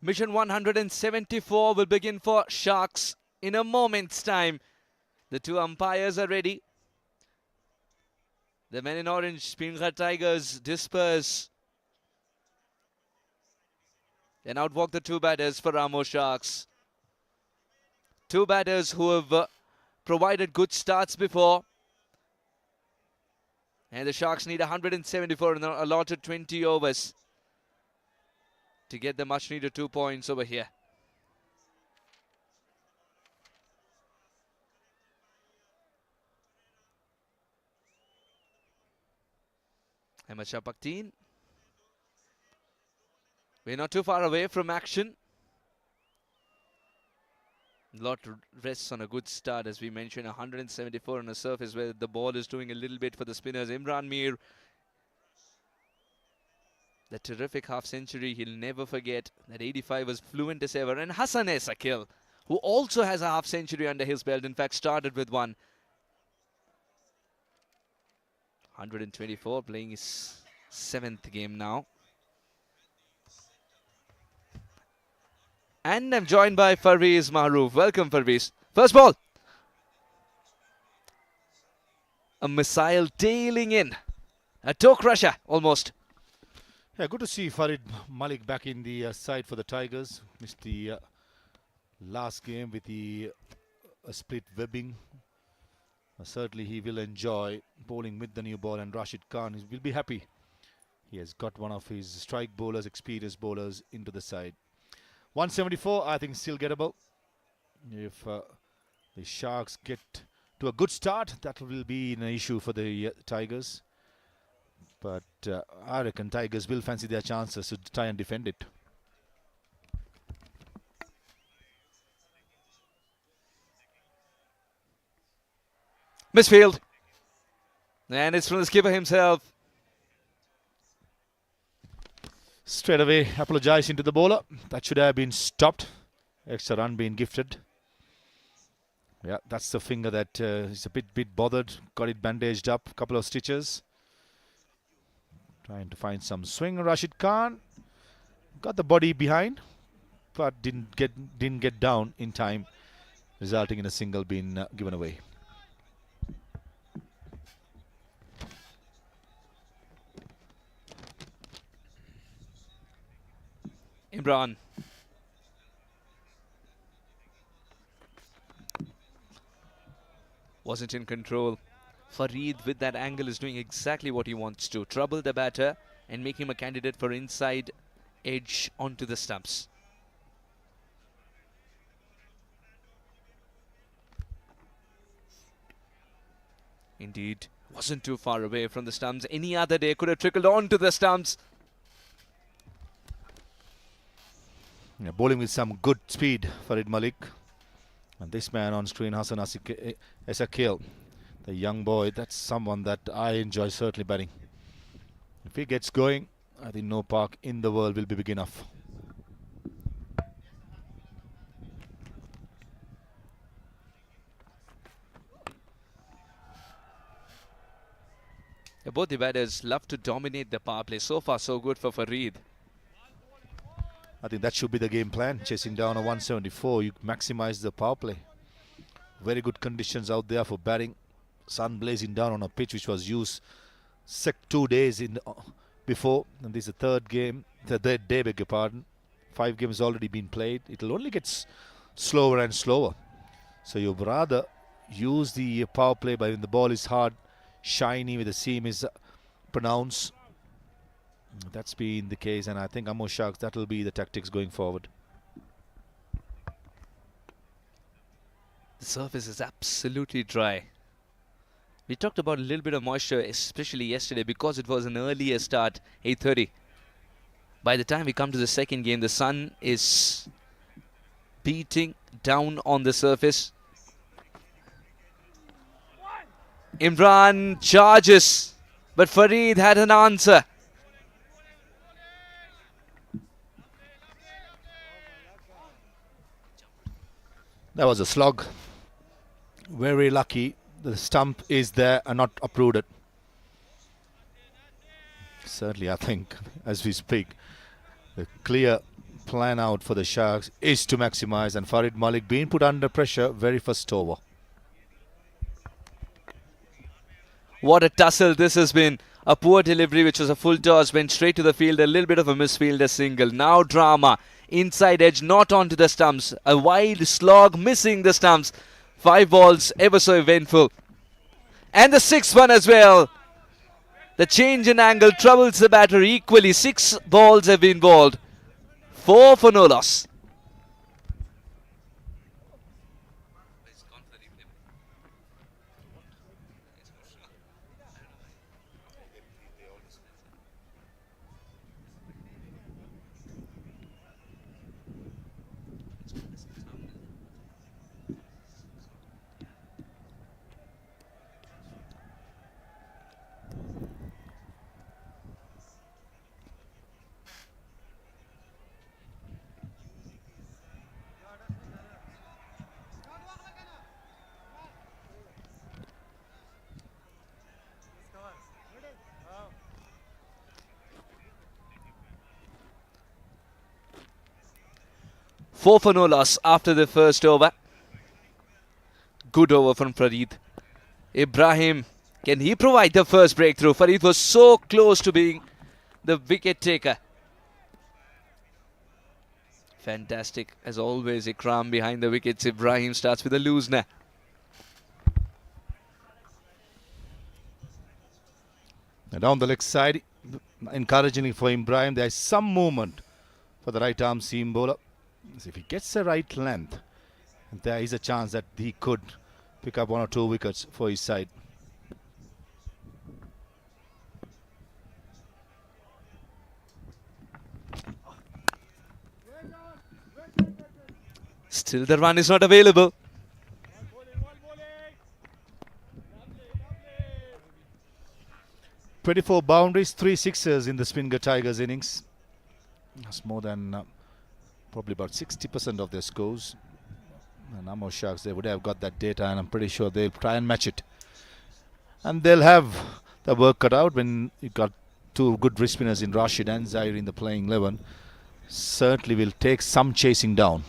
Speaker 6: Mission 174 will begin for Sharks in a moment's time. The two umpires are ready. The men in orange, Speenghar Tigers, disperse. And outwalk the two batters for Amo Sharks. Two batters who have provided good starts before. And the Sharks need 174 in the allotted 20 overs to get the much needed 2 points over here. Amo Sharks. We're not too far away from action. Lot rests on a good start, as we mentioned. 174 on a surface where the ball is doing a little bit for the spinners. Etisalat Shpageeza, the terrific half century, he'll never forget. That 85 was fluent as ever. And Hassan Esakil, who also has a half century under his belt, in fact started with one. 124, playing his 7th game now. And I'm joined by Parvez Maroof. Welcome, Parvez. First ball. A missile tailing in. A toe crusher, almost.
Speaker 12: Yeah, good to see Farid Malik back in the side for the Tigers. Missed the last game with the split webbing. Certainly he will enjoy bowling with the new ball, and Rashid Khan will be happy. He has got one of his strike bowlers, experienced bowlers, into the side. 174, I think, still gettable. If the Sharks get to a good start, that will be an issue for the Tigers. But I reckon Tigers will fancy their chances to try and defend it.
Speaker 6: Misfield. And it's from the skipper himself.
Speaker 12: Straight away apologising to the bowler. That should have been stopped. Extra run being gifted. Yeah, that's the finger that is a bit bothered. Got it bandaged up. Couple of stitches. Trying to find some swing. Rashid Khan got the body behind, but didn't get down in time, resulting in a single being given away.
Speaker 6: Imran. Wasn't in control. Farid with that angle is doing exactly what he wants to. Trouble the batter and make him a candidate for inside edge onto the stumps. Indeed, wasn't too far away from the stumps. Any other day could have trickled onto the stumps.
Speaker 12: Yeah, bowling with some good speed, Farid Malik. And this man on screen, Hassan Esakil, the young boy, that's someone that I enjoy certainly batting. If he gets going, I think no park in the world will be big enough.
Speaker 6: Yeah, both the batters love to dominate the power play. So far, so good for Farid.
Speaker 12: I think that should be the game plan. Chasing down a 174, you maximize the power play. Very good conditions out there for batting. Sun blazing down on a pitch which was used 2 days before. And this is the third day, beg your pardon. 5 games already been played. It'll only get slower and slower. So you'd rather use the power play, but when the ball is hard, shiny, with the seam is pronounced. That's been the case, and I think Amo Sharks, that will be the tactics going forward.
Speaker 6: The surface is absolutely dry. We talked about a little bit of moisture, especially yesterday, because it was an earlier start, 8:30. By the time we come to the second game, the sun is beating down on the surface. Imran charges, but Farid had an answer.
Speaker 12: That was a slog. Very lucky. The stump is there and not uprooted. Certainly, I think, as we speak, the clear plan out for the Sharks is to maximise, and Farid Malik being put under pressure very first over.
Speaker 6: What a tussle this has been. A poor delivery, which was a full toss, went straight to the field. A little bit of a misfield, a single. Now drama. Inside edge, not onto the stumps. A wild slog, missing the stumps. 5 balls, ever so eventful. And the 6th one as well. The change in angle troubles the batter equally. 6 balls have been bowled. 4 for no loss. Four for no loss after the first over. Good over from Farid. Ibrahim, can he provide the first breakthrough? Farid was so close to being the wicket taker. Fantastic, as always, Ikram behind the wickets. Ibrahim starts with a loosener.
Speaker 12: And down the leg side, encouragingly for Ibrahim, there is some movement for the right arm seam bowler. So if he gets the right length, there is a chance that he could pick up 1 or 2 wickets for his side.
Speaker 6: Still the run is not available.
Speaker 12: "24 boundaries, 3 sixes in the Speenghar Tigers innings. That's more than probably about 60% of their scores. And Amo Sharks, they would have got that data, and I'm pretty sure they'll try and match it. And they'll have the work cut out when you got 2 good wrist spinners in Rashid and Zaire in the playing 11. Certainly will take some chasing down.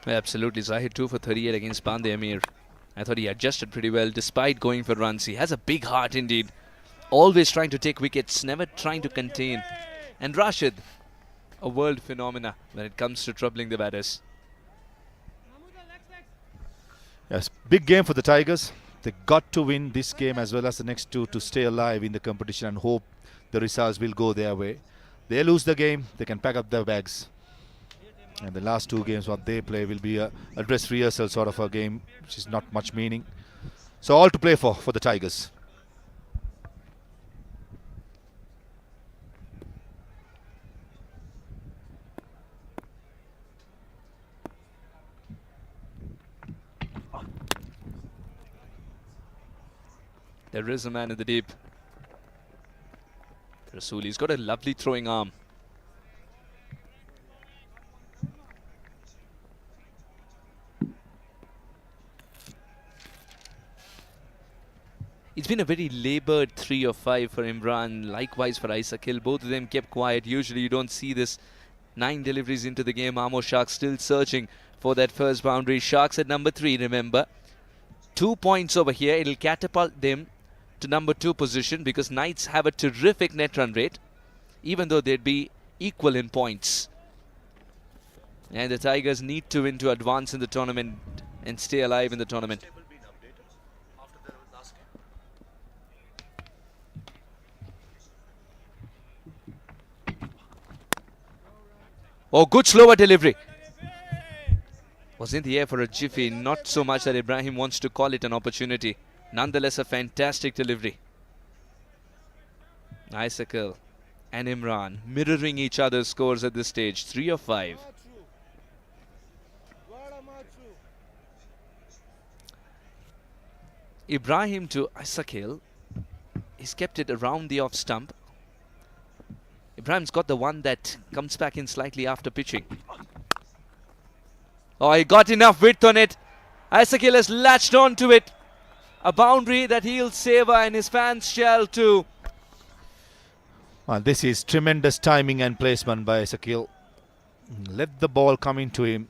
Speaker 6: Absolutely, Zahid 2 for 38 against Band-e-Amir. I thought he adjusted pretty well despite going for runs. He has a big heart indeed. Always trying to take wickets, never trying to contain. And Rashid, a world phenomena when it comes to troubling the batters.
Speaker 12: Yes, big game for the Tigers. They got to win this game as well as the next 2 to stay alive in the competition and hope the results will go their way. They lose the game, they can pack up their bags. And the last 2 games what they play will be a dress rehearsal sort of a game, which is not much meaning. So all to play for the Tigers.
Speaker 6: There is a man in the deep. Rasuli's got a lovely throwing arm. It's been a very laboured 3 of 5 for Imran, likewise for Isakil. Both of them kept quiet. Usually you don't see this. 9 deliveries into the game. Amo Sharks still searching for that first boundary. Sharks at number 3, remember. 2 points over here. It'll catapult them to number 2 position because Knights have a terrific net run rate, even though they'd be equal in points. And the Tigers need to win to advance in the tournament and stay alive in the tournament. Oh, good slower delivery. Was in the air for a jiffy, not so much that Ibrahim wants to call it an opportunity. Nonetheless, a fantastic delivery. Isakil and Imran mirroring each other's scores at this stage. 3 of 5. Ibrahim to Isakil. He's kept it around the off stump. Ibrahim's got the one that comes back in slightly after pitching. Oh, he got enough width on it. Isakil has latched onto it. A boundary that he'll savour and his fans shall too.
Speaker 12: This is tremendous timing and placement by Sakil. Let the ball come into him,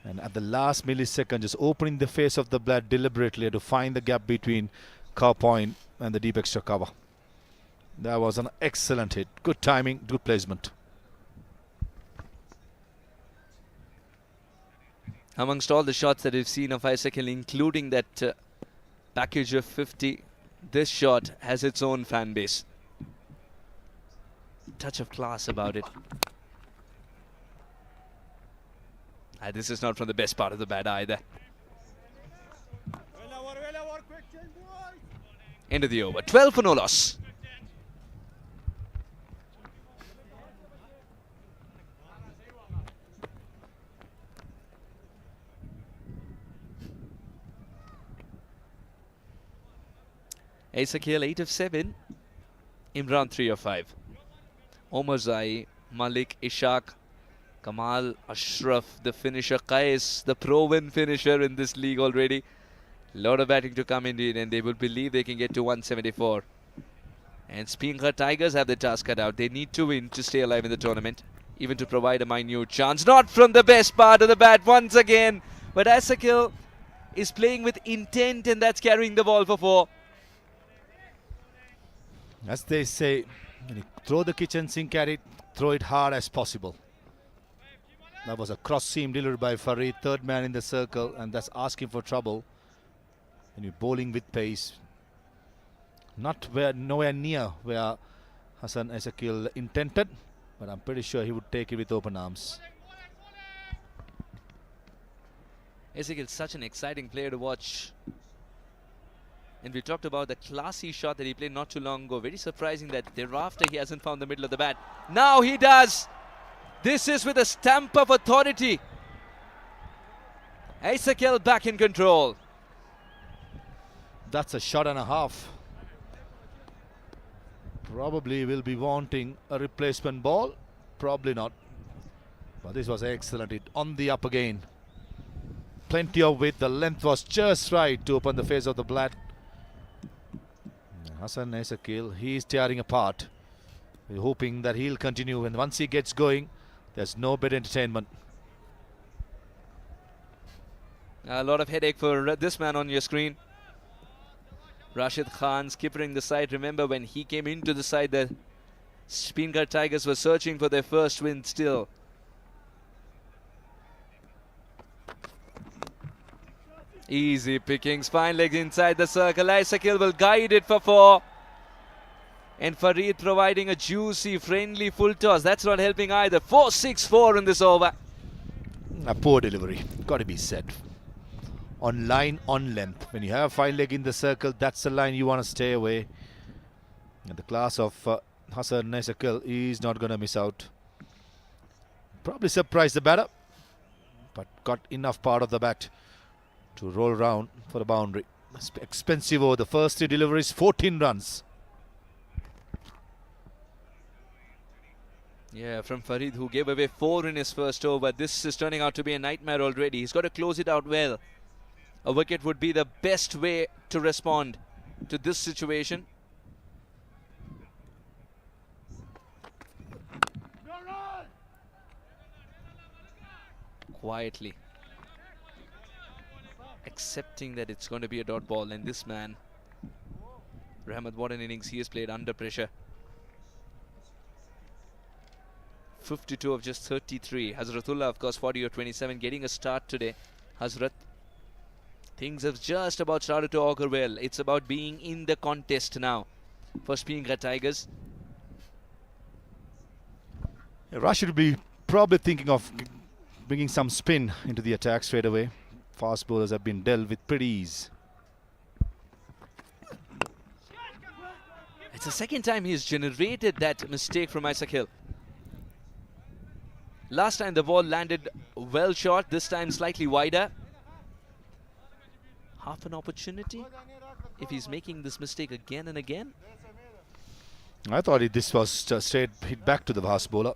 Speaker 12: and at the last millisecond just opening the face of the bat deliberately to find the gap between cover point and the deep extra cover. That was an excellent hit. Good timing, good placement.
Speaker 6: Amongst all the shots that we've seen of Sakil, including that package of 50, this shot has its own fan base. Touch of class about it. This is not from the best part of the bat either. End of the over. 12 for no loss. Sakil 8 of 7. Imran 3 of 5. Omar Zai, Malik, Ishaq, Kamal, Ashraf, the finisher, Qais, the proven finisher in this league already. A lot of batting to come indeed, and they will believe they can get to 174. And Speenghar Tigers have the task cut out. They need to win to stay alive in the tournament, even to provide a minute chance. Not from the best part of the bat once again, but Sakil is playing with intent, and that's carrying the ball for 4.
Speaker 12: As they say, when you throw the kitchen sink at it, throw it hard as possible. That was a cross seam delivered by Farid, third man in the circle, and that's asking for trouble. And you're bowling with pace. Nowhere near where Hassan Sakil intended, but I'm pretty sure he would take it with open arms.
Speaker 6: Sakil is such an exciting player to watch. And we talked about the classy shot that he played not too long ago. Very surprising that thereafter he hasn't found the middle of the bat. Now he does. This is with a stamp of authority. Sakil back in control.
Speaker 12: That's a shot and a half. Probably will be wanting a replacement ball. Probably not. But this was excellent. It on the up again. Plenty of width. The length was just right to open the face of the bat. Hassan Sakil, he is tearing apart. We're hoping that he'll continue, and once he gets going, there's no better entertainment.
Speaker 6: A lot of headache for this man on your screen. Rashid Khan skippering the side. Remember when he came into the side, the Speenghar Tigers were searching for their first win still. Easy pickings, fine legs inside the circle. Sakil will guide it for 4. And Farid providing a juicy, friendly full toss. That's not helping either. 4-6-4 in this over.
Speaker 12: A poor delivery, got to be said. On line, on length. When you have a fine leg in the circle, that's the line you want to stay away. And the class of Hassan Sakil is not going to miss out. Probably surprised the batter, but got enough part of the bat to roll round for the boundary. Expensive over the first 3 deliveries, 14 runs.
Speaker 6: Yeah, from Farid, who gave away 4 in his first over. This is turning out to be a nightmare already. He's got to close it out well. A wicket would be the best way to respond to this situation. Quietly accepting that it's going to be a dot ball, and this man, Rahmat, what an innings he has played under pressure. 52 of just 33. Hazratullah, of course, 40 of 27, getting a start today. Hazrat, things have just about started to augur well. It's about being in the contest now for Speenghar Tigers.
Speaker 12: Rashid will be probably thinking of bringing some spin into the attack straight away. Fast bowlers have been dealt with pretty ease.
Speaker 6: It's the second time he's generated that mistake from Sakil. Last time the ball landed well short, this time slightly wider. Half an opportunity if he's making this mistake again and again.
Speaker 12: I thought this was a straight hit back to the fast bowler.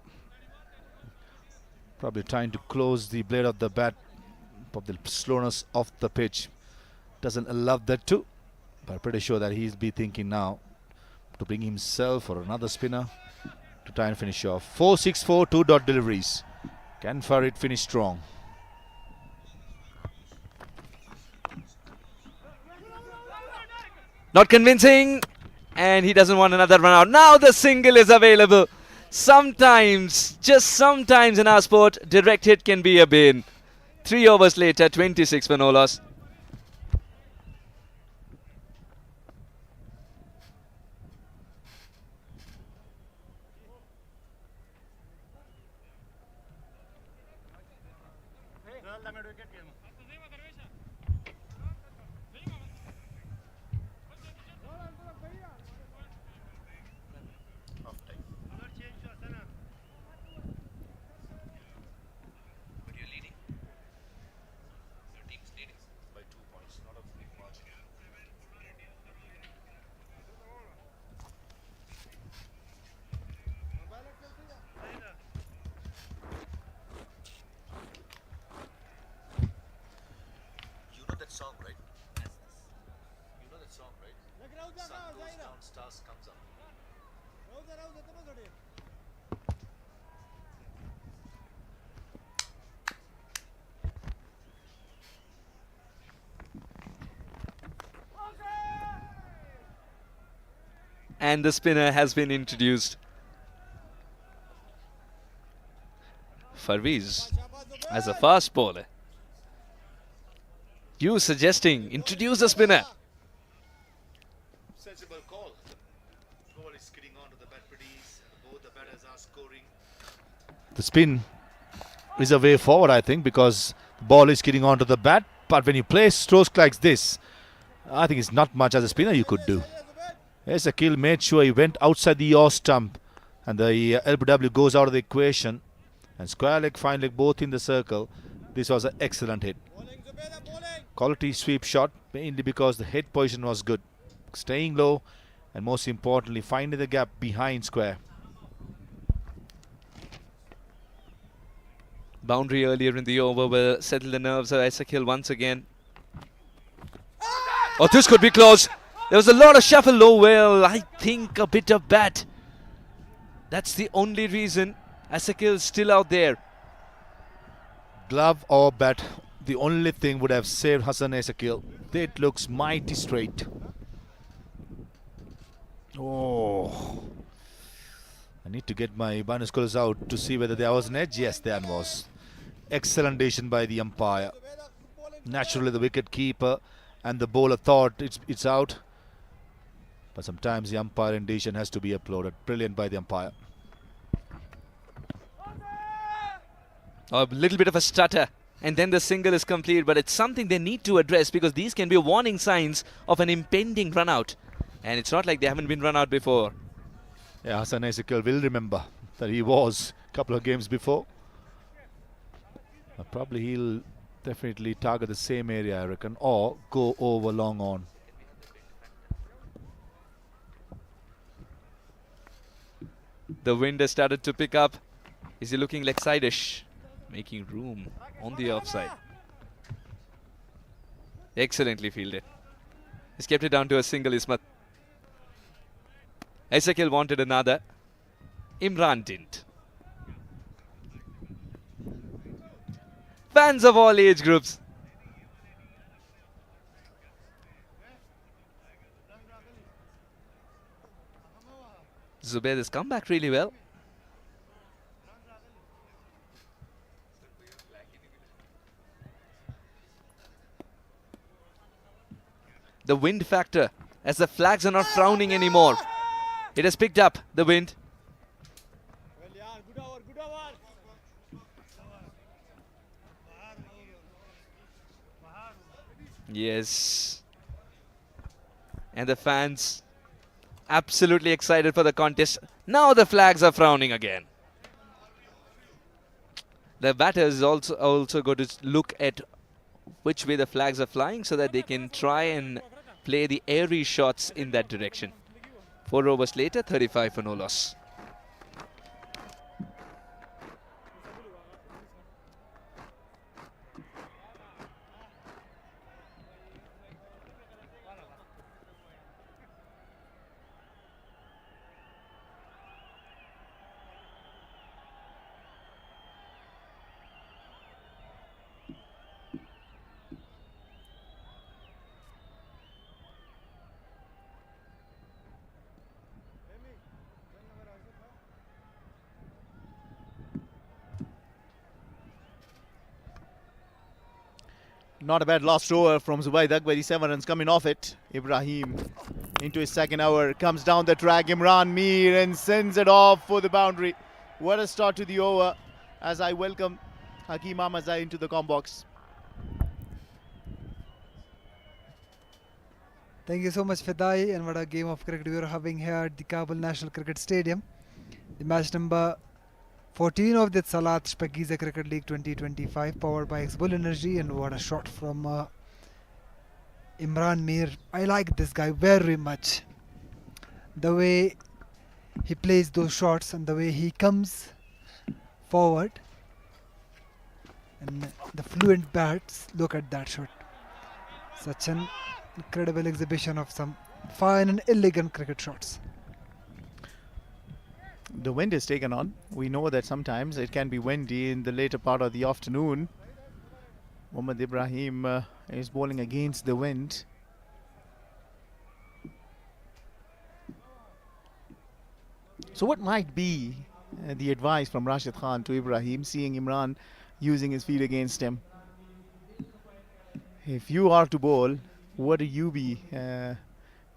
Speaker 12: Probably trying to close the blade of the bat. The slowness of the pitch doesn't allow that too. But I'm pretty sure that he'll be thinking now to bring himself or another spinner to try and finish off. 4-6-4, 2-dot deliveries. Can Farid finish strong?
Speaker 6: Not convincing, and he doesn't want another run out. Now the single is available. Sometimes, just sometimes in our sport, direct hit can be a bin. 3 overs later, 26 for no loss. And the spinner has been introduced. Farviz as a fast bowler. You suggesting introduce the spinner.
Speaker 12: Sensible call. Ball is skidding onto the bat pretty easy. Both the batters are scoring. The spin is a way forward, I think, because the ball is skidding onto the bat. But when you play strokes like this, I think it's not much as a spinner you could do. Sakil made sure he went outside the yaw stump, and the LBW goes out of the equation, and square leg, fine leg both in the circle. This was an excellent hit. Quality sweep shot, mainly because the head position was good. Staying low, and most importantly, finding the gap behind square.
Speaker 6: Boundary earlier in the over will settle the nerves of Sakil once again. Oh, this could be close. There was a lot of shuffle low. Well, I think a bit of bat. That's the only reason Sakil is still out there.
Speaker 12: Glove or bat, the only thing would have saved Hassan Sakil. It looks mighty straight. Oh, I need to get my binoculars out to see whether there was an edge. Yes, there was. Excellent decision by the umpire. Naturally, the wicket keeper and the bowler thought it's out. But sometimes the umpiring decision has to be applauded. Brilliant by the umpire.
Speaker 6: A little bit of a stutter, and then the single is complete. But it's something they need to address, because these can be warning signs of an impending run out. And it's not like they haven't been run out before.
Speaker 12: Yeah, Hassan Sakil will remember that he was a couple of games before. Probably he'll definitely target the same area, I reckon, or go over long on.
Speaker 6: The wind has started to pick up. Is he looking like side-ish? Making room on the offside. Excellently fielded. He's kept it down to a single, Ismat. Sakil wanted another. Imran didn't. Fans of all age groups. Zubair has come back really well. The wind factor, as the flags are not frowning anymore. It has picked up the wind. Yes. And the fans absolutely excited for the contest. Now the flags are frowning again. The batters also got to look at which way the flags are flying, so that they can try and play the airy shots in that direction. 4 overs later, 35 for no loss.
Speaker 5: Not a bad last over from Zubayd Akbari, 7 runs coming off it. Ibrahim into his second over, comes down the track, Imran Mir, and sends it off for the boundary. What a start to the over, as I welcome Hakeem Ahmadzai into the com box.
Speaker 15: Thank you so much, Fidai, and what a game of cricket we are having here at the Kabul National Cricket Stadium. The match number 14 of the Etisalat Shpageeza Cricket League 2025, powered by XBull Energy, and what a shot from Imran Mir. I like this guy very much. The way he plays those shots and the way he comes forward and the fluent bats. Look at that shot. Such an incredible exhibition of some fine and elegant cricket shots.
Speaker 5: The wind is taken on. We know that sometimes it can be windy in the later part of the afternoon. Mohammad Ibrahim is bowling against the wind. So what might be the advice from Rashid Khan to Ibrahim, seeing Imran using his feet against him? If you are to bowl, what do you be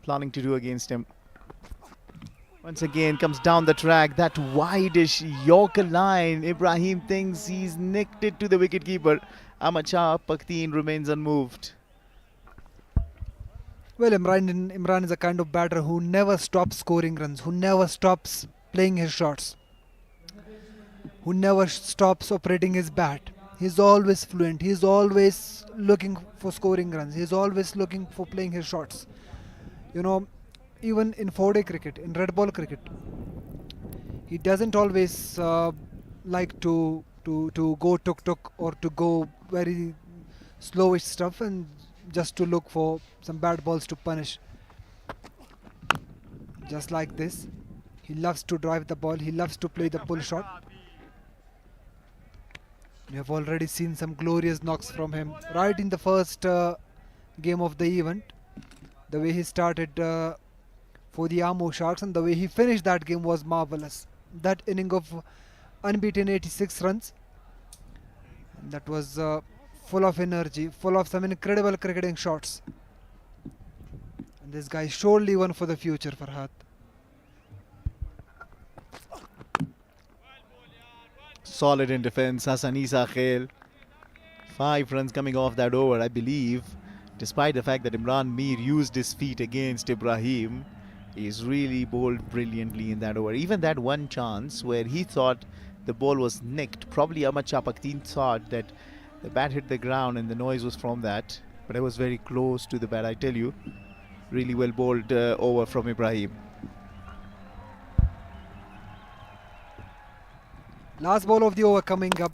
Speaker 5: planning to do against him? Once again comes down the track, that wideish Yorker line. Ibrahim thinks he's nicked it to the wicketkeeper. Amo Sharks remains unmoved.
Speaker 15: Well, Imran is a kind of batter who never stops scoring runs, who never stops playing his shots, who never stops operating his bat. He's always fluent. He's always looking for scoring runs. He's always looking for playing his shots. You know, even in 4-day cricket, in red ball cricket, he doesn't always like to go tuk-tuk or to go very slowish stuff and just to look for some bad balls to punish. Just like this, he loves to drive the ball. He loves to play the pull shot. We have already seen some glorious knocks from him right in the first game of the event. The way he started for the Amo Sharks and the way he finished that game was marvelous. That inning of unbeaten 86 runs, and that was full of energy, full of some incredible cricketing shots. And this guy is surely one for the future, Farhad.
Speaker 5: Solid in defense, Hassan Khail. 5 runs coming off that over, I believe. Despite the fact that Imran Mir used his feet against Ibrahim, he's really bowled brilliantly in that over. Even that one chance where he thought the ball was nicked, probably Amo Sharks thought that the bat hit the ground and the noise was from that, but it was very close to the bat, I tell you. Really well bowled over from Ibrahim.
Speaker 15: Last ball of the over coming up.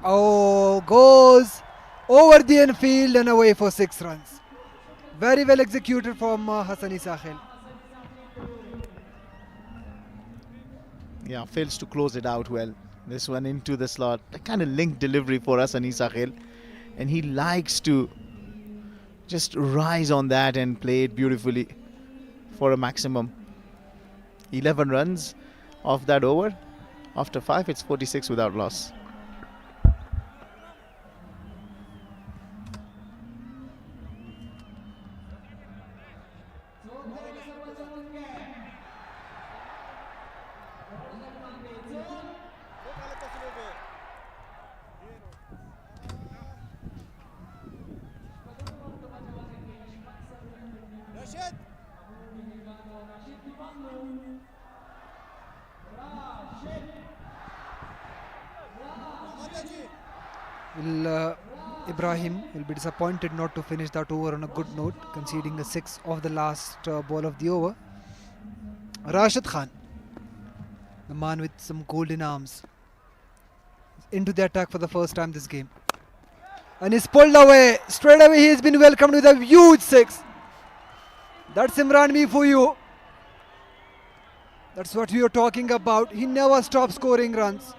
Speaker 15: Oh, goes over the infield and away for 6 runs. Very well executed from Hassan Khail.
Speaker 5: Yeah, fails to close it out well. This one into the slot. A kind of linked delivery for Hassan Khail. And he likes to just rise on that and play it beautifully for a maximum. 11 runs off that over. After 5, it's 46 without loss.
Speaker 15: Ibrahim will be disappointed not to finish that over on a good note, conceding a 6 off the last ball of the over. Rashid Khan, the man with some golden arms, into the attack for the first time this game. And he's pulled away. Straight away he has been welcomed with a huge 6. That's Imran Mir for you. That's what we are talking about. He never stops scoring runs.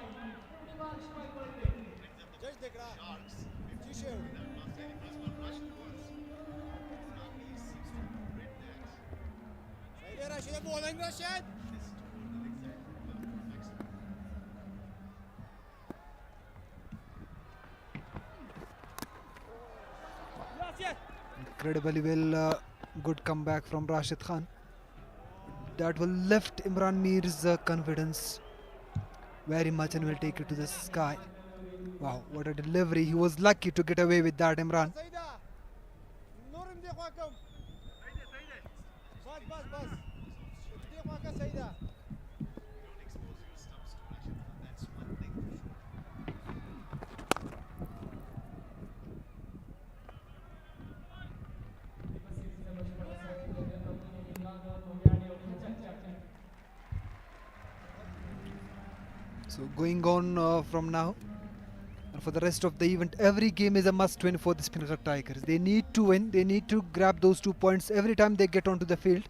Speaker 15: Incredibly well, good comeback from Rashid Khan. That will lift Imran Mir's confidence very much and will take it to the sky. Wow, what a delivery. He was lucky to get away with that, Imran. So going on from now, and for the rest of the event, every game is a must-win for the Speenghar Tigers. They need to win. They need to grab those 2 points every time they get onto the field,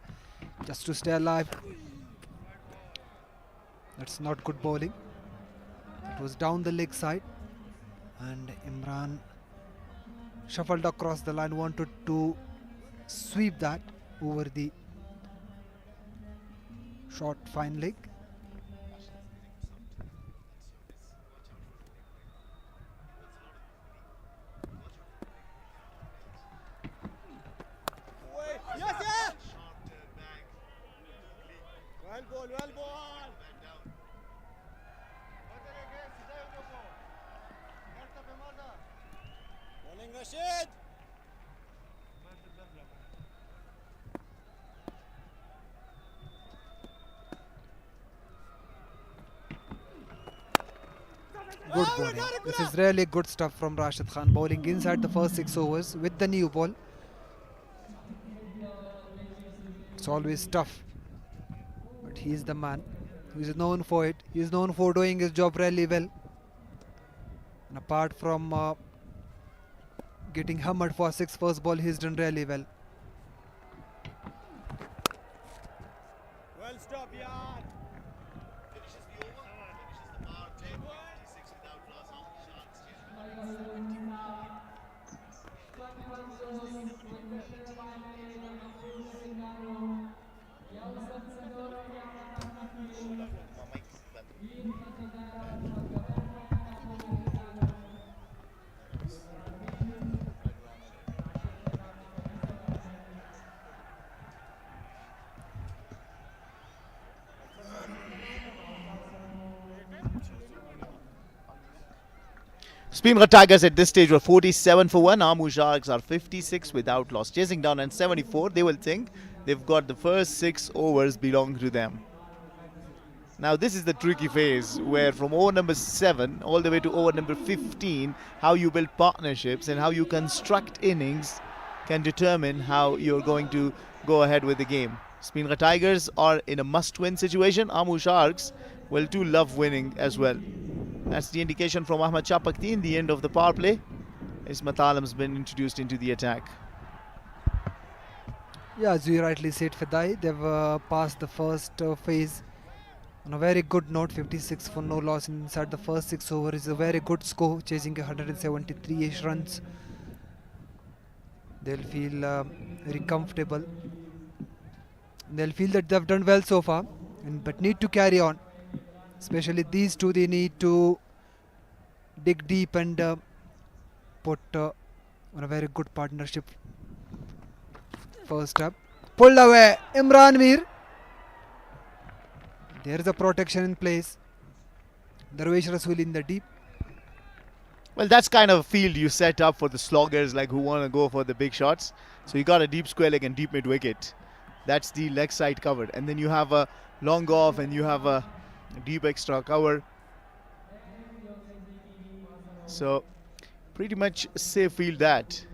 Speaker 15: just to stay alive. That's not good bowling. It was down the leg side, and Imran shuffled across the line, wanted to sweep that over the short fine leg. Good bowling. This is really good stuff from Rashid Khan, bowling inside the first 6 overs with the new ball. It's always tough, but he is the man who is known for it. He is known for doing his job really well. And apart from getting hammered for 6 first ball, he's done really well.
Speaker 16: Well stopped, yaar.
Speaker 17: Speenghar Tigers at this stage were 47 for 1. Amo Sharks are 56 without loss. Chasing down and 74. They will think they've got the first 6 overs belong to them. Now this is the tricky phase where from over number 7 all the way to over number 15, how you build partnerships and how you construct innings can determine how you're going to go ahead with the game. Speenghar Tigers are in a must-win situation. Amo Sharks will too love winning as well. That's the indication from Ahmad Chapakti in the end of the power play. Ismat Alam's been introduced into the attack.
Speaker 15: Yeah, as you rightly said, Fidai, they've passed the first phase on a very good note. 56 for no loss inside the first 6 overs is a very good score, chasing 173-ish runs. They'll feel very comfortable. They'll feel that they've done well so far, but need to carry on. Especially these two, they need to dig deep and put on a very good partnership. First up, pulled away, Imran Mir. There is a protection in place. Darvesh Rasool in the deep.
Speaker 17: Well, that's kind of a field you set up for the sloggers like who want to go for the big shots. So you got a deep square leg and deep mid wicket. That's the leg side covered. And then you have a long off and you have a deep extra cover. So pretty much safe field that.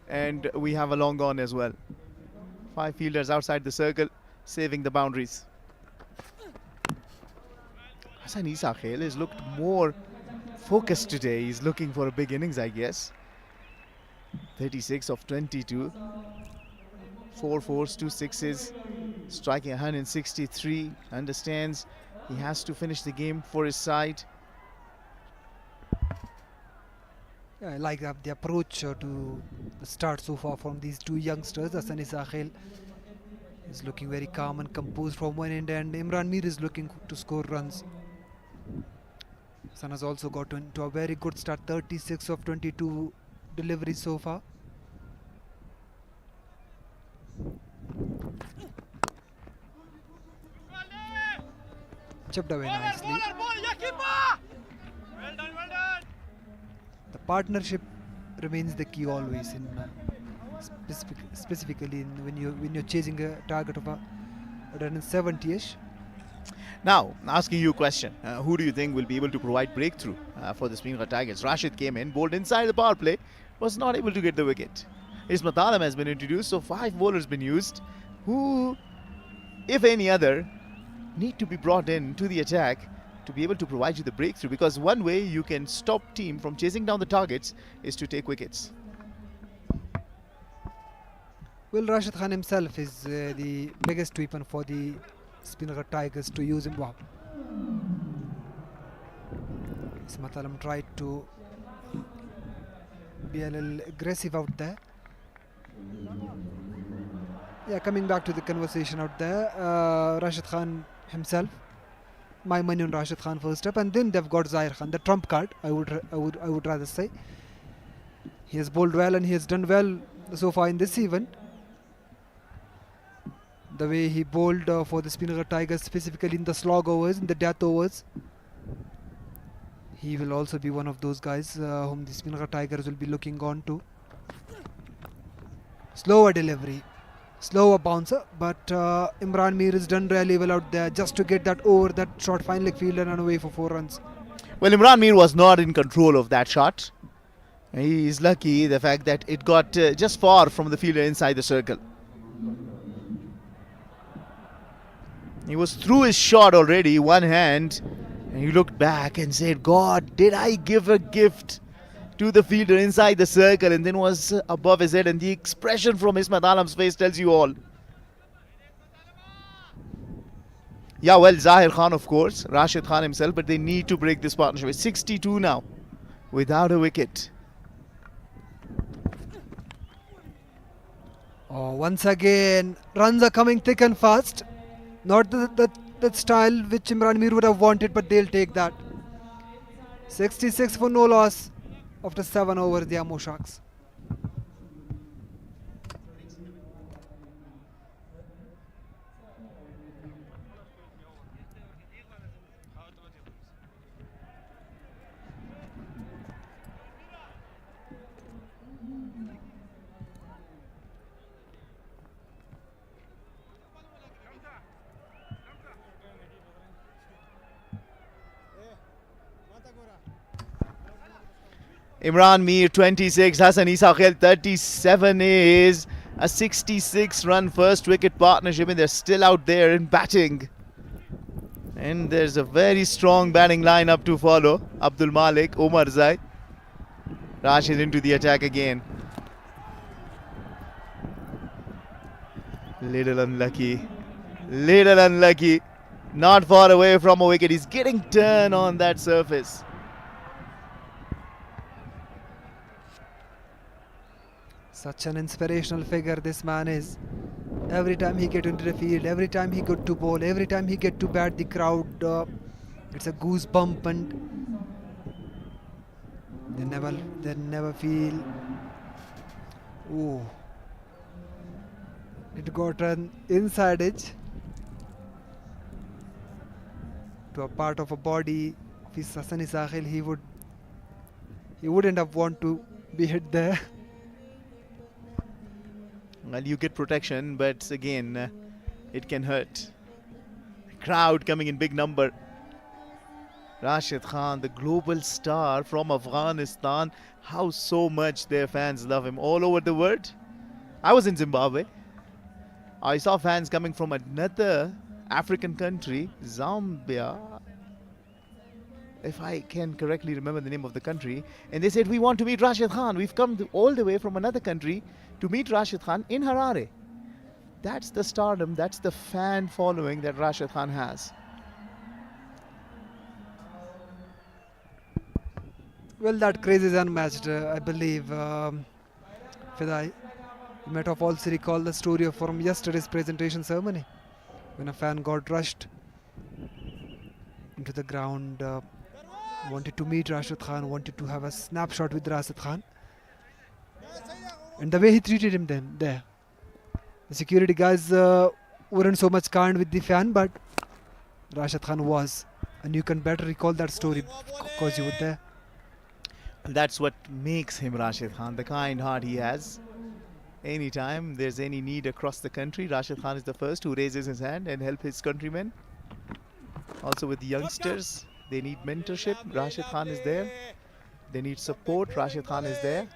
Speaker 17: And we have a long on as well. 5 fielders outside the circle, saving the boundaries. Hassan Isa Khail has looked more focused today. He's looking for a big innings, I guess. 36 of 22. 4 fours, 2 sixes. Striking 163. Understands he has to finish the game for his side.
Speaker 15: Yeah, I like the approach to the start so far from these two youngsters. Hassan Isa Khail is looking very calm and composed from one end, and Imran Mir is looking to score runs. Hassan has also got into a very good start, 36 of 22 deliveries so far. Chipped away nicely. The partnership remains the key always in specifically when you're chasing a target of 170ish.
Speaker 17: Now, asking you a question, who do you think will be able to provide breakthrough for the Speenghar Tigers? Rashid came in, bowled inside the power play, was not able to get the wicket. Ismat Alam has been introduced, so 5 bowlers been used, who, if any other, need to be brought in to the attack to be able to provide you the breakthrough, because one way you can stop team from chasing down the targets is to take wickets.
Speaker 15: Well, Rashid Khan himself is the biggest weapon for the Speenghar Tigers to use him. Wow. Ismat Alam tried to be a little aggressive out there. Yeah, coming back to the conversation out there, Rashid Khan himself, my money on Rashid Khan first up, and then they've got Zahir Khan, the trump card. I would rather say he has bowled well and he has done well so far in this event. The way he bowled for the Speenghar Tigers, specifically in the slog overs, in the death overs, he will also be one of those guys whom the Speenghar Tigers will be looking on to. Slower delivery, slower bouncer, but Imran Mir has done really well out there just to get that over, that short fine leg fielder and away for 4 runs.
Speaker 17: Well, Imran Mir was not in control of that shot. He is lucky the fact that it got just far from the fielder inside the circle. He was through his shot already, one hand, and he looked back and said, God, did I give a gift to the fielder inside the circle? And then was above his head, and the expression from Ismat Alam's face tells you all. Yeah, well, Zahir Khan, of course, Rashid Khan himself, but they need to break this partnership. It's 62 now, without a wicket.
Speaker 15: Oh, once again, runs are coming thick and fast. Not that style which Imran Mir would have wanted, but they'll take that. 66 for no loss after 7 overs, the Amo Sharks.
Speaker 17: Imran Mir 26, Hassan Isakhel 37 is a 66-run first wicket partnership, and they're still out there in batting. And there's a very strong batting lineup to follow. Abdul Malik, Omar Zai, Rashid into the attack again. Little unlucky. Not far away from a wicket. He's getting turn on that surface.
Speaker 15: Such an inspirational figure this man is. Every time he get into the field, every time he get to bowl, every time he get to bat, the crowd, it's a goosebump, and they never feel. Ooh, it got an inside edge to a part of a body. If he's Hassan Isakhel, he wouldn't have want to be hit there.
Speaker 17: Well, you get protection, but again, it can hurt. Crowd coming in big number. Rashid Khan, the global star from Afghanistan. How so much their fans love him all over the world. I was in Zimbabwe. I saw fans coming from another African country, Zambia, if I can correctly remember the name of the country, and they said, we want to meet Rashid Khan. We've come all the way from another country to meet Rashid Khan in Harare. That's the stardom, that's the fan following that Rashid Khan has.
Speaker 15: Well, that craze is unmatched, I believe. Fidai, you might have also recalled the story from yesterday's presentation ceremony, when a fan got rushed into the ground, wanted to meet Rashid Khan, wanted to have a snapshot with Rashid Khan. And the way he treated him then there. The security guys weren't so much kind with the fan, but Rashid Khan was. And you can better recall that story because you were there.
Speaker 17: That's what makes him Rashid Khan, the kind heart he has. Anytime there's any need across the country, Rashid Khan is the first who raises his hand and help his countrymen. Also with the youngsters, they need mentorship, Rashid Khan is there. They need support, Rashid Khan is there.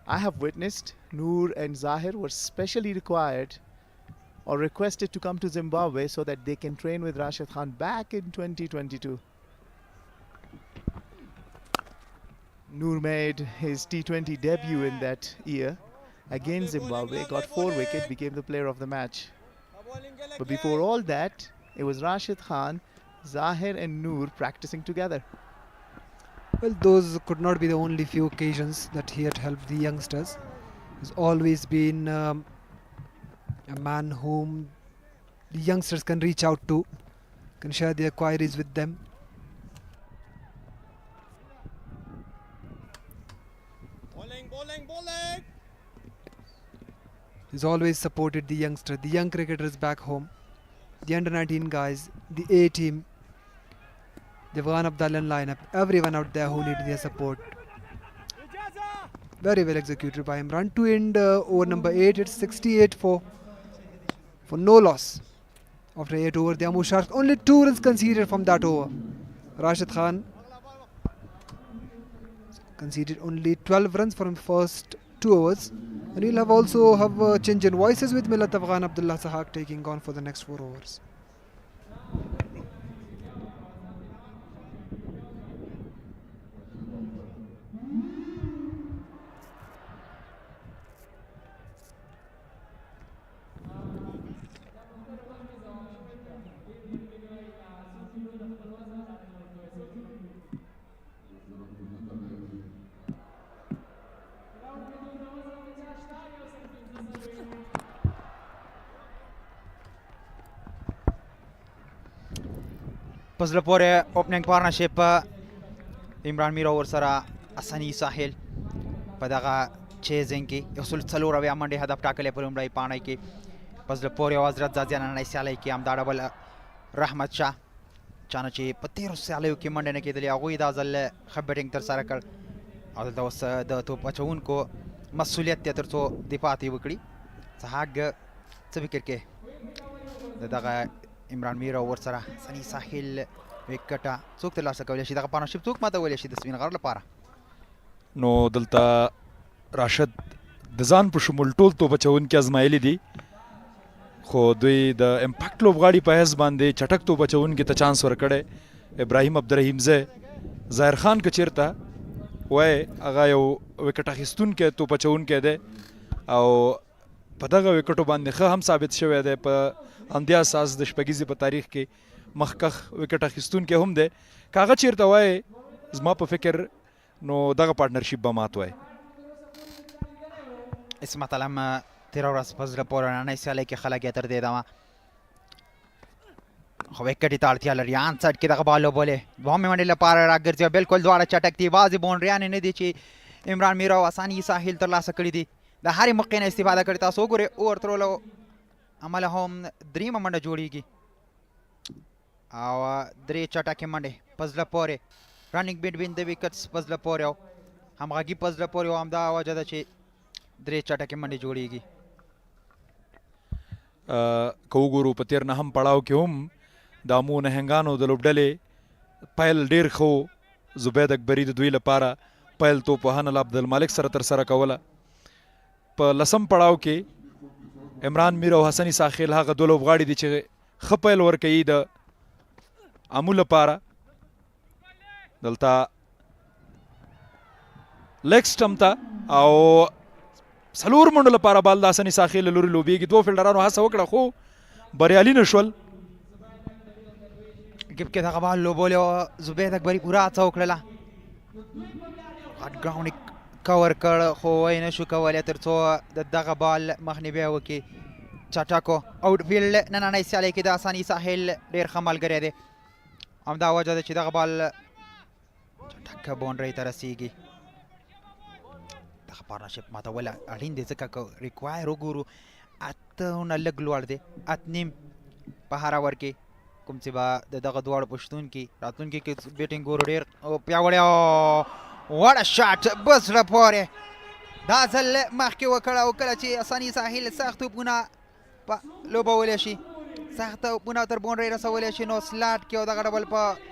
Speaker 17: I have witnessed Noor and Zahir were specially required or requested to come to Zimbabwe so that they can train with Rashid Khan back in 2022. Noor made his T20 debut in that year against Zimbabwe, got 4 wickets, became the player of the match. But before all that, it was Rashid Khan, Zahir and Noor practicing together.
Speaker 15: Well, those could not be the only few occasions that he had helped the youngsters. He's always been a man whom the youngsters can reach out to, can share their queries with them.
Speaker 16: Bowling.
Speaker 15: He's always supported the youngster, the young cricketers back home, the under-19 guys, the A team. They've gone up the lineup, everyone out there who needed their support. Very well executed by him. Run to end over number 8. It's 68 for no loss. After 8 overs, the Amo Sharks only 2 runs conceded from that over. Rashid Khan conceded only 12 runs from first 2 overs. And he'll also have a change in voices with Millat Afghan Abdullah Sahak taking on for the next 4 overs.
Speaker 18: Pazlapore opening partnership Imran Mir over Sara Asani Sahil Padaga chasing ki Yosul Salura Amande had Takale Purumrai Panaki Pazlapore was Razazian and Isalai ki Amdarabal Rahmat Shah Chanachi Patero Salu Kimandanaki the Aguidazal Habeting Tersarakal although the Tupachunko Masuliat Teatro Dipati Wukri Sahag Sabikirke the Daga Imran Mir over Sara Sani Sahil Vikata Suk the last Kawleshi, the partnership took Mataweleshi, the Speenghar Para.
Speaker 19: No Delta Rashid the Zan Pushumul told to Pachun Kazmaili di Khodui the impact of Gadi Pahas Bande, Chatak to Pachun get a chance for Kade, Ibrahim Abdurrahim Ze, Zair Khan Kachirta, Way Agayo Vikatahistun ke to Pachun Kede, or Padaga Vikotoban, the Ham Sabit Sheve de Andia Sas the Shpageeza Patarich ke Mahkach Vikatahistun ke Humde, Kagachirta way is Map of Fikir no Daga partnership Bamatway.
Speaker 18: Ismatalam Terroras Pazlapore and Isalaki Halagator de Dama Hovekati Tartialari answered Kidabalo Bole, Bomimandilla Para Gertia Belkol Dwara Chatak, the Vazi Bonrian and Edici, Imran Miro, Asani Sahil Terlasakadi, the Harry Mokina Stivada Karita Sogure or Trollo Amalahom Dream Amanda Jurigi. Our Dre Chatakimande, Pazlapore, running between the wickets, Pazlapore, Hamagi Pazlapore, Amda Wajadachi, Dre Chatakimande Jurigi.
Speaker 19: Koguru Paterna Ham Padao Kium, Damu Nahangano, the Lubdele, Pile Deer Ho, Zubedak Beri the Duila Para, Pile to Pahanalab del Malik Saratar Sarakawala, Lasam Padao Ki, Imran Miro Hassani Sahil Hagadolo Gadi Diche, Hapel Workaida, Amula Para, Delta Lex Tamta, our Salur Mundula Parabalda Hassani Sahil Lurilubi, it will Fildarano Hasawaka Ho, Barialina Shwal.
Speaker 18: Give Ketabal Lobolio, Zubedak Baripura Tokla. At ground cover Ho in a Shuka letter to the Dagabal Mahnibewaki Chatako outfield Nana Salekida Sani Sahil, Der Hamal Garede. Amdawaja the Chidagabal Chataka Bondray Tarasigi. دغه پارتنرشپ ماتول اړین دی ځکه که ریکوایر وګورو اتهونه لږ لوړ دی اتنیم په هر اوور کې کوم چې به د دغه دواړو په شتون کې راتلونکي کې بیټینګ ګورو ډېر پیاوړی وړه شاټ بس زړه پورې دا ځل مخکې وکړه او کله چې اساني ساحل سخت توپونه په لوبولی شي سخت توپونه تر باونډرۍ رسولی شي نو سلاټ کې او دغه ډبل په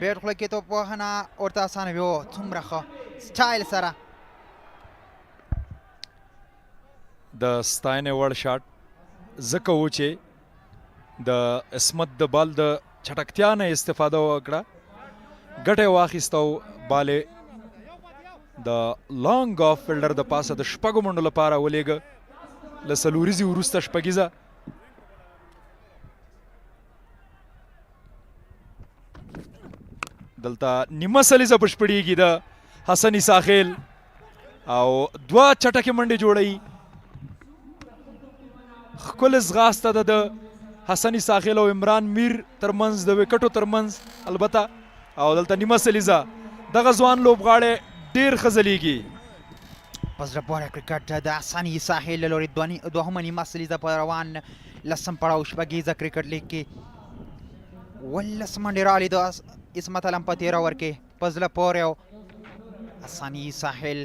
Speaker 18: بیټ خوله کې توپوهنه ورته اسانه وي څومره ښه سټایل سره
Speaker 19: د ستاینې وړ شاټ ځکه و چې د اسمت د بال د چټکتیا نه استفاده وکړه ګټه یې واخیسته او بال یې د لانګ آف فیلډر د پاسه د شپږو منډو لپاره ولېږه له څلوریزې وروسته شپږیزه دلته نیمه سلیزه بشپړېږي د حسني ساخیل او دوه چټکې منډې جوړوي ښکلې ځغاسته ده د حسني ساخیل او عمران میر ترمنځ د وکټو ترمنځ البته او دلته نیمه سلیزه دغه ځوان لوبغاړی ډېر ښه ځلیږي
Speaker 18: په زړه پورې کرکټ د حسني ساحل له لورې دوهمه نیمه سلیزه په روان لسم پړاو شپږیزه کرکټ لیګ کې 18 منډې رالي د عصمت علم په 13 اوور کې په زړه پورې او حسني ساحل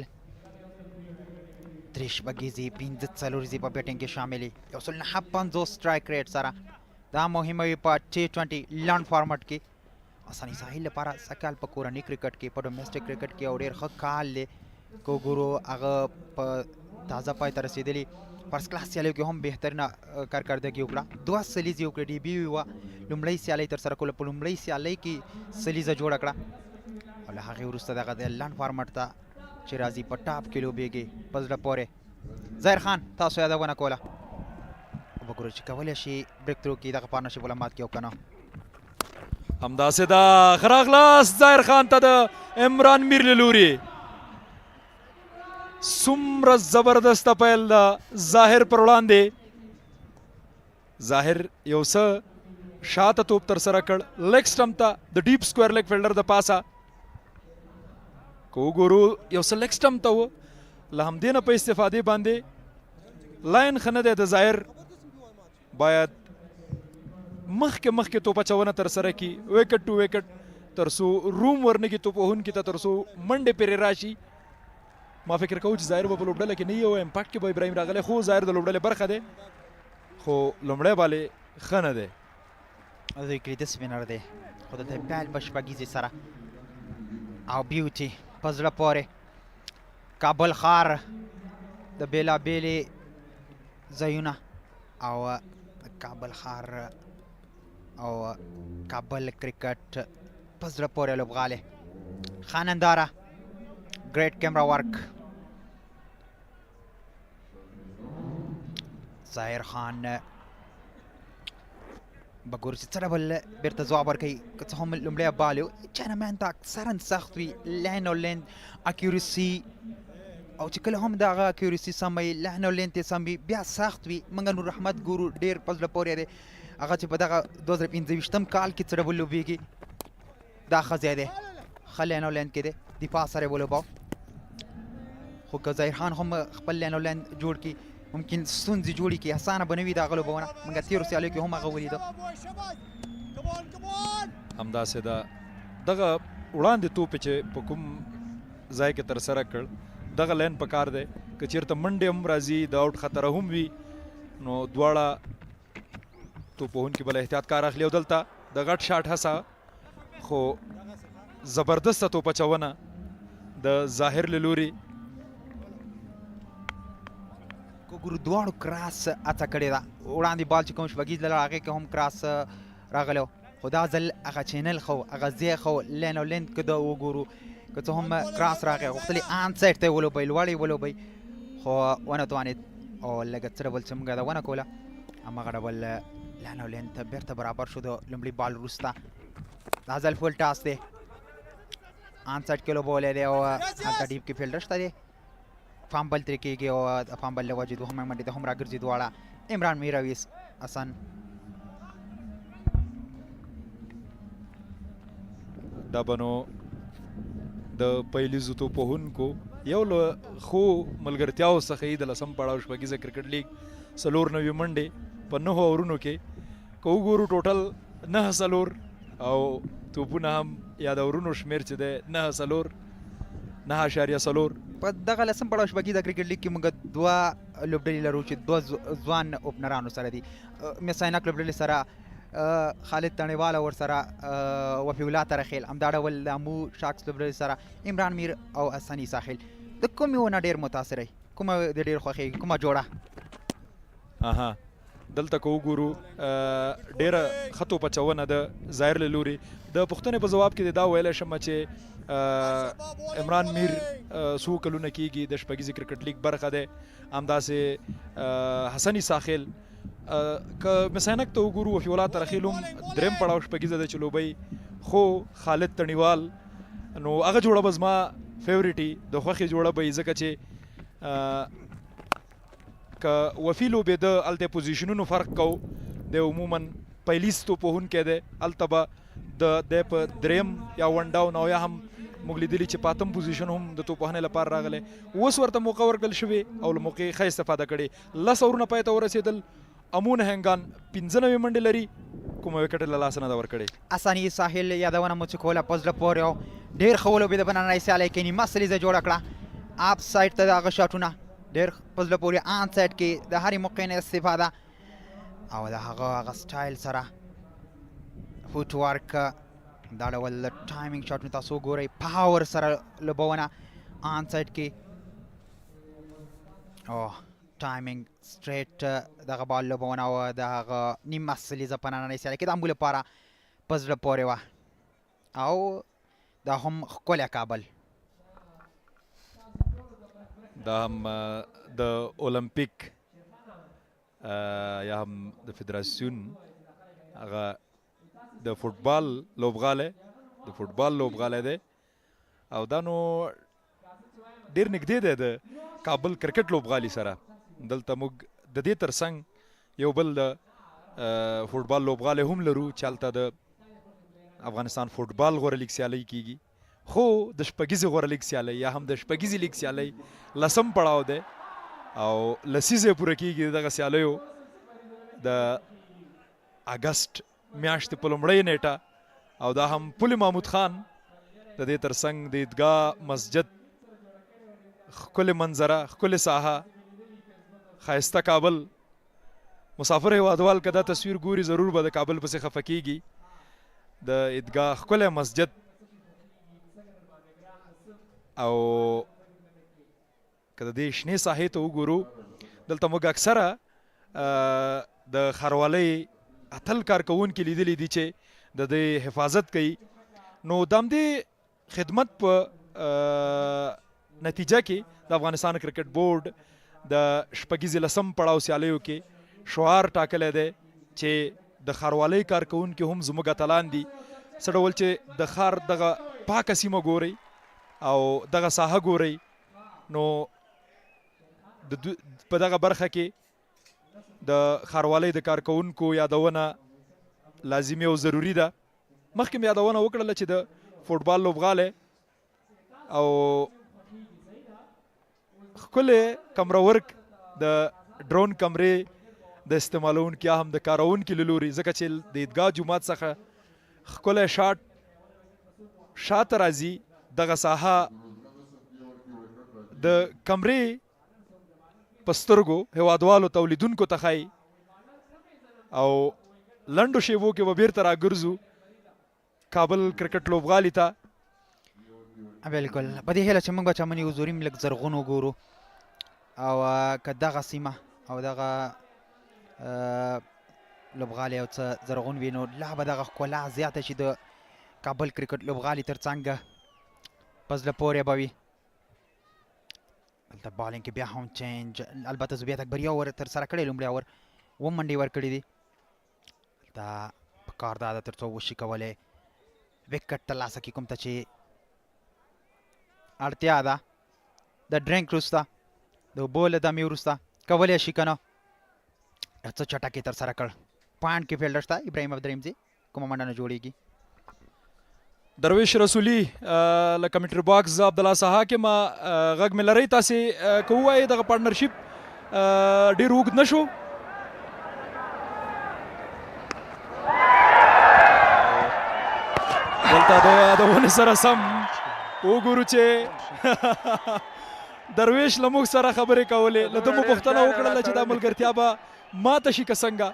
Speaker 18: 3 شپږیزې 15 څلوریزې په بیټینګ کې شاملې 150 سټرایک ریټ سره دا مهمه وي په T20 لنډ فارمټ کې حسني ساحل لپاره سکال په کورني کرکټ کې په ډومېسټک کرکټ کې او ډېر ښه کال دی که وګورو هغه په تازه پای ته رسېدلي فرست کلاس سیالیو کې هم بهترینه کارکردګي وکړه 2 سلیزې وکړې ډي بي وه لومړۍ سیالۍ ترسره کوله په لومړۍ سیالۍ کې سلیزه جوړه کړه او له هغې وروسته دغه د لنډ فارمټ ته چې راځي په ټاپ کې لوبېږي په زړه پورې ظاهر خان تاسو یادونه کوله وګورو چې کولی شي بریک تھرو کې دغه پارتنرشپ ولمات کړي او که نه
Speaker 19: همداسې دا ښه راغلاست ظاهر خان ته د عمران میر له لوري څومره زبردسته پیل ده ظاهر پر وړاندې ظاهر یو څه شاته توپ ترسره کړ لیګ سټمپ ته د ډیپ سکویر لیګ فیلډر د پاسه که وګورو یو څه لیګ سټمپ ته و له همدې نه په استفادې باندې لاین ښه نه دی د ظاهر باید مخکې توپ اچونه ترسره کړي ویکټ ټو ویکټ تر څو روم ورنکړي توپ وهونکي ته تر څو منډې پرې راشي ما فکر کوم چې ظاهر به په لوبډله کې نه وي او امپاکټ کې به ابراهیم راغلی خو ظاهر د لوبډلې برخه دی خو لومړی بالې ښه نه دی
Speaker 18: دوی کلیدي سپینر دی خو دلته پیل په شپږیزې سره او بیوټي په زړه پورې کابل ښار د بېلابېلې ځایونه او کابل ښار او کابل کرکټ په زړه پورې لوبغالی ښه ننداره ګریټ کیمرا ورک ظاهر خان به ګورو چې څه ډول بېرته ځواب ورکوي که څه هم لومړی بال و چاینامیان ته اکثرا سخت وي لین او لین اکیورسي او چې کله هم دغه اکیورسي سم وي لین او لین ته سم وي بیا سخت وي موږ نور رحمت ګورو ډېر په زړه پورې دی هغه چې په دغه 2015 کال کې څه ډول لوبېږي دا ښه ځای دی ښه لین او لین کې دی دفاع سره یې ولوباو خو که ظاهر خان هم خپل لین او لین جوړ کړي ممکن ستونزې جوړې کړي اسانه به نه وي د هغه لوبونه موږ تېرو سیالیو کې هم هغه ولیده
Speaker 19: همداسې ده دغه وړاندې توپ چې په کوم ځای کې ترسره کړ دغه لین په کار دی که چېرته منډې هم راځي د آوټ خطره هم وي نو دواړه توپ وهونکي بله احتیاط کار اخلي او دلته د غټ شاټ هڅه خو زبردسته توپ اچونه د ظاهر له لوري
Speaker 18: ګورو دواړو کراس هڅه کړې ده وړاندې بال چې کوم شپږیز له هغې کې هم کراس راغلی خو دا ځل هغه چینل خو هغه ځای خو لین او لین که دا وګورو که څه هم کراس راغی غوښتل یې آن سایډ ته یې ولوبئ لوړ یې ولوبئ خو ونه توانېد او لږه څه ډول چې موږ دا ونه کوله هماغه ډول لین او لین ته بېرته برابر شو د لومړي بال وروسته دا ځل فول ټاس دی آن سایډ کې لوبولی دی او هلته ډیپ کې فیلډر شته دی فامبل ترې کېږي او د فامبل له وجې دوهمه منډې ته هم راګرځي دواړه عمران میر او حسن
Speaker 19: دا به نو د پیلیزو توپ وهونکو یو له خو ملګرتیاو څخه یې د لسم پړاو شپږیزه کرکټ لیګ 94 منډې په 9 اورونو کې که وګورو ټوټل 9 او توپونه هم یا د اورونو شمیر چې دی 9.4
Speaker 18: په دغه لسم پړاو شپږیزه کرکټ لیګ کې موږ دوه لوبډلې لرو چې دوه ځوان اوپنرانو سره دي مساینک لوبډلې سره خالد تڼیواله ورسره وفي الله ترخیل همدا ډول د امو شارکس لوبډلې سره عمران میر او حسني ساحل د کومې ونه ډېر متاثره کومه د ډېر خوښېږي کومه جوړه
Speaker 19: اها دلته که وګورو ډېره ښه توپ اچونه د ظاهر له لوري د پوښتنې په ځواب کې دا ویلی شم چې عمران میر څو کلونه کېږي د شپږیزې کرکټ لیګ برخه دی همداسې حسني ساحل که مسینک ته وګورو وفي الله ترخیل هم درېم پړاو شپږیزه دی چې لوبی خو خالد تڼیوال نو هغه جوړه به زما فیورټي د خوښې جوړه به یې ځکه چې که وفي لوبېده هلته پوزیشنونو فرق کو دی عموما پیلیز توپوهونکی دی هلته به دی په درېم یا ون ډاون او یا هم موږ لیدلي چې پاتم پوزیشن هم د توپوهنې لپاره راغلی اوس ورته موقع ورکړل شوې او له موقعې ښه استفاده کړې 10 اورونه پای ته ورسېدل امو نهنګان 95 منډې لري کومه وکټ له لاسه نه ده ورکړې
Speaker 18: حسني ساحل یادونه مو چې کوله په زړه پورې او ډېر ښه ولوبېده په نننۍ سیالۍ کې نیمه سلیزه جوړه کړه اپ سایډ ته د هغه شاټونه ډېر په زړه پورې آن سایډ کې د هرې موقع نه استفاده او د هغه سټایل سره فوټ ورک دا ډول ټایمینګ شاټونه تاسو وګورئ پاور سره لوبونه آن سایډ کې او ټایمینګ سټریټ دغه بال لوبونه او د هغه نیمه سلیزه په نننۍ سیالۍ کې د امو لپاره په زړه پورې وه او دا هم ښکلی کابل
Speaker 19: دا هم د اولمپیک یا هم د فدراسیون هغه د فوټبال لوبغالی دی او دا نو ډېر نږدې دی د کابل کرکټ لوبغالي سره دلته موږ د دې ترڅنګ یو بل د فوټبال لوبغالی هم لرو چې هلته د افغانستان فوټبال غوره لیګ سیالۍ کیږي خو د شپږیزې غوره لیګ سیالۍ یا هم د شپږیزې لیګ سیالۍ لسم پړاو دی او لسیزې پوره کیږي دغه سیالیو د اګست میاشتې په لومړۍ نیټه او دا هم پل محمود خان د دې ترڅنګ د عیدګاه مسجد ښکلې منظره ښکلې ساحه ښایسته کابل مسافر هیوادوال که دا تصویر ګوري ضرور به د کابل پسې خفه کیږي د عیدګاه ښکلی مسجد او که د دې شنې ساحې ته وګورو دلته موږ اکثره د ښاروالۍ اتل کارکوونکي لیدلي دي چې د دې حفاظت کوي نو د همدې خدمت په نتیجه کې د افغانستان کرکټ بورډ د شپږیزې لسم پړاو سیالیو کې شعار ټاکلی دی چې د ښاروالۍ کارکوونکي هم زموږ اتلان دي څه ډول چې د ښار دغه پاکه سیمه ګورئ او دغه ساحه ګورئ نو په دغه برخه کې د ښاروالۍ د کارکوونکو یادونه لازمي او ضروري ده مخکې مې یادونه وکړله چې د فوټبال لوبغالی او ښکلی کمره ورک د ډرون کمرې د استعمالونکي یا هم د کارونکي له لوري ځکه چې د عیدګاه جومات څخه ښکلی شاټ شاته راځي دغه ساحه د کمرې په سترګو هیوادوالو تولیدونکو ته ښایي او لنډو شیبو کې به بیرته راګرځو کابل کرکټ لوبغالي ته
Speaker 18: بالکل په دې هیله چې موږ به چمن یو زوریم لږ زرغون وګورو او که دغه سیمه او دغه لوبغالي او څه زرغون وي نو لا به دغه ښکلا زیاته شي د کابل کرکټ لوبغالي تر څنګ په زړه پورې به وي دلته بالینګ کې بیا هم چینج البته زبیات اکبر یو ور تر سره کړی لومړی اور اووم منډې ورکړي دي دا پکار دا ده تر څو وشي کولی وکټ ترلاسه کړي کوم ته چې اړتیا ده د ډرینک وروسته د اوبو له دمې وروسته کولی شي که نه څه چټکې ترسره کړ پاینټ کې فیلډر شته ابراهیم عبدالرحیم زی کومه منډه نه جوړېږي
Speaker 19: درویش رسولي له کمنټری باکس عبد الله سها کې ما غږ مې لرئ تاسې که ووایئ دغه پارټنرشپ ډېر اوږد نه شو دلته د یادونې سره سم وګورو چې درویش له موږ سره خبرې کولې له ده مو پوښتنه وکړله چې دا ملګرتیا به ماته شي که څنګه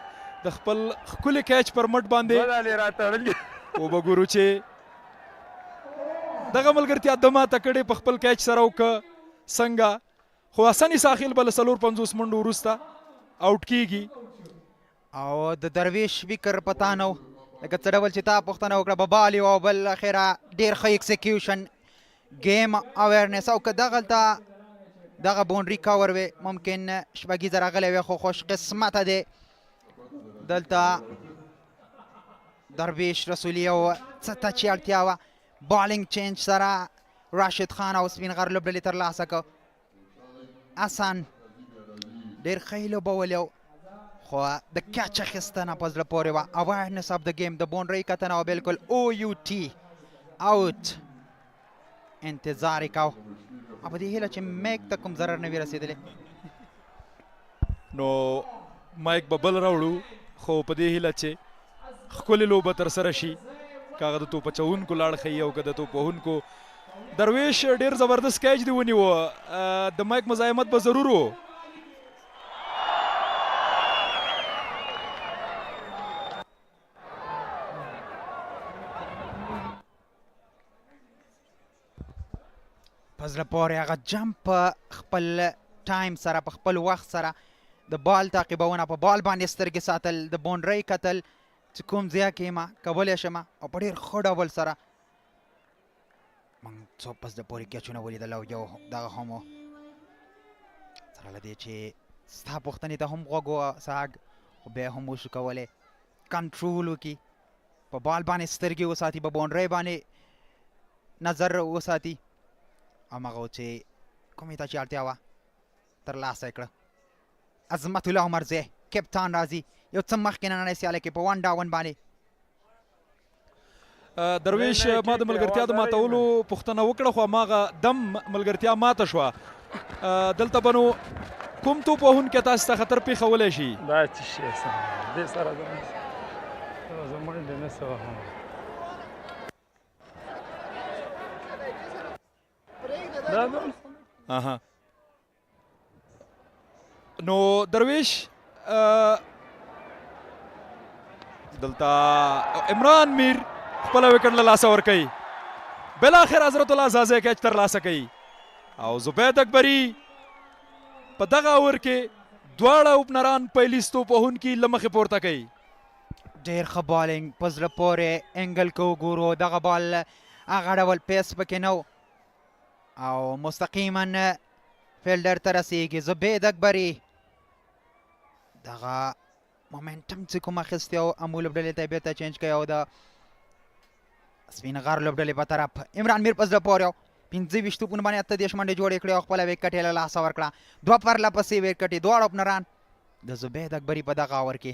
Speaker 19: د خپل ښکلي کیچ پر مټ باندې وبګورو چې دغه ملګرتیا د ماته کړې په خپل کیچ سره وکړه څنګه خو حسني ساحل به له 450 منډو وروسته آوټ کیږي
Speaker 18: او د درویش فکر پتا نه و لکه څه ډول چې تا پوښتنه وکړه په بال او بل اخره ډېر ښه ایکسیکیوشن ګیم اویرنس او که دغلته دغه باونډري کاور وی ممکن شپږیزه راغلی وی خو خوش قسمته دی دلته درویش رسولي او څه ټچي اړتیا وه بالینګ چینج سره راشد خان او سپینغر لوبډلې ترلاسه کړ اسان ډېر ښه لوبه ولو خو د کیچ اخیستنه په زړه پورې وه اویرنس اف د گیم د باونډرۍ کتنه او بلکل او یو ټي آوټ انتظار یې کو او په دې هیله چې میک ته کوم ضرر نه وي رسېدلی
Speaker 19: نو مایک به بل راوړو خو په دې هیله چې ښکلې لوبه ترسره شي که هغه د توپ اچوونکو لاړ ښیي او که د توپ وهونکو درویش ډېر زبردست کیچ دې ونیوه د مایک مزاحمت به ضرور و
Speaker 18: په زړه پورې هغه جمپ په خپل ټایم سره په خپل وخت سره د بال تعقیبونه په بال باندې سترګې ساتل د باونډرۍ کتل چې کوم ځای کې یم کولی شم او په ډېر ښه ډول سره موږ څو په زړه پورې کیچونه ولیدل او یو دغه هم و سره له دې چې ستا پوښتنې ته هم غوږ و سهاګ خو بیا هم وشو کولی کنټرول وکړي په بال باندې سترګې وساتي په باونډرۍ باندې نظر وساتي همغه و چې کومې ته چې اړتیا وه ترلاسه یې کړه عظمت الله عمرزی کپتان راځي یو څه مخکې نننۍ سیالۍ کې په 1 ډاون باندې
Speaker 19: درویش ما د ملګرتیا د ماتولو پوښتنه وکړه خو هماغه دم ملګرتیا ماته شوه دلته به نو کوم توپ وهونکی تاسو ته خطر پېښولی شي
Speaker 14: دا څه شی دې سره زموږ د نه څه وهم
Speaker 19: نو درویش دلته عمران میر خپله وکټ له لاسه ورکوي بالاخر حضرت الله زازی کیچ ترلاسه کوي او زبید اکبري په دغه اور کې دواړه اوپنران پیلیز توپ وهونکي له مخې پورته کوي
Speaker 18: ډېر ښه بالینګ په زړه پورې انګل که وګورو دغه بال هغه ډول پیس پکې نه او مستقیما فیلډر ته رسیږي زبید اکبري دغه مومنټم چې کوم اخیستی او امو لوبډلې ته یې بېرته چینج کوي او د سپینغر لوبډلې په طرف عمران میر په زړه پورې 25 توپونو باندې 28 منډې جوړې کړې او خپله وکټ یې له لاسه ورکړه دوه پرله پسې وکټې دواړه اوپنران د زبید اکبري په دغه اور کې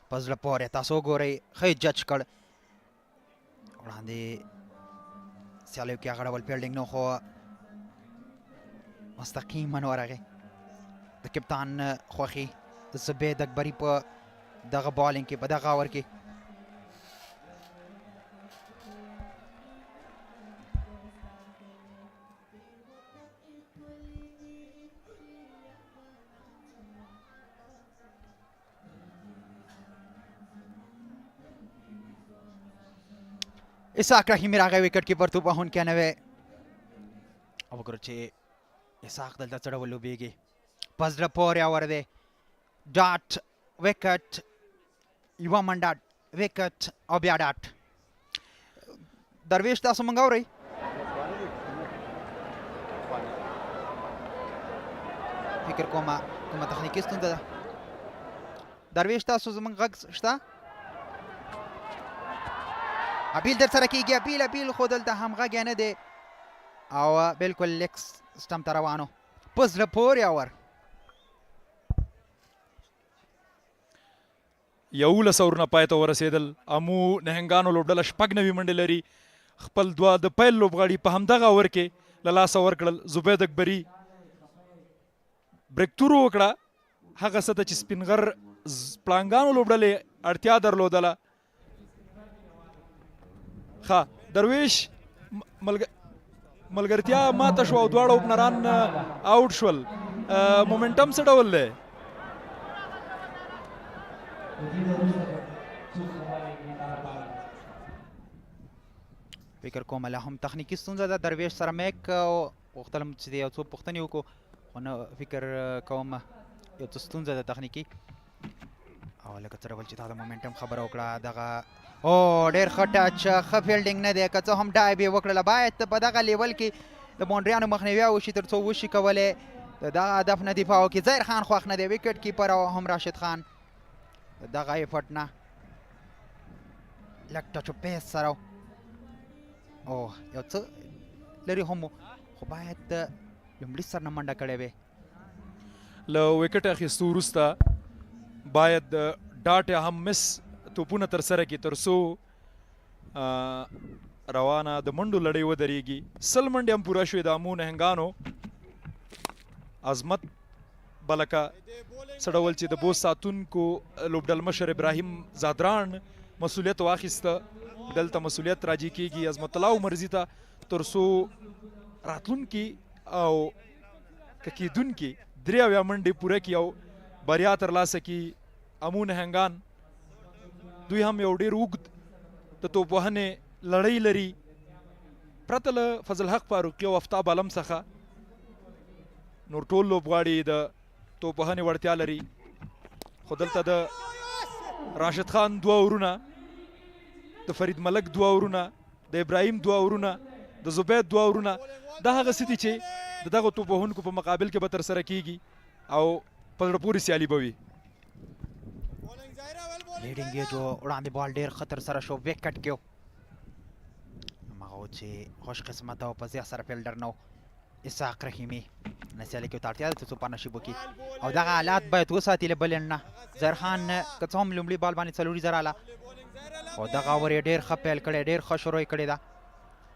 Speaker 18: په زړه پورې تاسو وګورئ ښه یې جج کړ وړاندې سیالیو کې هغه ډول فیلډینګ نه خو مستقیما ورغی د کپتان خوښي د زبید اکبري په دغه بالینګ کې په دغه اور کې اسحاق رحیمي راغی وکټ کیپر توپ وهونکی نه وی او وګورو چې اسحاق دلته څه ډول لوبیږي په زړه پورې اور دی ډاټ وکټ یوه منډه وکټ او بیا ډاټ درویش تاسو موږ اورئ فکر کومه تخنیکي ستونزه ده درویش تاسو زموږ غږ شته اپیل در سره کیږي اپیل خو دلته همغږی نه دی او بلکل لیګ سټمپ ته روانو په زړه پورې اور
Speaker 19: 11 اورونه پای ته ورسېدل. امو نهنګانو لوبډله شپږ نوي منډې لري. خپل دوه د پیل لوبغاړي په همدغه اور کې له لاسه ورکړل. زبید اکبري بریک تور وکړه هغه څه ته چې سپینغر پړانګانو لوبډلې اړتیا درلودله. ښه درویش ملګرتیا ماته شوه او دواړه اوپنران آوټ شول. مومنټم څه ډول دی؟
Speaker 18: فکر کوم لا هم تخنیکی ستونزه ده. درویش سره میک غوښتلم چې یو څو پوښتنې وکړو خو نه فکر کوم یو څه ستونزه ده تخنیکی. او لکه څه ډول چې تا د مومنټم خبره وکړه دغه او ډېر ښه ټچ ښه فیلډینګ نه دی که څه هم ډایب یې وکړله. باید په دغه لیول کې د باونډریانو مخنیوی وشي تر څو وشي کولی د دغه هدف نه دفاع وکړي. ظاهر خان خوښ نه دی وکټ کیپر او هم راشد خان دغه ایفټ نه لږ ټچ پیس سره او یو څه لري هم خو باید لومړي سر نه منډه کړې وې.
Speaker 19: له وکټ اخیستو وروسته باید ډاټ هم مس توپونه ترسره کړي تر څو روانه د منډو لړۍ ودرېږي. 100 منډې هم پوره شوې د امو نهنګانو. عظمت بلکه څه ډول چې د بوس ساتونکو لوبډل مشر ابراهیم زادران مسؤلیت واخیسته دلته مسؤلیت راجع کیږي عظمت الله عمرزي ته تر څو راتلونکي او کیدونکي 3 منډې پوره کړي او بریا ترلاسه کړي. امو نهنګان دوی هم یو ډېر اوږد د توپوهنې لړۍ لري پرته له فضل حق فاروقي او افتاب عالم څخه. نور ټول لوبغاړي د توپوهنې وړتیا لري خو دلته د راشد خان 2 اورونه د فرید ملک 2 اورونه د ابراهیم 2 اورونه د زبید 2 اورونه دا هغه څه دي چې د دغه توپوهونکو په مقابل کې به ترسره کیږي او په زړه پورې سیالي به وي.
Speaker 18: لیډینګ یې جو وړاندې بال ډېر خطر سره شو وکټ کېو هغه و چې خوش قسمت او په زیات سره فیلډر نه و اسحاق رحیمي نسیالي کې ورته اړتیا ده تر څو پارتنرشپ وکړي او دغه حالات باید وساتي له بل اند نه. ظاهر خان که څه هم لومړي بال باندې 4 زراله او دغه اور یې ډېر ښه پیل کړی ډېر ښه شروع یې کړې ده.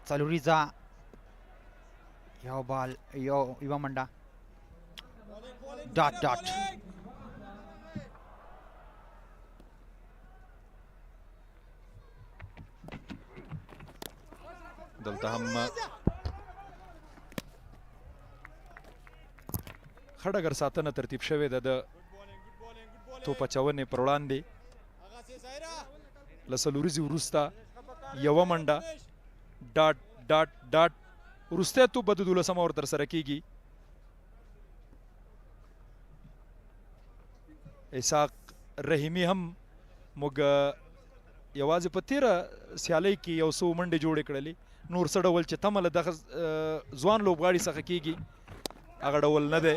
Speaker 18: 4 یو بال یوه منډه ډاټ ډاټ
Speaker 19: دلته هم ښه ډګر ساتنه ترتیب شوې ده د توپ اچونې پر وړاندې. له 4 وروسته یوه منډه ډاټ ډاټ ډاټ وروستی توپ به د 12 اور ترسره کیږي. اسحاق رحیمي هم موږ یوازې په تیره سیالۍ کې یو څو منډې جوړې کړلې نور څه ډول چې تمه له دغه ځوان لوبغاړي څخه کیږي هغه ډول نه دی.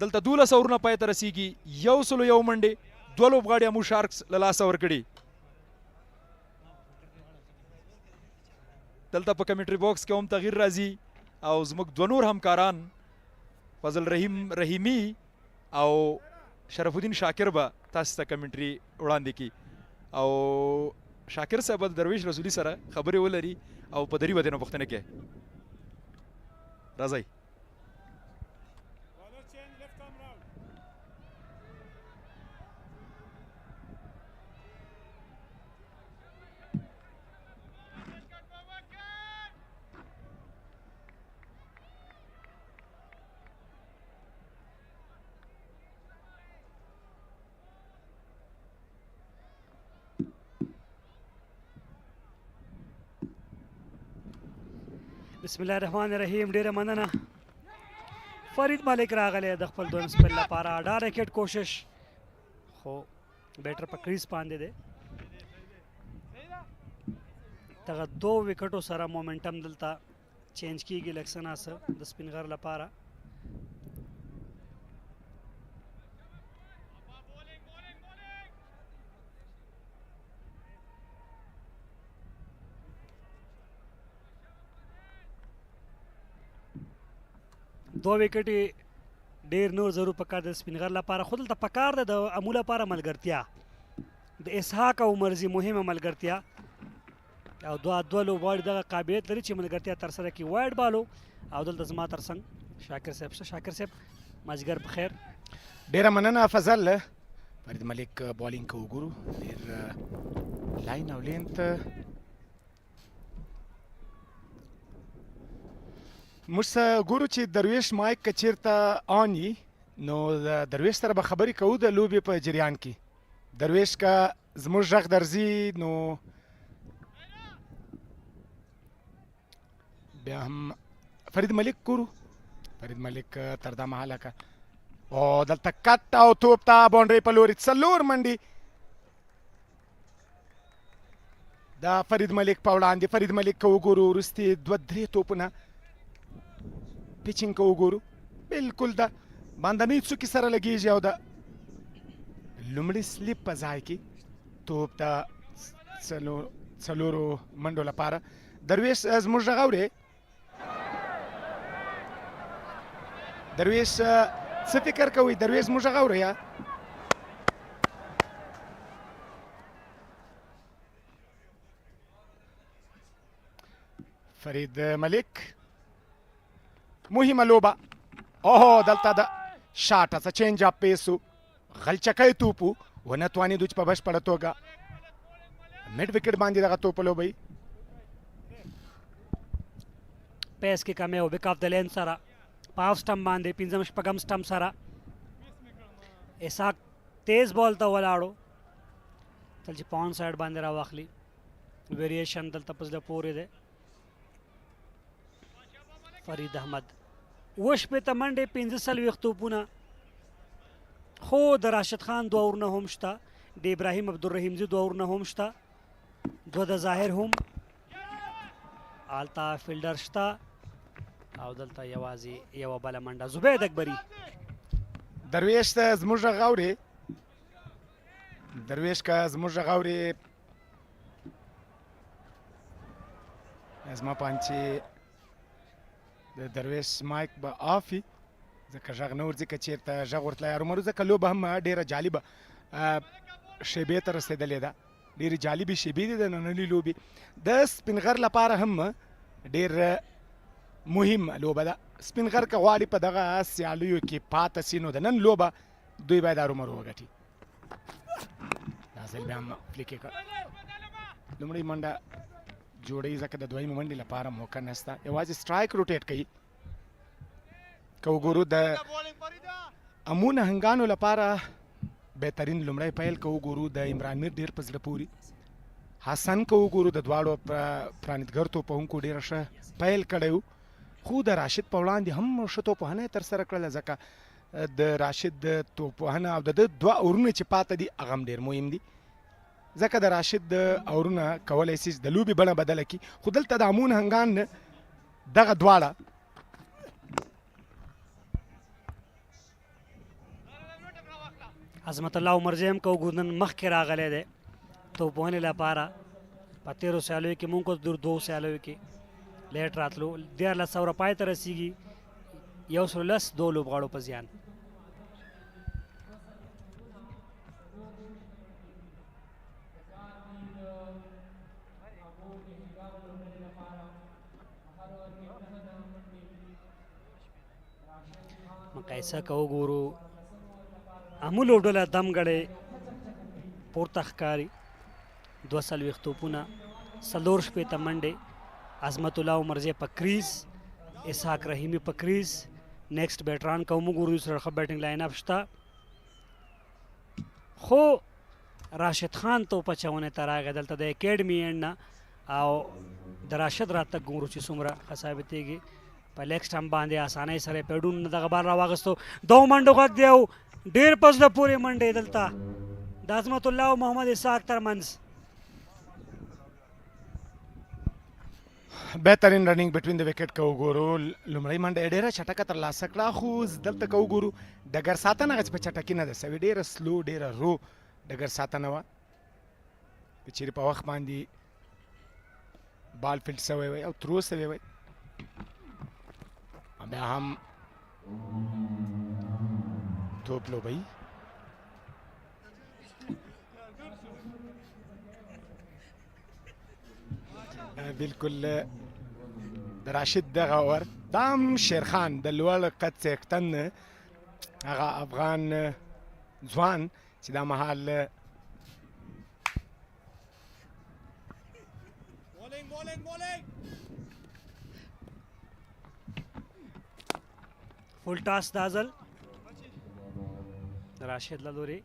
Speaker 19: دلته 12 اورونه پای ته رسیږي 101 منډې 2 لوبغاړي امو شارکس له لاسه ورکړي. دلته په کمنټري باکس کې هم تغییر راځي او زموږ 2 نور همکاران فضل رحیم رحیمي او شرف الدین شاکر به تاسو ته کمنټري وړاندې کړي او شاکر صاحب د درویش رسولي سره خبرې ولري او په دري ودې نه پوښتنه کوي. راځئ.
Speaker 8: بسم الله الرحمن الرحیم. ډیره مننه فرید ملک راغلی د خپل دویم سپل لپاره ډا ریکټ کوشش خو بیټر په کریز باندې دی. دغه 2 وکټو سره مومنټم دلته چینج کیږي لکسنا سره د سپینغر لپاره. دوه وکټې ډېر نور ضرور پکار د سپینغر لپاره، خو دلته پکار ده د امو لپاره ملګرتیا، د اسحاق او عمرزي مهمه ملګرتیا، او دوه لوبغاړي دغه قابلیت لري چې ملګرتیا ترسره کړي. وایډ بالو او دلته زما تر څنګ شاکر صاحب شته. شاکر صاحب مازدیګر په خیر.
Speaker 13: ډیره مننه فضل. فرید ملک بالینګ که وګورو ډېر لاین او لینت موږ ګورو چې درویش مایک که چېرته آن وي نو د درویش سره به خبرې کوو د لوبې په جریان کې. درویش که زموږ غږ درځي نو بیا هم فرید ملک ګورو. فرید ملک تر دا مهاله که او دلته کټ او توپ ته باونډرۍ په لوري 4 منډې دا فرید ملک په وړاندې. فرید ملک که وګورو وروستې 2-3 توپونه پیچینګ که وګورو بلکل د باندنۍ څوکې سره لګېږي او د لومړي سلیپ په ځای کې توپ د 4 منډو لپاره. درویش زموږ غږ اورې؟ درویش څه فکر کوئ؟ درویش زموږ غږ اورې یا؟ فرید ملک مهمه لوبه. اوه دلته د شاټ څه چینج اپ پیسو غلچکی توپو ونه توانېدو چې په بشپړه توګه میډ وکټ باندې دغه توپ لوبوي.
Speaker 8: پیس کې کمی او بیک اف د لین سره په هاف سټمپ باندې 5 سټمپ سره اسحاق تیز بال ته ولاړو تل چې په آن سایډ باندې راواخلي. ویریشن دلته په زړه پورې دی. فرید احمد 8 منډې 45 توپونه، خو د راشد خان 2 اورونه هم شته، د ابراهیم عبدالرحیمزي 2 اورونه هم شته، 2 د ظاهر هم هلته فیلډر شته او دلته یوازې یوه بله منډه. زبید اکبري
Speaker 13: درویش ته زموږ غږ اورې؟ درویش که زموږ غږ اورې زما پام چې د درویش مایک به آف وي ځکه غږ نه ورځي که چېرته غږ ورتلی ارومرو ځکه لوبه هم ډېره جالبه شیبې ته رسېدلې ده. ډېرې جالبې شیبې دي د نننۍ لوبې. د سپینغر لپاره هم ډېر مهم لوبه ده. سپینغر که غواړي په دغه سیالیو کې پاته سي نو د نن لوبه دوی باید ارومرو وګټي. دا ځل بیا هم فلیکې کړ. لومړۍ منډه جوړوي ځکه د دویمې منډې لپاره موقع نشته، یوازې سټرایک روټیټ کوي. که وګورو د امو نهنګانو لپاره بهترین لومړی پیل که وګورو د عمران میر ډېر په زړه پورې. حسن که وګورو د دواړو پرانیتګر توپوهونکو ډېره ښه پیل کړی و، خو د راشد په وړاندې هم ښه توپوهنه یې ترسره کړله ځکه د راشد د توپوهنه او د ده 2 اورونه چې پاته دي هغه هم ډېر مهم دي ځکه د راشد د اورونه کولی شي د لوبې بڼه بدله کړي. خو دلته د امو نهنګان دغه دواړه
Speaker 8: عظمت الله عمرزی هم که وګورو نن مخکې راغلی دی توپوهنې لپاره. په 13 سیالیو کې مونږ 2 سیالیو کې لیټ راتلو 14 اوره پای ته رسیږي 110 2 لوبغاړو په زیان. مقایسه که وګورو امو لوبډله دم ګړی پورته ښکاري 42 توپونه 4 منډې. عظمت الله عمرزی په کریز، اسحاق رحیمي په کریز. نیکسټ بیټران که هم وګورو سره ښه بیټینګ لاین اپ شته، خو راشد خان توپ اچونې ته راغی دلته د اکیډمي اینډ نه او د راشد راتګ ګورو چې څومره ښه ثابتېږي. په لیګ سټمپ باندې اسانۍ سره یې پیډون دغه بال راواغستو. 2 منډو غږ دی او ډېر په زړه پورې منډې دلته د عظمت الله او محمد اسحاق ترمنځ.
Speaker 13: بهترین رننګ بټوین د وکټ که وګورو لومړۍ منډه یې ډېره چټکه ترلاسه کړه، خو دلته که وګورو ډګر ساتنه هغه په چټکي نه ده سوې، ډېره سلو ډېره رو ډګر ساتنه وه. که چېرې په وخت باندې بال فیلډ سوی وی او ترو سوی وی بیا هم توپ لوبوي بالکل د راشد دغه اور دام شیرخان د لوړ قد څښتن هغه افغان ځوان چې دا مهال
Speaker 8: فول ټاس دا ځل راشد لوري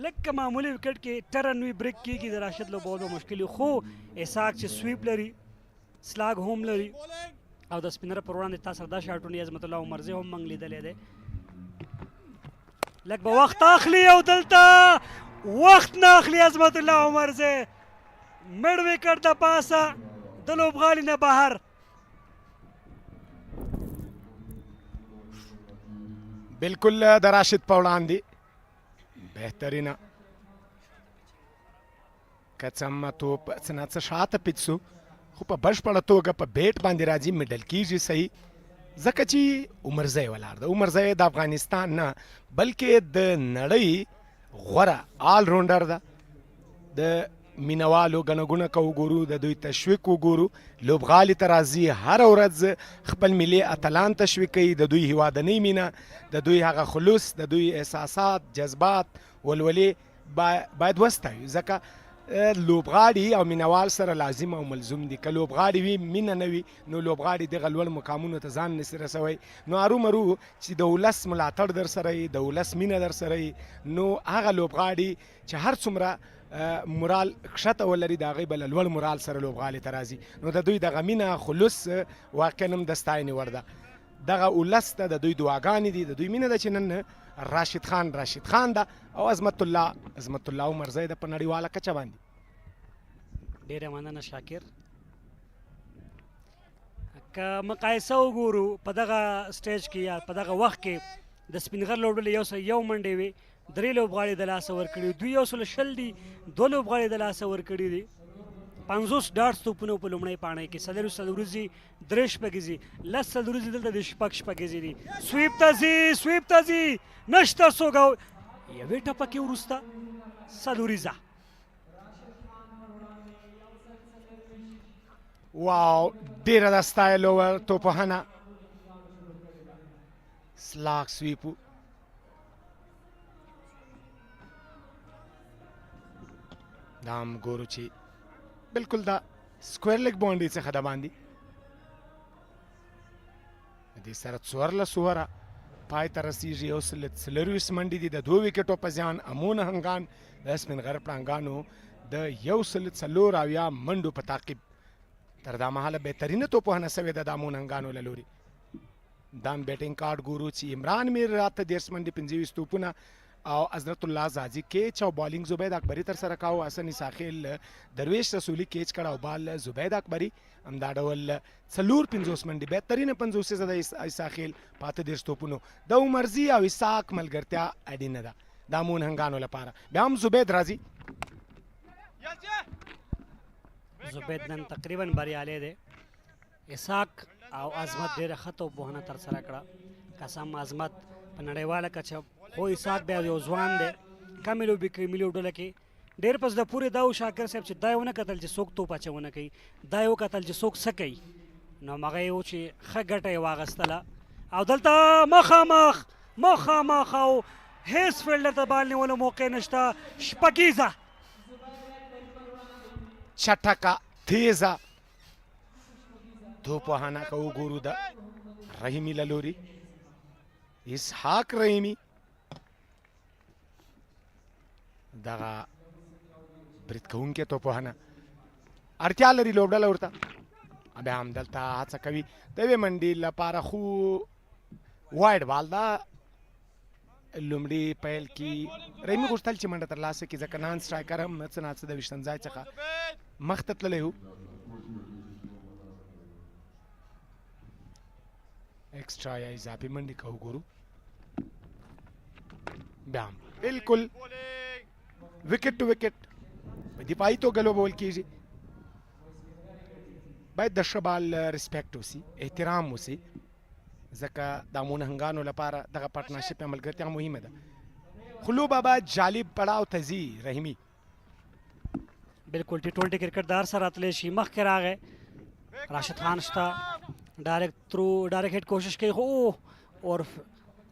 Speaker 8: لکه معمولی وکټ کې ټرن وی بریک کیږي د راشد لو بہت مشکل خو اساق چې سویپ لري سلاګ هوم لري او د سپینر پر وړاندې تاسو دا شاټونه عظمت الله عمرزه هم منګ لیدلې ده لکه به وخت اخلي او دلته وخت نه اخلي عظمت الله عمرزه مړ وکټ د پاسه د لوبغالي نه بهر
Speaker 13: بالکل د راشد په وړاندې بهترینه کڅم توپ څنګه شاته پیڅو خو په بشپړه توګه په بیټ باندې راځي میډل کیږي صحیح ځکه چې عمرزی ولاړ ده عمرزی د افغانستان نه بلکې د نړۍ غوره آل راونډر ده د مینوالو ګڼه کو وګورو د دوی تشویق وګورو لوبغالي ته راځي هره ورځ خپل ملي اتلان تشویق کوي د دوی هیوادنۍ مینه د دوی هغه خلوص د دوی احساسات جذبات ولولې باید وستایو ځکه لوبغاړي او مینوال سره لازم او ملزوم دي که لوبغاړي وي مینه نه وي نو لوبغاړي دغه لوړ مقامونو ته ځان نسي رسوی نو ارومرو چې د ولس ملاتړ در سره وي د ولس مینه در سره وي نو هغه لوبغاړي چې هر څومره مورال کښته ولري د هغې به له لوړ مورال سره لوبغالي ته راځي نو د دوی دغه مینه خلوص واقعا هم د ستاینې وړ ده دغه ولس ته د دوی دعاګانې دي د دوی مینه ده چې نن راشد خان ده او عظمت الله عمرزی ده په نړیواله کچه باندې
Speaker 8: ډېره مننه شاکر که مقایسه وګورو په دغه سټیج کې یا په دغه وخت کې د سپینغر لوبډلې یو منډې وي 3 لوبغاړي د لاسه ورکړي 220 دي 2 لوبغاړي د لاسه ورکړي دي 50 ډاټس توپونه په لومړۍ پاڼۍ کې سلورزي 3 شپږیزي لس سلورزي دلته د شپږیزي دي سویپ ته ځي نشته څوک یوې ټپه کې وروسته سلوریزه
Speaker 13: واو ډیره د ستایلو توپوهنه سلاک سویپو دا هم ګورو چې بالکل دا سکویر لیګ باونډري څخه د باندې د دې سره 14 اووره پای ته رسیږي او 24 منډې دي د 2 وکټو په زیان امون هنګان د سپینغر پړانګانو د 140 منډو په تعقیب تر دا مهاله بهترینه توپوهنه سوې ده د امون هنګانو له لوري دا بیټینګ کارډ ګورو چې عمران میر راته 10 منډې 25 توپونه او حضرت الله زاجی کیچ او بالینګ زبید اکبری تر سره کاو حسن ساخیل درویش رسولی کیچ کړه او بال زبید اکبری همدا ډول 450 منډې بهترینه 50 زده ساخیل پاته د ستوپونو د عمرزی او اساق ملګرتیا اډینه ده د امون هنګانو لپاره بیا هم زبید راځي
Speaker 8: زبید نن تقریبا بریالی دی اساق او عظمت ډېره ښه توپوهنه تر سره کړه قسم عظمت په نړیواله کچه خو اساق بیا یو ځوان دی کمې لوبې کوي ملي ډله کې ډېر په زړه پورې دا و شاکر صاحب چې دا یې ونه کتل چې څوک توپ اچونه کوي دا یې وکتل چې څوک څه کوي نو هغه یې و چې ښه ګټه یې واخیستله او دلته مخامخ او هیڅ فیلډر ته بال نیولو موقع نشته شپږیزه
Speaker 13: چټکه تیزه توپوهنه که وګورو د رحیمي له لوري اسحاق رحیمي دغه برید کوونکی توپوهنه اړتیا لري لوبډله ورته بیا هم دلته هڅه کوي د یوې منډې لپاره خو وایډ بال ده لومړي پیل کې رحیمي غوښتل چې منډه ترلاسه کړي ځکه نان سټرایکر هم څه نه څه د ویشتم ځای څخه مخ ته تللی و ایکسټرا یا اضافي منډې که وګورو بیا هم بالکل وکټ ټو وکټ په دفاعي توګه لوبول کېږي باید د ښه بال ریسپیکټ وسي احترام وسي ځکه د امونهنګانو لپاره دغه پارټنرشپ یا ملګرتیا مهمه ده. خو لوبه به جالب پړاو ته ځي رحیمي.
Speaker 8: بالکل ټي 20 کرکټ دار سره راتلی شي. مخکې راغی راشد خان شته ډایرکټ هیټ کوشش کوي خو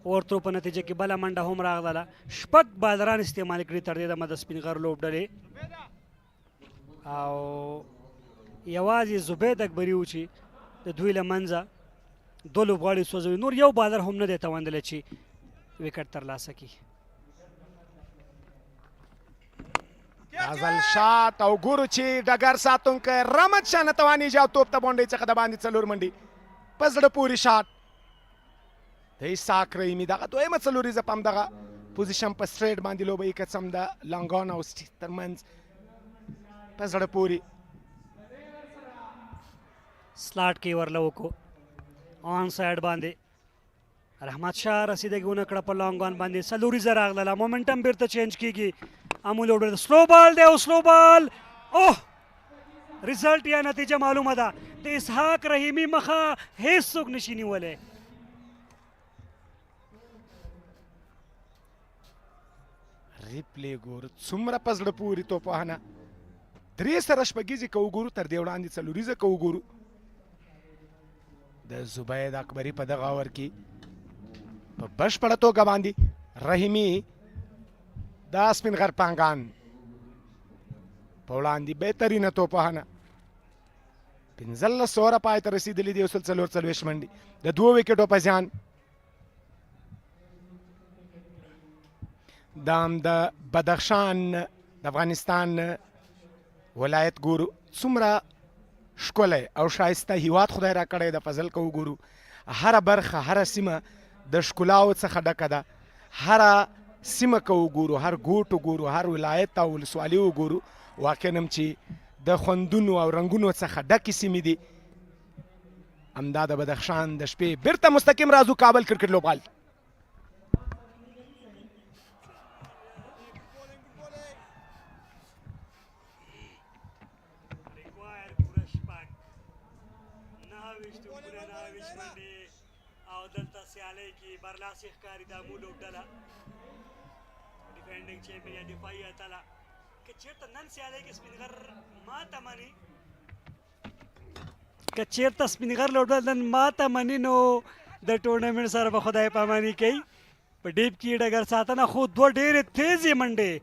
Speaker 8: اور ترو په نتیجه کې بله منډه هم راغله. شپږ بالران استعمال کړي تر دې دمه د سپین غر لوبډلې او یوازې زبید اکبري و چې د دوی له منځه دوه لوبغاړي سوځوي. نور یو بالر هم نه دی توانیدلی چې وکټ ترلاسه کړي.
Speaker 13: ازل شاټ او ګورو چې ډګر ساتونکی رحمت شاه نه توانیږي او توپ ته بونډۍ څخه د باندې 4 منډې په زړه پورې شاټ د اسحاق رحیمي دغه دویمه څلوریزه په همدغه پوزیشن په سټریټ باندې لوبه یې که څه هم د لانګان او سټیټ ترمنځ په زړه پورې
Speaker 8: سلاټ کې ورله وکړو آن سایډ باندې رحمت شاه رسیدګي ونه کړه په لانګان باندې څلوریزه راغله. مومنټم بیرته چینج کیږي. امو لوبډل سلو بال دی او سلو بال اوه ریزلټ یا نتیجه معلومه ده. د اسحاق رحیمي مخه هیڅوک نشي نیولی.
Speaker 13: ریپلی ګورو څومره په زړه پورې توپوهنه 3 سره شپږیزې که وګورو تر دې وړاندې څلوریزه که وګورو د زبید اکبري په دغه اور کې په بشپړه توګه باندې رحیمي د سپین غر پانګان په وړاندې بهترینه توپوهنه 15 اووره پای ته رسېدلي دي. 144 منډې د 2 وکټو په زیان. دا هم د بدخشان د افغانستان ولایت ګورو څومره ښکلی او ښایسته هیواد خدای را کړی د فضل که وګورو هره برخه هره سیمه د ښکلاو څخه ډکه ده. هره سیمه که وګورو هر ګوټ وګورو هر ولایت او ولسوالي وګورو واقعا هم چې د خوندونو او رنګونو څخه ډکې سیمې دي. همدا د بدخشان د شپې بیرته مستقیم راځو کابل کرکټ لوبغال.
Speaker 8: او دلته سیالۍ کې برلاسي ښکاري د امو لوبډله ډیفینډینګ چیمپیون یا دفاعي اتله که چېرته نن سیالۍ کې سپین غر ماته مني نن ماته مني نو د ټورنمنټ سره به خدای پاماني کوي. په ډیپ کې ډګر ساتنه خو 2 ډېرې تیزې منډې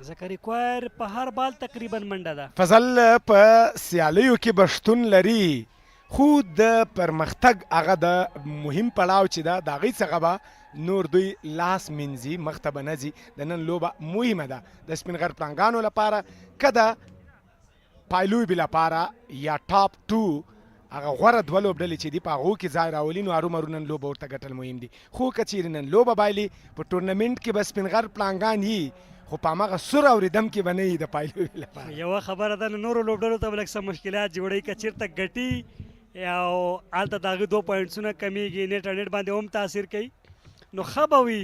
Speaker 8: ځکه ریکوایر په هر بال تقریبا منډه ده.
Speaker 13: فضل په سیالیو کې به شتون لري خو د پرمختګ هغه د مهم پړاو چې ده د هغې څخه به نور دوی لاس مینځي مخته به نه ځي. د نن لوبه مهمه ده د سپین غر پړانګانو لپاره که د پایلوبې لپاره یا ټاپ 2 هغه غوره 2 لوبډلې چې دي په هغو کې ځای راولي نو هرومرو نن لوبه ورته ګټل مهم دي. خو که چیرې نن لوبه بایلي په ټورنمنټ کې به سپین غر پړانګان یي خو په هماغه سور او ریدم کې به نه وي د پایلوبې لپاره.
Speaker 8: یوه خبره ده نورو لوبډلو ته به لږ څه مشکلات جوړوي که چېرته ګټي او هلته د هغې 2 پوینټسونه کمیږي نیټ انډیټ باندې هم تاثیر کوي نو ښه به وي.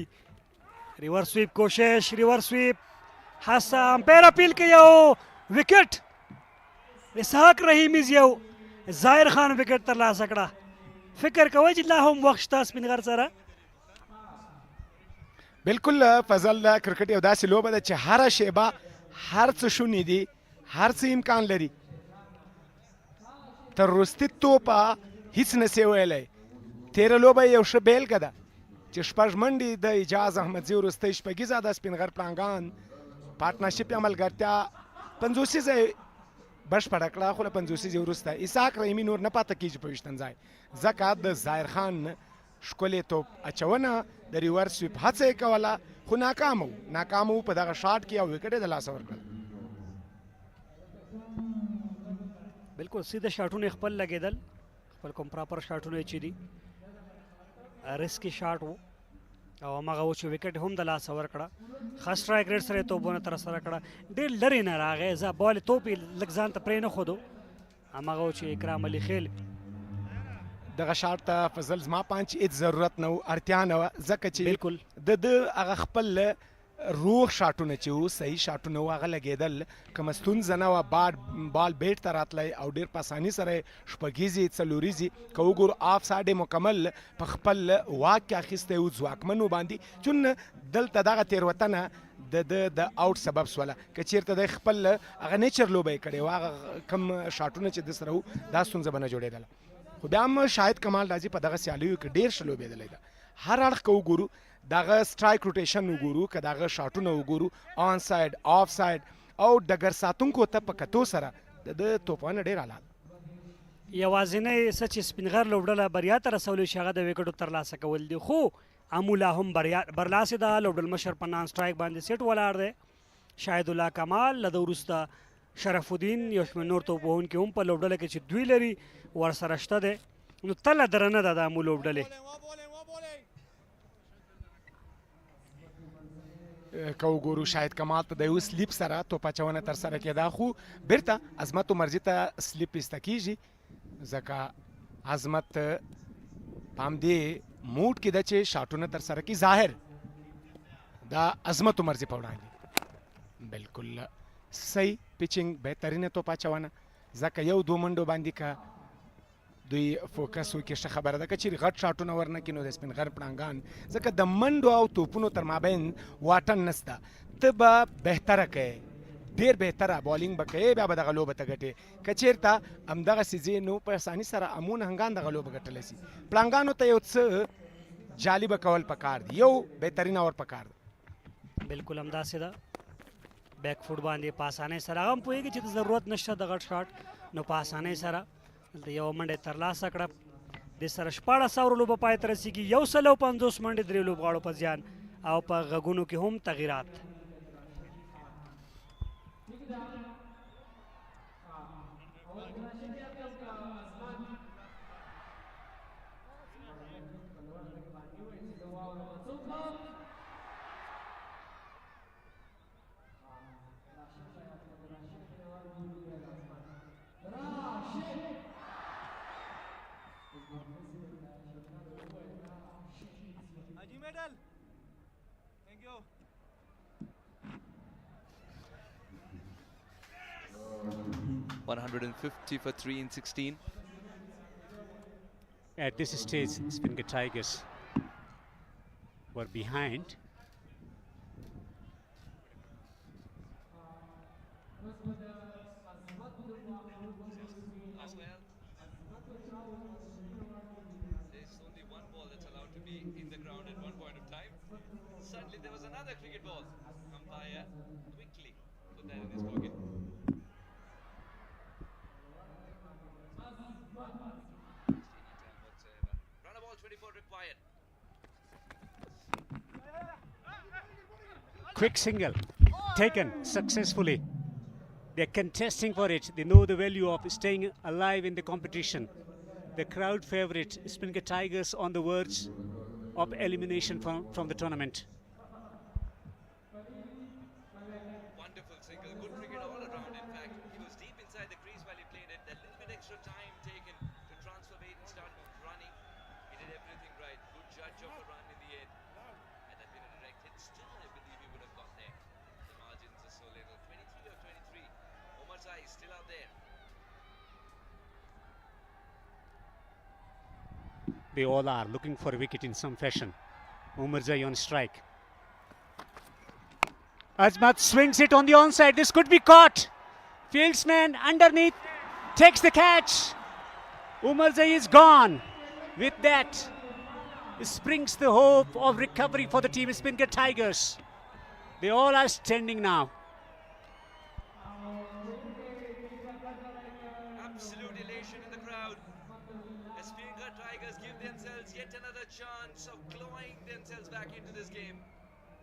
Speaker 8: ریور سویپ کوشش ریور سویپ هڅه امپیر اپیل کوي او وکټ اسحاق رحیمي یو ظاهر خان وکټ ترلاسه کړه. فکر کوئ چې لا هم وخت شته سپین غر سره.
Speaker 13: بالکل فضل کرکټ یو داسې لوبه ده چې هره شیبه هر څه شونې دي هر څه امکان لري. تر وروستي توپه هیڅ نسي ویلی. تېره لوبه یو ښه بیلګه ده چې 6 منډې د اجاز احمدزي وروستۍ شپږیزه د سپین غر پړانګان پارټنرشپ یا ملګرتیا 50 بشپړه کړه خو له 50 وروسته اسحاق رحیمي نور نه پاته کېږي په 20 ځای ځکه د ظاهر خان ښکلې توپ اچونه د ریور سویپ هڅه یې کوله خو ناکامه و په دغه شاټ کې او وکټ یې د لاسه ورکړل.
Speaker 8: بالکل سیده شاټونه خپل لګېدل خپل کوم پراپر شاټونه چې دي ریسکي شاټ و او هماغه و چې وکټ هم د لاسه ورکړه. ښه سټرایک ریټ سره یې توپونه ترسره کړه. ډېر لرې نه راغی زه بال توپ یې لږ ځان ته پرې نه ښودو هماغه و چې اکرام علي خیل
Speaker 13: دغه شاټ ته فضل زما پانچ هېڅ ضرورت نه و اړتیا نه وه ځکه چې بالکل د هغه خپل
Speaker 9: روغ شاټونه چې وو صحیح شاټونه وو هغه لګېدل کومه ستونزه نه وه بال بیټ ته راتلی او ډېر په اساني سره یې شپږیزې څلوریزې که وګورو آف ساید یې مکمل په خپل واک کې اخیستی وو ځواکمن وباندې چون دلته دغه تېروتنه د آوټ سبب سوله که چېرته دی خپل هغه نیچر لوبه یې کړې وه هغه کم شاټونه چې د سره وو دا ستونزه به نه جوړېدله خو بیا هم شاهد کمال راځي په دغه سیالیو کې ډېر ښه لوبېدلی ده هر اړخ که وګورو دغه سټرایک روټیشن وګورو که دغه شاټونه وګورو آن ساید آف ساید او ډګر ساتونکو ته په کتو سره د توپانه ډېر اعلی
Speaker 8: یوازینی څه چې سپینغر لوبډله بریا ته رسولی شي هغه د وکټو ترلاسه کول دي خو امو لا هم برلاسې ده لوبډل مشر په نان سټرایک باندې سیټ ولاړ دی شاهد الله کمال له ده وروسته شرف الدین یو شمېر نور توپوهونکي هم په لوبډله کې چې دوی لري ورسره شته دی نو تله درنه ده د امو لوبډلې
Speaker 9: که وګورو شاهد کمال ته د یو سلیپ سره توپ اچونه ترسره کېده خو بیرته عظمت عمرزي ته سلیپ ایسته کېږي ځکه عظمت په همدې موډ کې ده چې شاټونه ترسره کړي ظاهر دا عظمت عمرزي په وړاندې بالکل صحیح پیچنګ بهترینه توپ اچونه ځکه یو دو منډو باندې که دوی فوکس وکړي ښه خبره ده که چیرې غټ شاټونه ورنه کړي نو د سپینغر پړانګان ځکه د منډو او توپونو تر مابین واټن نسته ته به بهتره کوې ډېر بهتره بالینګ به کوې بیا به دغه لوبه ته ګټې که چېرته همدغسې ځې نو په اساني سره امون هنګان دغه لوبه ګټلی سي پړانګانو ته یو څه جالبه کول پکار دي یو بهترینه اور پکار ده
Speaker 8: بالکل همداسې ده بیک فوټ باندې په اسانۍ سره هغه هم پوهېږي چې د ضرورت نشته د غټ شاټ نو په اسانۍ سره دلته یوه منډه یې ترلاسه کړه دې سره 1400 لوبه پای ته رسېږي 150 منډې درې لوبغاړو په زیان او په غږونو کې هم تغیرات
Speaker 16: medal. Thank you.
Speaker 6: $150 for 3 in 16.
Speaker 4: At this stage, Speenghar Tigers were behind.
Speaker 6: There's only one ball that's allowed to be in the ground at one point of time. Suddenly there was another cricket ball. Umpire quickly put that in his pocket. Run a ball 24 required.
Speaker 4: Quick single taken successfully. They're contesting for it. They know the value of staying alive in the competition. The crowd favorite, Speenghar Tigers, on the verge of elimination from the tournament.
Speaker 6: Wonderful single, good cricket all around. In fact, he was deep inside the crease while he played it. That little bit extra time taken to transfer weight and start running. He did everything right. Good judge of the run in the end. Had that been a direct hit, still I believe he would have got there. The margins are so little. 23 of 23. Omar Zai is still out there.
Speaker 4: They all are looking for a wicket in some fashion. Omar Zai on strike. Azmat swings it on the onside. This could be caught. Fieldsman underneath takes the catch. Omar Zai is gone. With that, springs the hope of recovery for the team Speenghar Tigers. They all are standing now.
Speaker 6: Absolute elation in the crowd. The Speenghar Tigers give themselves yet another chance of clawing themselves back into this game.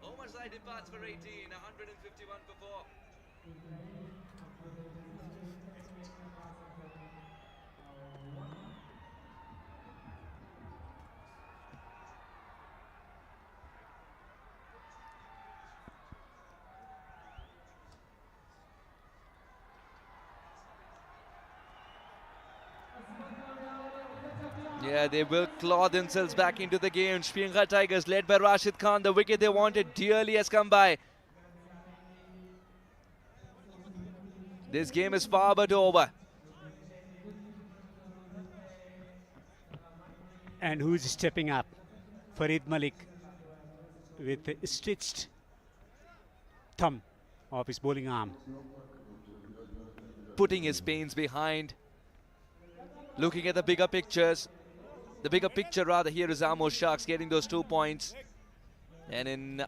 Speaker 6: Omar Zai departs for 18, 151 for 4. Yeah, they will claw themselves back into the game. Speenghar Tigers led by Rashid Khan. The wicket they wanted dearly has come by. This game is far but over.
Speaker 4: And who is stepping up? Farid Malik with a stretched thumb of his bowling arm.
Speaker 6: Putting his pains behind. Looking at the bigger pictures. The bigger picture rather here is Amo Sharks getting those 2 points. And in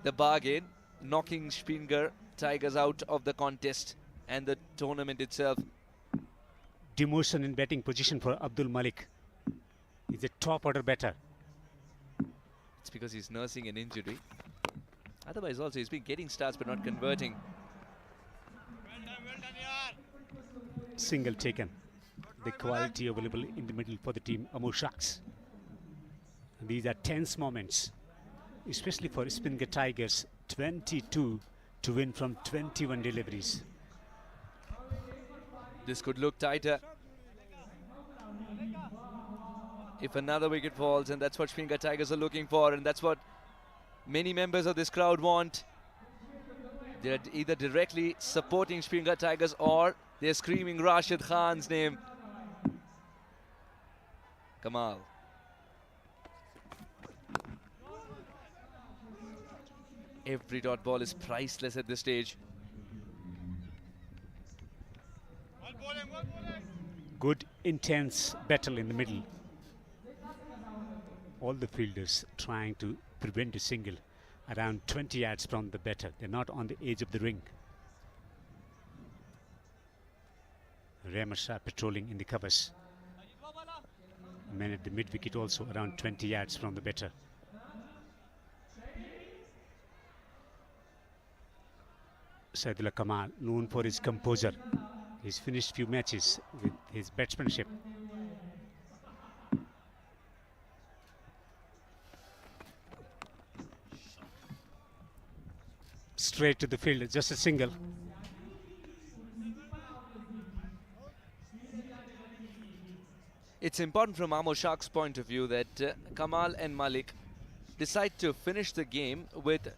Speaker 6: the bargain, knocking Speenghar Tigers out of the contest and the tournament itself.
Speaker 4: Demotion in batting position for Abdul Malik. He's a top order batter.
Speaker 6: It's because he's nursing an injury. Otherwise also he's been getting starts but not converting.
Speaker 4: Single taken. The quality available in the middle for the team Amo Sharks. And these are tense moments, especially for Speenghar Tigers. 22 to win from 21 deliveries.
Speaker 6: This could look tighter if another wicket falls, and that's what Speenghar Tigers are looking for, and that's what many members of this crowd want. They're either directly supporting Speenghar Tigers or they're screaming Rashid Khan's name. Kamal. Every dot ball is priceless at this stage.
Speaker 4: Good, intense battle in the middle. All the fielders trying to prevent a single around 20 yards from the batter. They're not on the edge of the ring. Ramasha patrolling in the covers. Man at the mid wicket also around 20 yards from the batter. Saidullah Kamal, known for his composure. He's finished few matches with his batsmanship. Straight to the field, just a single.
Speaker 6: It's important from Amo Sharks' point of view that Kamal and Malik decide to finish the game with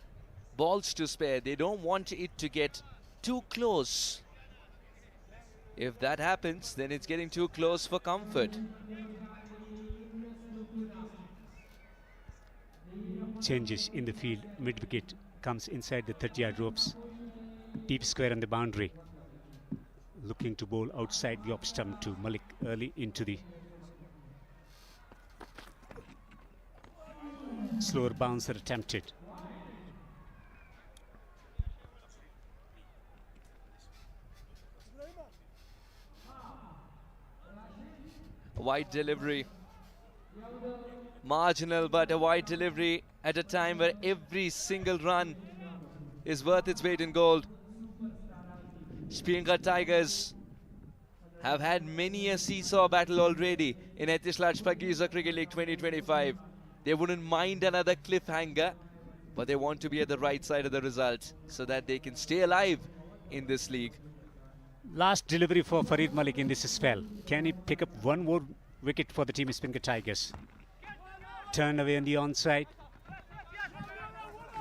Speaker 6: balls to spare. They don't want it to get too close. If that happens, then it's getting too close for comfort.
Speaker 4: Changes in the field, mid-wicket comes inside the 30-yard ropes. Deep square on the boundary. Looking to bowl outside the off stump to Malik early into the slower bouncer attempted.
Speaker 6: Wide delivery. Marginal, but a wide delivery at a time where every single run is worth its weight in gold. Speenghar Tigers have had many a seesaw battle already in Etisalat Shpageeza Cricket League 2025. They wouldn't mind another cliffhanger, but they want to be at the right side of the result so that they can stay alive in this league.
Speaker 4: Last delivery for Farid Malik in this spell. Can he pick up one more wicket for the team Speenghar Tigers? Turn away on the onside.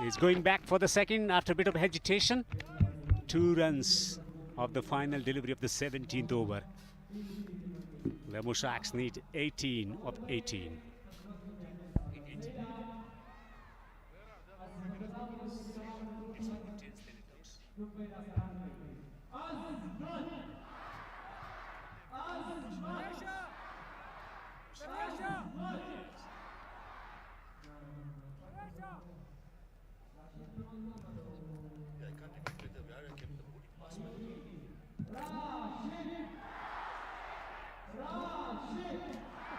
Speaker 4: He's going back for the second after a bit of hesitation. 2 runs of the final delivery of the 17th over. Amo Sharks need 18 of 18.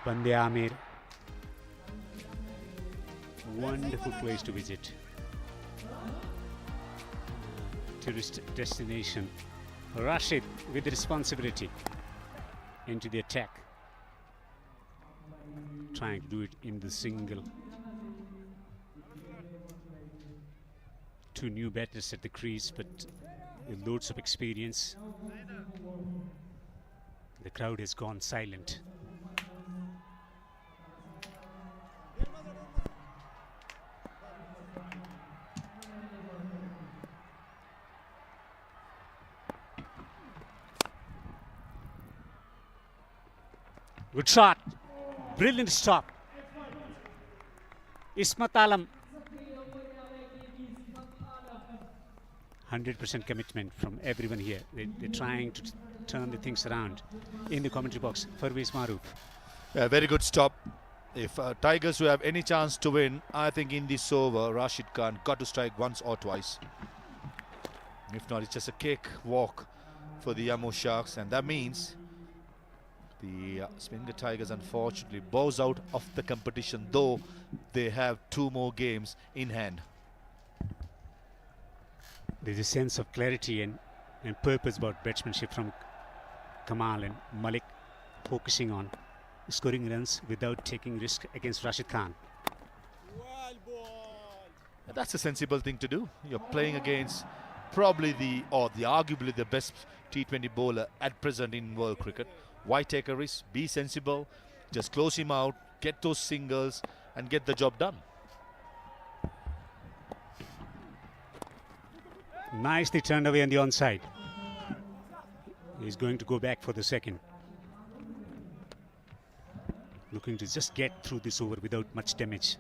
Speaker 4: Band-e-Amir, wonderful place to visit. Tourist destination. Rashid with the responsibility into the attack. Trying to do it in the single. 2 new batters at the crease, but with loads of experience. The crowd has gone silent. Good shot. Brilliant stop. Ismat Alam. 100% commitment from everyone here. They're trying to turn the things around. In the commentary box, Farwez Maroof.
Speaker 12: Yeah, very good stop. If Tigers will have any chance to win, I think in this over, Rashid Khan got to strike once or twice. If not, it's just a cake walk for the Amo Sharks, and that means the Speenghar Tigers unfortunately bows out of the competition, though they have 2 more games in hand.
Speaker 4: There's a sense of clarity and purpose about batsmanship from Kamal and Malik, focusing on scoring runs without taking risk against Rashid Khan.
Speaker 12: That's a sensible thing to do. You're playing against probably arguably the best T20 bowler at present in world cricket. Why take a risk? Be sensible. Just close him out, get those singles and get the job done.
Speaker 4: Nicely turned away on the onside. He's going to go back for the second. Looking to just get through this over without much damage.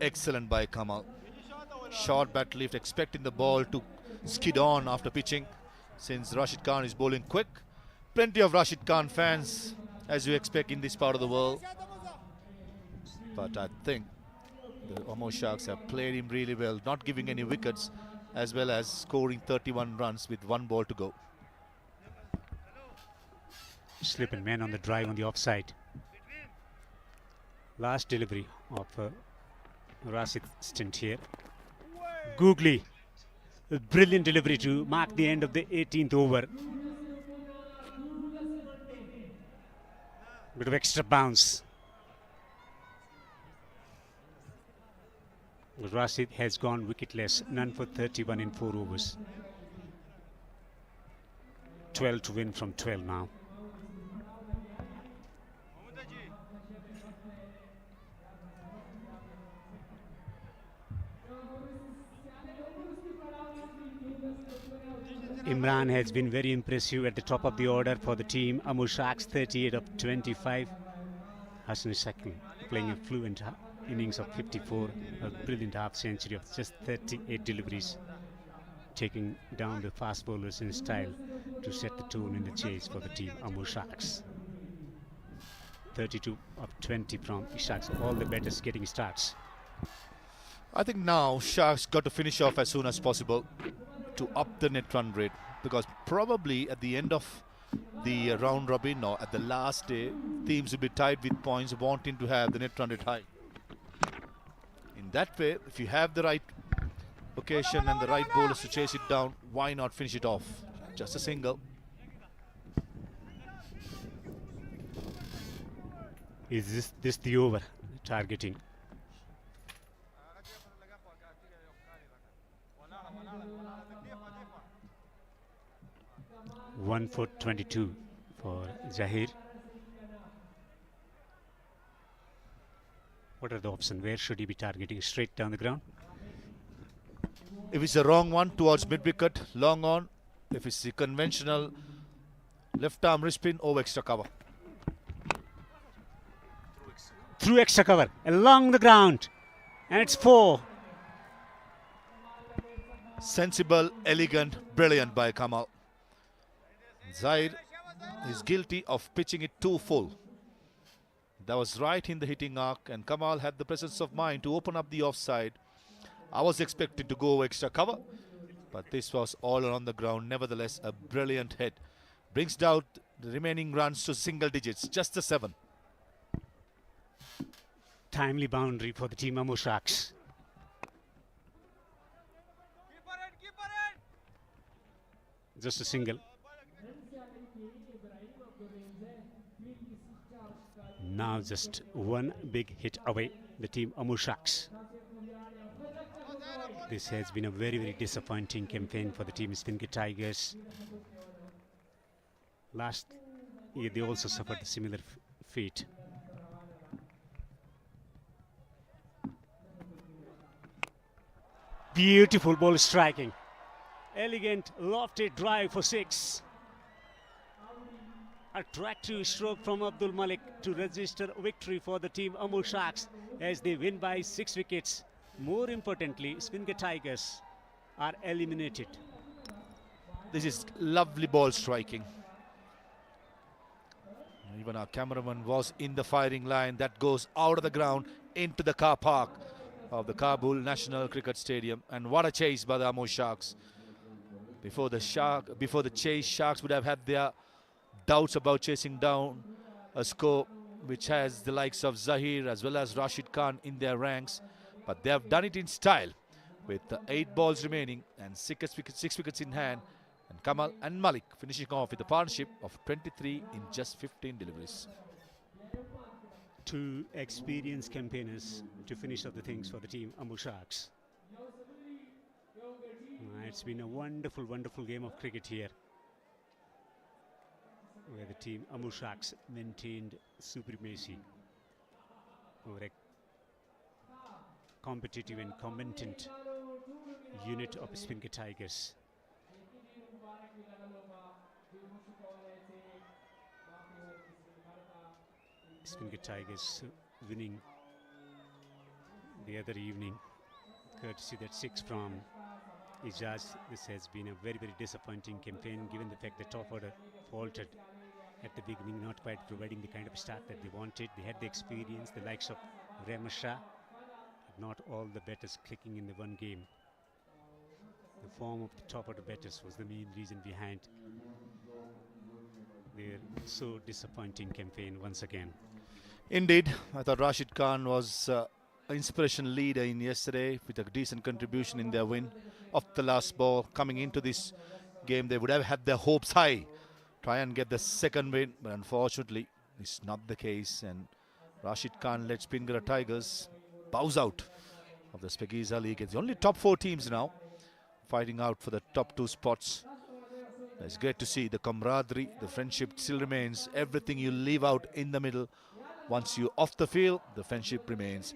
Speaker 12: Excellent by Kamal. Short bat lift, expecting the ball to skid on after pitching, since Rashid Khan is bowling quick. Plenty of Rashid Khan fans, as you expect in this part of the world. But I think the Amo Sharks have played him really well, not giving any wickets, as well as scoring 31 runs with 1 ball to go.
Speaker 4: Slip and man on the drive on the offside. Last delivery of Rashid's stint here. Googly. A brilliant delivery to mark the end of the 18th over. Bit of extra bounce. Rashid has gone wicketless, none for 31 in 4 overs. 12 to win from 12 now. Imran has been very impressive at the top of the order for the team. Amo Sharks 38 of 25. Hassan Shakil playing a fluent innings of 54. A brilliant half century of just 38 deliveries. Taking down the fast bowlers in style to set the tone in the chase for the team Amo Sharks. 32 of 20 from the Sharks. All the batters getting starts.
Speaker 12: I think now Sharks got to finish off as soon as possible to up the net run rate, because probably at the end of the round robin or at the last day, teams will be tied with points wanting to have the net run rate high. In that way, if you have the right occasion and the right bowlers to chase it down, why not finish it off? Just a single.
Speaker 4: Is this the over targeting? 1 for 22 for Zahir. What are the options? Where should he be targeting? Straight down the ground?
Speaker 12: If it's a wrong one, towards mid-wicket, long on. If it's the conventional left arm wrist spin, over extra cover.
Speaker 4: Through extra cover, along the ground. And it's 4.
Speaker 12: Sensible, elegant, brilliant by Kamal. Zahir is guilty of pitching it too full. That was right in the hitting arc, and Kamal had the presence of mind to open up the offside. I was expecting to go extra cover, but this was all around the ground. Nevertheless, a brilliant hit. Brings down the remaining runs to single digits, just a 7.
Speaker 4: Timely boundary for the team Amo Sharks. Just a single. Now just one big hit away, the team Amo Sharks. This has been a very, very disappointing campaign for the team Speenghar Tigers. Last year they also suffered a similar fate. Beautiful ball striking. Elegant, lofty drive for 6. Attractive stroke from Abdul Malik to register victory for the team Amo Sharks as they win by 6 wickets. More importantly, Speenghar Tigers are eliminated.
Speaker 12: This is lovely ball striking. Even our cameraman was in the firing line. That goes out of the ground into the car park of the Kabul National Cricket Stadium. And what a chase by the Amo Sharks. Before the chase, Sharks would have had their doubts about chasing down a score which has the likes of Zahir as well as Rashid Khan in their ranks. But they have done it in style with 8 balls remaining and 6 wickets in hand. And Kamal and Malik finishing off with a partnership of 23 in just 15 deliveries.
Speaker 4: 2 experienced campaigners to finish off the things for the team Amo Sharks. It's been a wonderful, wonderful game of cricket here, where the team Amo Sharks maintained supremacy over a competitive and competent unit of Speenghar Tigers. Speenghar Tigers winning the other evening, courtesy that 6 from Ijaz. This has been a very, very disappointing campaign given the fact that top order faltered at the beginning, not quite providing the kind of start that they wanted. They had the experience, the likes of Remasha, but not all the batters clicking in the one game. The form of the top order batters was the main reason behind their so disappointing campaign once again.
Speaker 12: Indeed, I thought Rashid Khan was an inspirational leader in yesterday with a decent contribution in their win. Of the last ball, coming into this game, they would have had their hopes high, try and get the second win, but unfortunately, it's not the case. And Rashid Khan led Speenghar Tigers bows out of the Shpageeza League. It's the only top 4 teams now fighting out for the top 2 spots. It's great to see the camaraderie, the friendship still remains. Everything you leave out in the middle, once you're off the field, the friendship remains.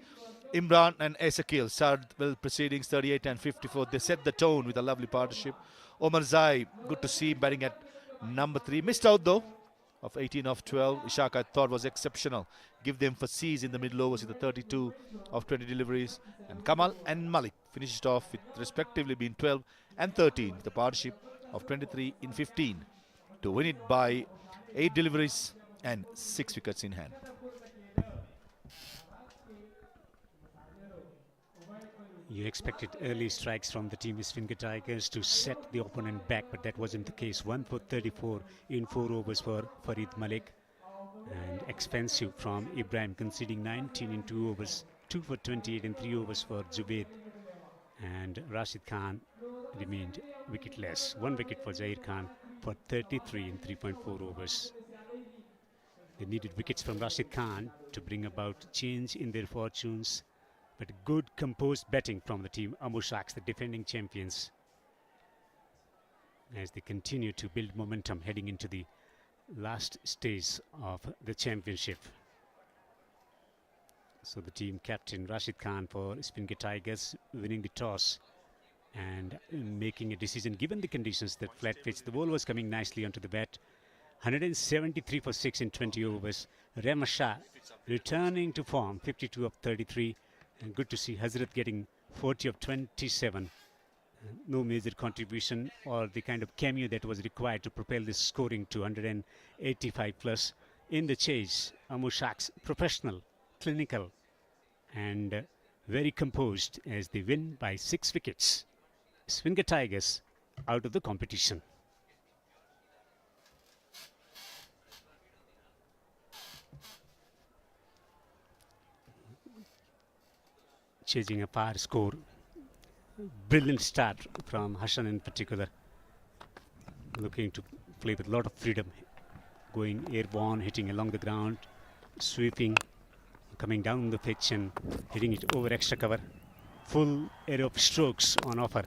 Speaker 12: Imran and Ezekiel started well proceedings 38 and 54. They set the tone with a lovely partnership. Omar Zai, good to see him batting at number 3. Missed out though of 18 of 12. Ishaq I thought was exceptional. Give them for C's in the middle overs with the 32 of 20 deliveries. And Kamal and Malik finished off with respectively being 12 and 13 with a partnership of 23 in 15 to win it by 8 deliveries and 6 wickets in hand.
Speaker 4: You expected early strikes from the team Speenghar Tigers to set the opponent back, but that wasn't the case. 1 for 34 in 4 overs for Farid Malik, and expensive from Ibrahim, conceding 19 in 2 overs, 2 for 28 in 3 overs for Zubaid, and Rashid Khan remained wicketless. 1 wicket for Zahir Khan for 33 in 3.4 overs. They needed wickets from Rashid Khan to bring about change in their fortunes. But good composed batting from the team Amo Sharks, the defending champions, as they continue to build momentum heading into the last stage of the championship. So the team captain Rashid Khan for Speenghar Tigers winning the toss and making a decision given the conditions, that flat pitch. The ball was coming nicely onto the bat. 173 for 6 in 20 overs. Remasha returning to form, 52 of 33. And good to see Hazrat getting 40 of 27. No major contribution or the kind of cameo that was required to propel this scoring to 185 plus. In the chase, Amo Sharks professional, clinical, and very composed as they win by 6 wickets. Speenghar Tigers out of the competition. Chasing a par score. Brilliant start from Hassan in particular. Looking to play with a lot of freedom. Going airborne, hitting along the ground, sweeping, coming down the pitch and hitting it over extra cover. Full area of strokes on offer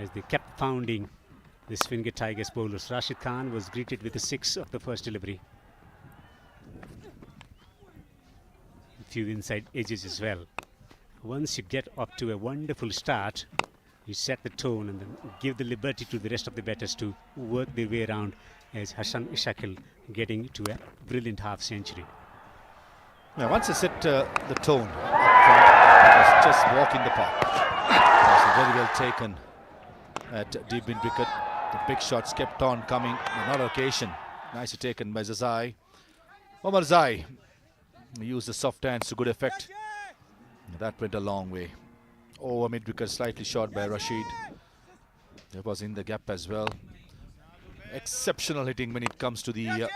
Speaker 4: as they kept pounding the Speenghar Tigers bowlers. Rashid Khan was greeted with a 6 of the first delivery. A few inside edges as well. Once you get up to a wonderful start, you set the tone and then give the liberty to the rest of the batters to work their way around. as Hassan Ishakil getting to a brilliant half century.
Speaker 12: Now, once I set the tone up front, it was just walk in the park. It was very well taken at deep mid wicket. The big shots kept on coming. Another occasion, nicely taken by Zai. Omar Zai used the soft hands to good effect. That went a long way. Over mid wicket, slightly short by Rashid. It was in the gap as well. Exceptional hitting when it comes to the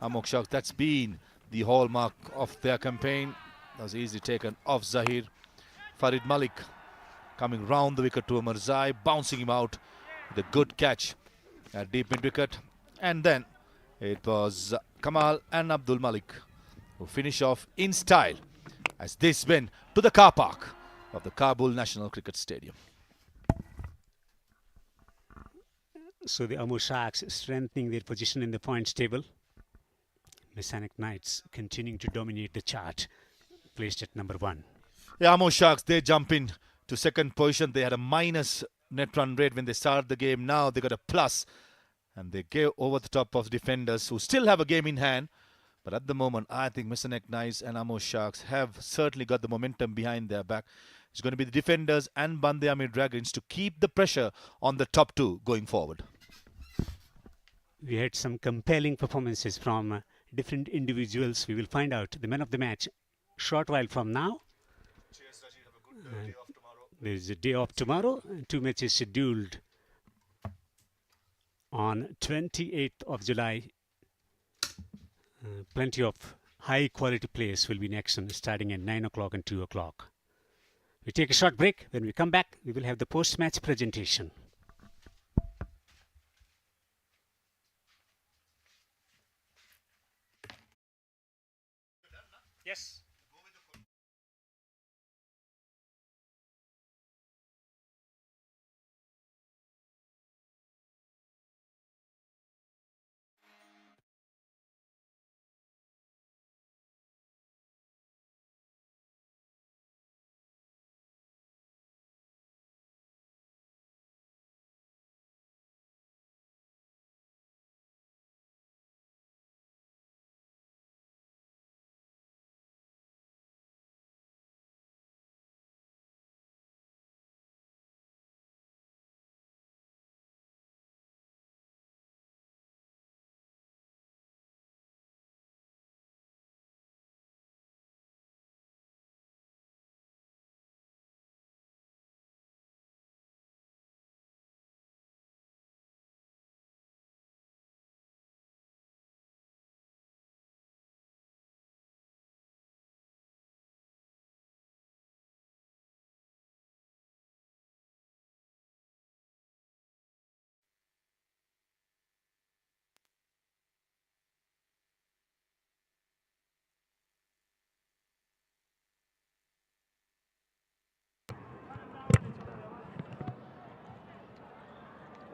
Speaker 12: Amo Sharks. That's been the hallmark of their campaign. That was easily taken off Zahir. Farid Malik coming round the wicket to Omar Zai, bouncing him out with a good catch at deep mid wicket. And then it was Kamal and Abdul Malik who finish off in style as this went to the car park of the Kabul National Cricket Stadium.
Speaker 4: So the Amo Sharks strengthening their position in the points table. Mechanic Knights continuing to dominate the chart, placed at number 1.
Speaker 12: Yeah, Amo Sharks, they jump in to second position. They had a minus net run rate when they started the game. Now they got a plus, and they gave over the top of defenders who still have a game in hand. But at the moment, I think Mechanic Knights and Amo Sharks have certainly got the momentum behind their back. It's going to be the defenders and Band-e-Amir Dragons to keep the pressure on the top 2 going forward.
Speaker 4: We had some compelling performances from different individuals. We will find out the man of the match short while from now. There is a day off tomorrow. 2 matches scheduled on 28th of July. Plenty of high quality players will be in action starting at 9 o'clock and 2 o'clock. We take a short break. When we come back, we will have the post-match presentation. Yes.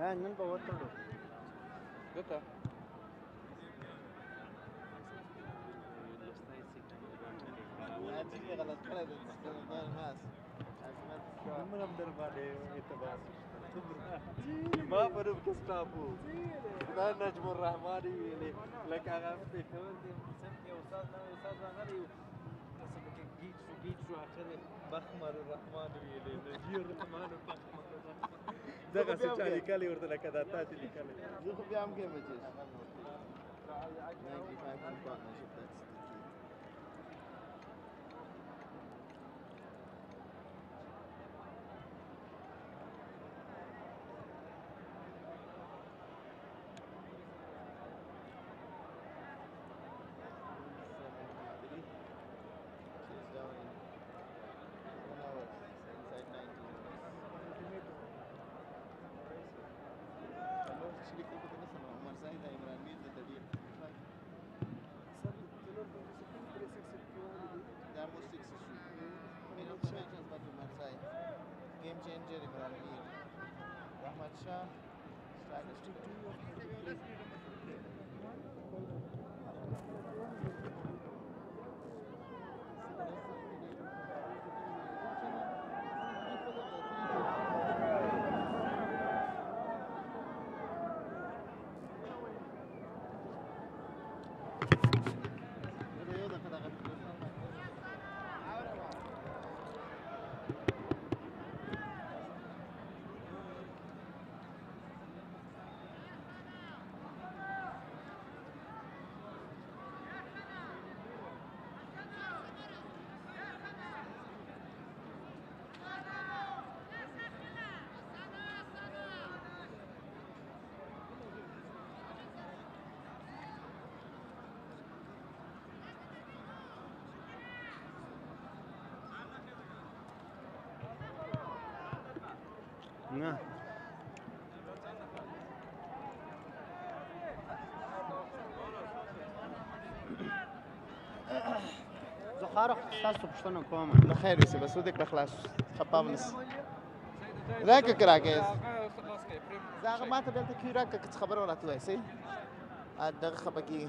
Speaker 16: ما فرق كستابو لا نجم الرحماني لك عرفتي كمان سمتي استاذ غني جيت شو عشان بخمر الرحمن ويلي نجير الرحمن بخمر الرحمن دغه سچالي کلی ورته لکه دا تاسو لیکل زه خو بیا هم کې بچی Game changer Band-e-Amir. Rahmat Shah strategies to 2 of the
Speaker 17: زخارة تاسو پښتنه کوم نه خیر سي بس ودک خلاص خپام نس راکه کراکه زاغه ماته بل ته کیرا که خبر ولا توي سي دغه خبکی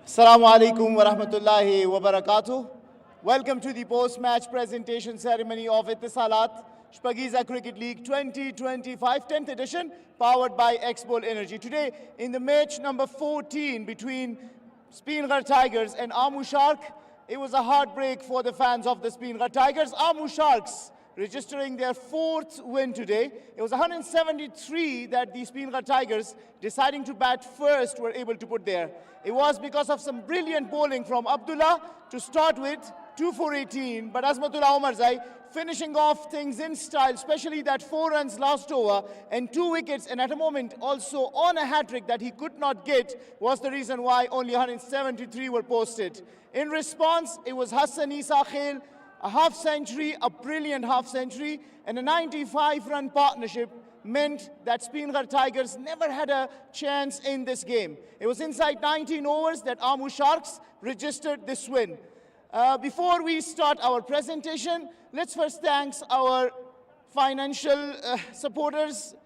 Speaker 17: Assalamu alaikum wa rahmatullahi wa barakatuh. Welcome to the post-match presentation ceremony of Etisalat Shpageeza Cricket League 2025 10th edition, powered by XBull Energy. Today, in the match number 14 between Speenghar Tigers and Amo Sharks, it was a heartbreak for the fans of the Speenghar Tigers. Amo Sharks registering their 4th win today. It was 173 that the Speenghar Tigers, deciding to bat first, were able to put there. It was because of some brilliant bowling from Abdullah to start with, 2 for 18, but Azmatullah Omarzai finishing off things in style, especially that 4 runs last over and 2 wickets, and at a moment also on a hat-trick that he could not get, was the reason why only 173 were posted. In response, it was Hassan Isa Khail, a half-century, a brilliant half-century, and a 95-run partnership meant that Speenghar Tigers never had a chance in this game. It was inside 19 overs that Amo Sharks registered this win. Before we start our presentation, let's first thank our financial supporters.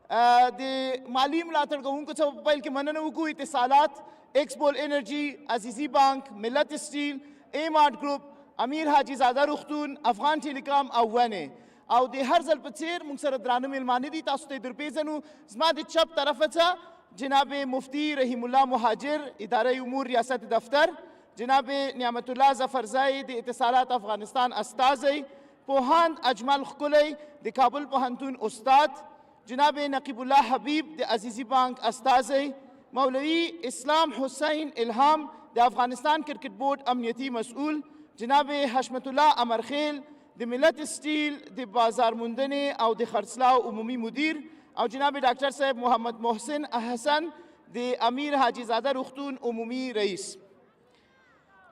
Speaker 17: The Malim Latar Gahunko Chapail ke Mananavuku Etisalat, XBull Energy, Azizi Bank, Millat Steel, Amo Group, امیر حاجی زاده روختون افغان ټیلیکام او ونه او د هر ځل په څیر موږ سره درانه میلمانه دي تاسو ته درپېژنو زما د چپ طرفه څخه جناب مفتی رحیم الله مهاجر اداره امور ریاست دفتر جناب نعمت الله ظفرزای د اتصالات افغانستان استازی پوهاند اجمل خکلی د کابل پوهنتون استاد جناب نقیب الله حبیب د عزیزی بانک استازی مولوی اسلام حسین الهام د افغانستان کرکټ بورډ امنیتی مسؤل جناب حشمت الله امرخیل د ملت سټیل د بازار موندنې او د خرڅلاو عمومي مدیر او جناب ډاکټر صاحب محمد محسن حسن د امیر حاجی زاده روختون عمومي رئیس.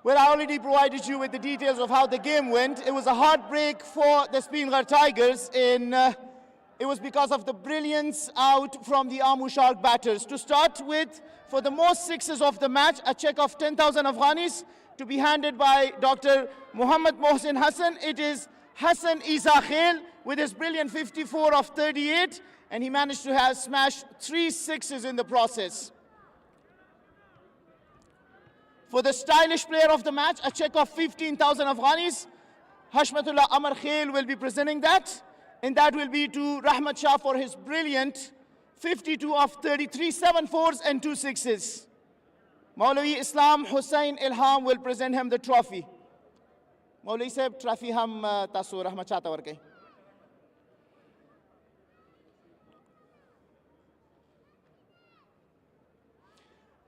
Speaker 17: Well, I already provided you with the details of how the game went. It was a heartbreak for the Speenghar Tigers. It was because of the brilliance out from the Amo Shark batters. To start with, for the most sixes of the match, a check of 10,000 Afghanis to be handed by Dr. Muhammad Mohsin Hassan. It is Hassan Isa Khail with his brilliant 54 of 38, and he managed to have smashed 3 sixes in the process. For the stylish player of the match, a check of 15,000 Afghanis. Hashmatullah Amar Khail will be presenting that, and that will be to Rahmat Shah for his brilliant 52 of 33, 7 fours and 2 sixes. Maulavi Islam Hussain Ilham will present him the trophy. Maulavi Sahib, trophy ham tasu Rahmat Shah tawar kai.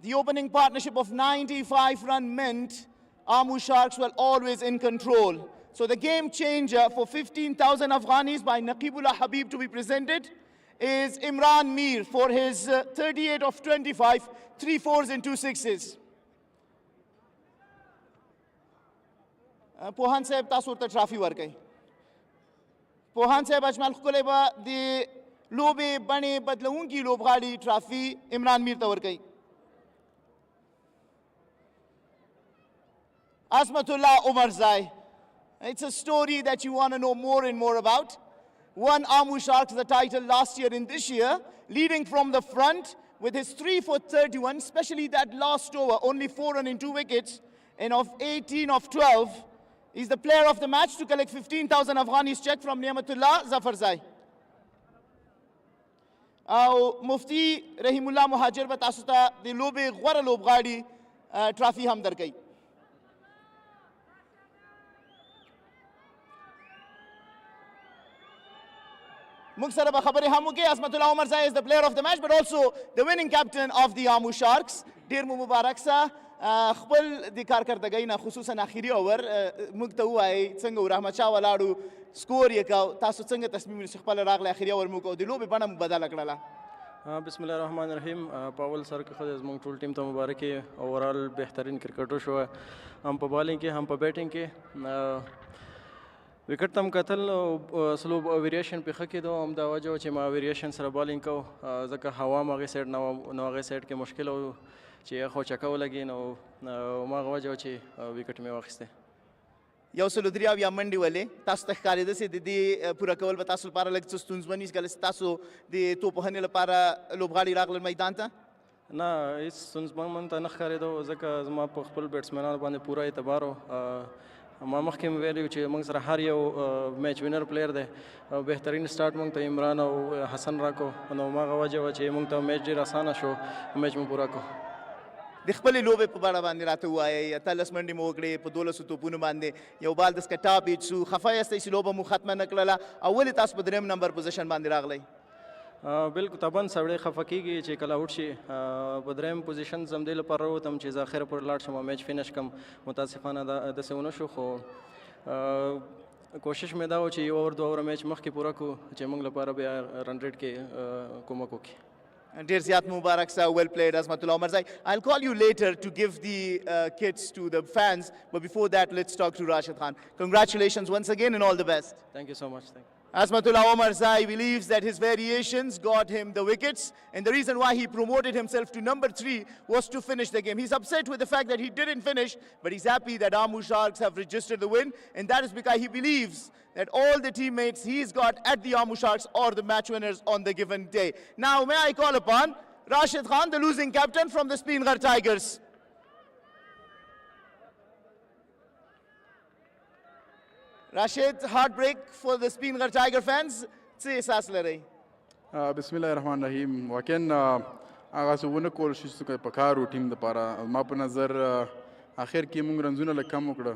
Speaker 17: The opening partnership of 95 run meant Amo Sharks were always in control. So the game changer for 15,000 Afghanis by Naqibullah Habib to be presented is Imran Mir for his 38 of 25, 3 fours and 2 sixes. Pohan Sahib tasu ta trophy warkai. Pohan Sahib ajmal khuleba de lobe bane badlaungi lobghali trophy Imran Mir ta warkai. Azmatullah Omarzai. It's a story that you want to know more and more about. Won Amo Sharks the title last year and this year, leading from the front with his 3 for 31, especially that last over, only 4 run in 2 wickets, and of 18 of 12. He's the player of the match to collect 15,000 Afghanis check from Niamatullah Zafarzai. او مفتی رحیم الله مهاجر به تاسو ته د لوبې غوره لوبغاړي ټرافي هم درکوي. موږ سره به خبرې هم وکړي. عصمت الله عمر زای is the player of the match but also the winning captain of the Amo Sharks. ډېر مو مبارک سه. خپل د کارکردګۍ نه خصوصا اخري اوور موږ ته ووایئ څنګه و رحمت شاه ولاړو سکور یې کو تاسو څنګه تصمیم ونیسئ خپله راغلی اخري اوور مو کو د لوبې بڼه مو بدله کړله.
Speaker 3: بسم الله الرحمن الرحیم. په اول سر کې خو زموږ ټول ټیم ته مبارک وي. اوورال بهترین کرکټ وشوه هم په بالینګ کې هم په بیټینګ کې. وکټ ته م کتل سلو ویریشن پې ښه کېدو همدا وجه وه چې ما ویریشن سره بالینګ کو ځکه هوا م هغې سایډ نه وه نو هغې سایډ کې مشکل و چې یخ او چکه ولګي نو هماغه وجه وه چې وکټ مې واخیستی.
Speaker 17: 103 یا منډې ولې تاسو ته ښکارېده چې د دې پوره کول به تاسو لپاره لږ څه ستونزمن وي کله چې تاسو د توپوهنې لپاره لوبغاړي راغلل میدان ته؟
Speaker 3: نه هېڅ ستونزمن من ته نه ښکارېدو ځکه زما په خپل بیټسمینانو باندې پوره اعتبار و. ما مخکې مې ویلي چې موږ سره هر یو میچ وینر پلیر دی او بهترین سټارټ موږ ته عمران او حسن راکو نو هماغه وجه وه چې موږ ته میچ ډېر اسانه شو میچ مو پوره کړو.
Speaker 17: د خپلې لوبې په بڼه باندې راته ووایئ 18 منډې مو وکړې په 12 توپونو باندې یو بال د سکټاپ هیټ شو خفه یاستئ چې لوبه مو ختمه نه کړله او ولې تاسو په 3 نمبر پوزیشن باندې راغلی؟
Speaker 3: بالکل طبعا سړی خفه کېږي چې کله آوټ شي په 3م پوزیشن زه همدې لپاره ووتم چې زه اخره پورې لاړ شم او میچ فینش کړم. متاسفانه داسې ونه شو خو کوشش مې دا و چې یو اوور 2 اوور میچ مخکې پوره کړو چې موږ لپاره بیا رن ریټ کې کومک وکړي.
Speaker 17: ډېر زیات مبارک سه. well played عصمت الله عمر زای. I'll call you later to give the kits to the fans but before that let's talk to Rashid Khan. Congratulations once again and all the best.
Speaker 3: Thank you so much. Thank you.
Speaker 17: Asmatullah Omar Zai believes that his variations got him the wickets and the reason why he promoted himself to number 3 was to finish the game. He's upset with the fact that he didn't finish but he's happy that Amo Sharks have registered the win and that is because he believes that all the teammates he's got at the Amo Sharks are the match winners on the given day. Now may I call upon Rashid Khan, the losing captain from the Speenghar Tigers. Rashid, heartbreak for the Speenghar Tiger fans. څه احساس لرئ؟
Speaker 2: بسم الله الرحمن الرحیم. واقعا هغه څه ونه کول شي چې پکار و ټیم دپاره. ما په نظر اخر کې موږ رنزونه لږ کم وکړه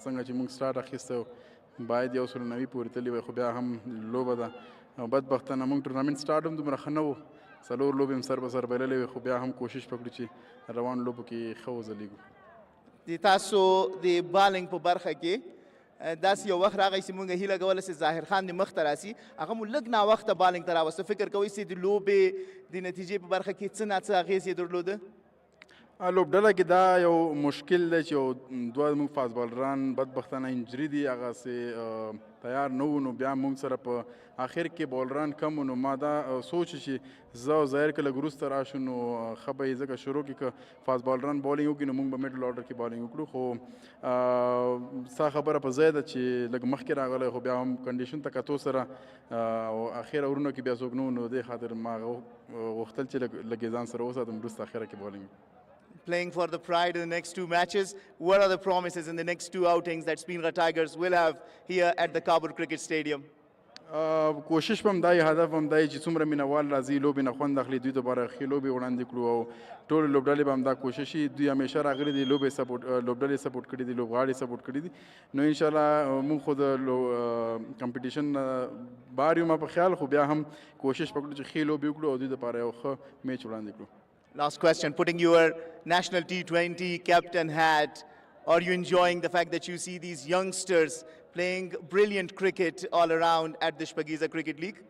Speaker 2: څنګه چې موږ سټارټ اخیستی باید 190 پورې تللی وای خو بیا هم لوبه ده بدبختانه موږ ټورنامنټ سټارټ هم دومره ښه نه و 4 لوبې هم سر به سر بللی وای خو بیا هم کوشش وکړو چې روان لوبو کې ښه وځلیږو.
Speaker 17: د تاسو د بالینګ په برخه کې داسې یو وخت راغی چې موږ هیله کوله چې ظاهر خان د مخ ته راسي هغه مو لږ ناوخته بالینګ ته راوسته. فکر کوئ چې د لوبې د نتیجې په برخه کې څه نه څه اغېز یې درلوده؟
Speaker 2: لوبډله کې دا یو مشکل دی چې یو 2 موږ فاست بالران بدبختانه انجري دي هغسې تیار نه وو نو بیا موږ سره په آخر کې بولران کم نو ما دا سوچ چې زه او ظاهر که لږ وروسته راشو نو ښه به یې ځکه شروع کې که فاست بالران بالینګ وکړي نو موږ به میډل آرډر کې بالینګ وکړو خو ستا خبره په ځای ده چې لږ مخکې راغلی خو بیا هم کنډیشن ته کتو سره او اخر اورونو کې بیا څوک نه و نو دې خاطر ما غوښتل چې لږ یې ځان سره وساتم وروسته اخره کې بالینګ.
Speaker 17: Playing for the pride in the next 2 matches. What are the promises in the next 2 outings that Speenghar Tigers will have here at the Kabul Cricket Stadium?
Speaker 2: کوشش به هم دا هدف هم دا چې څومره مینوال راځي لوبې نه خوند اخلي دوی دپاره ښې لوبې وړاندې کړو او ټولې لوبډلې به هم دا کوشش وي دوی همیشه راغلي دي لوبډلې سپورټ کړي دي لوبغاړي سپورټ کړي دي نو انشاءالله موږ خو د کمپټیشن بار یو ما په خیال خو بیا هم کوشش وکړو چې ښې لوبې وکړو او دوی دپاره یو ښه میچ وړاندې کړو.
Speaker 17: Last question, putting your national T20 captain hat, are you enjoying the fact that you see these youngsters playing brilliant cricket all around at the Shpageeza Cricket League?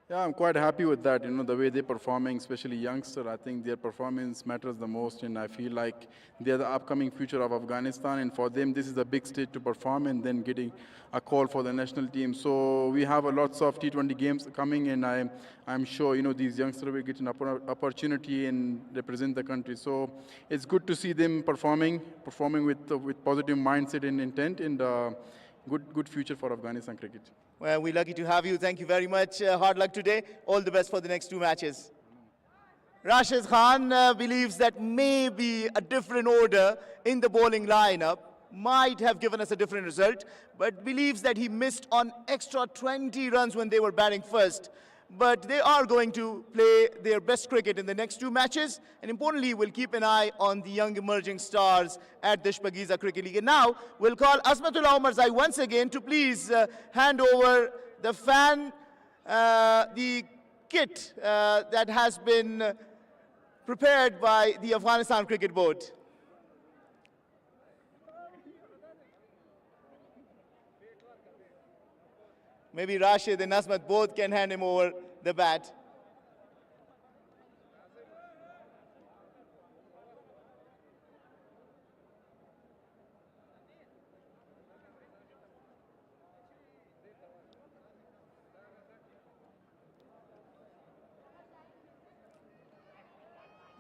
Speaker 2: Yeah, I'm quite happy with that. You know, the way they're performing, especially youngster, I think their performance matters the most, and I feel like they're the upcoming future of Afghanistan, and for them, this is a big stage to perform, and then getting a call for the national team. So we have lots of T20 games coming, and I'm sure, you know, these youngsters will get an opportunity and represent the country. So it's good to see them performing with positive mindset and intent, and good future for Afghanistan cricket.
Speaker 17: Well, we're lucky to have you. Thank you very much. Hard luck today. All the best for the next 2 matches. Rashid Khan believes that maybe a different order in the bowling lineup might have given us a different result, but believes that he missed on extra 20 runs when they were batting first. but they are going to play their best cricket in the next 2 matches. And importantly, we'll keep an eye on the young emerging stars at the Shpageeza Cricket League. And now we'll call Azmatullah Omarzai once again to please hand over the the kit that has been prepared by the Afghanistan Cricket Board. Maybe Rashid and Azmat both can hand him over the bat.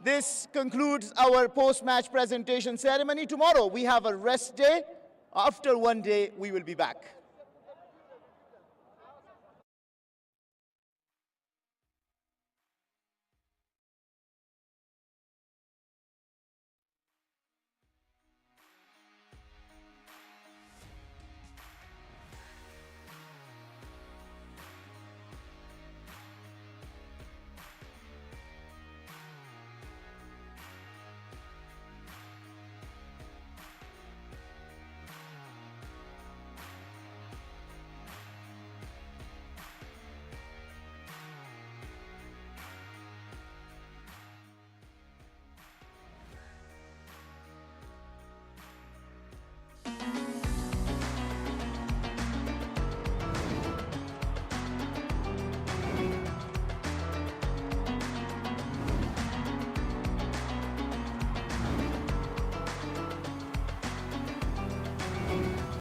Speaker 17: This concludes our post-match presentation ceremony. Tomorrow we have a rest day. After one day, we will be back.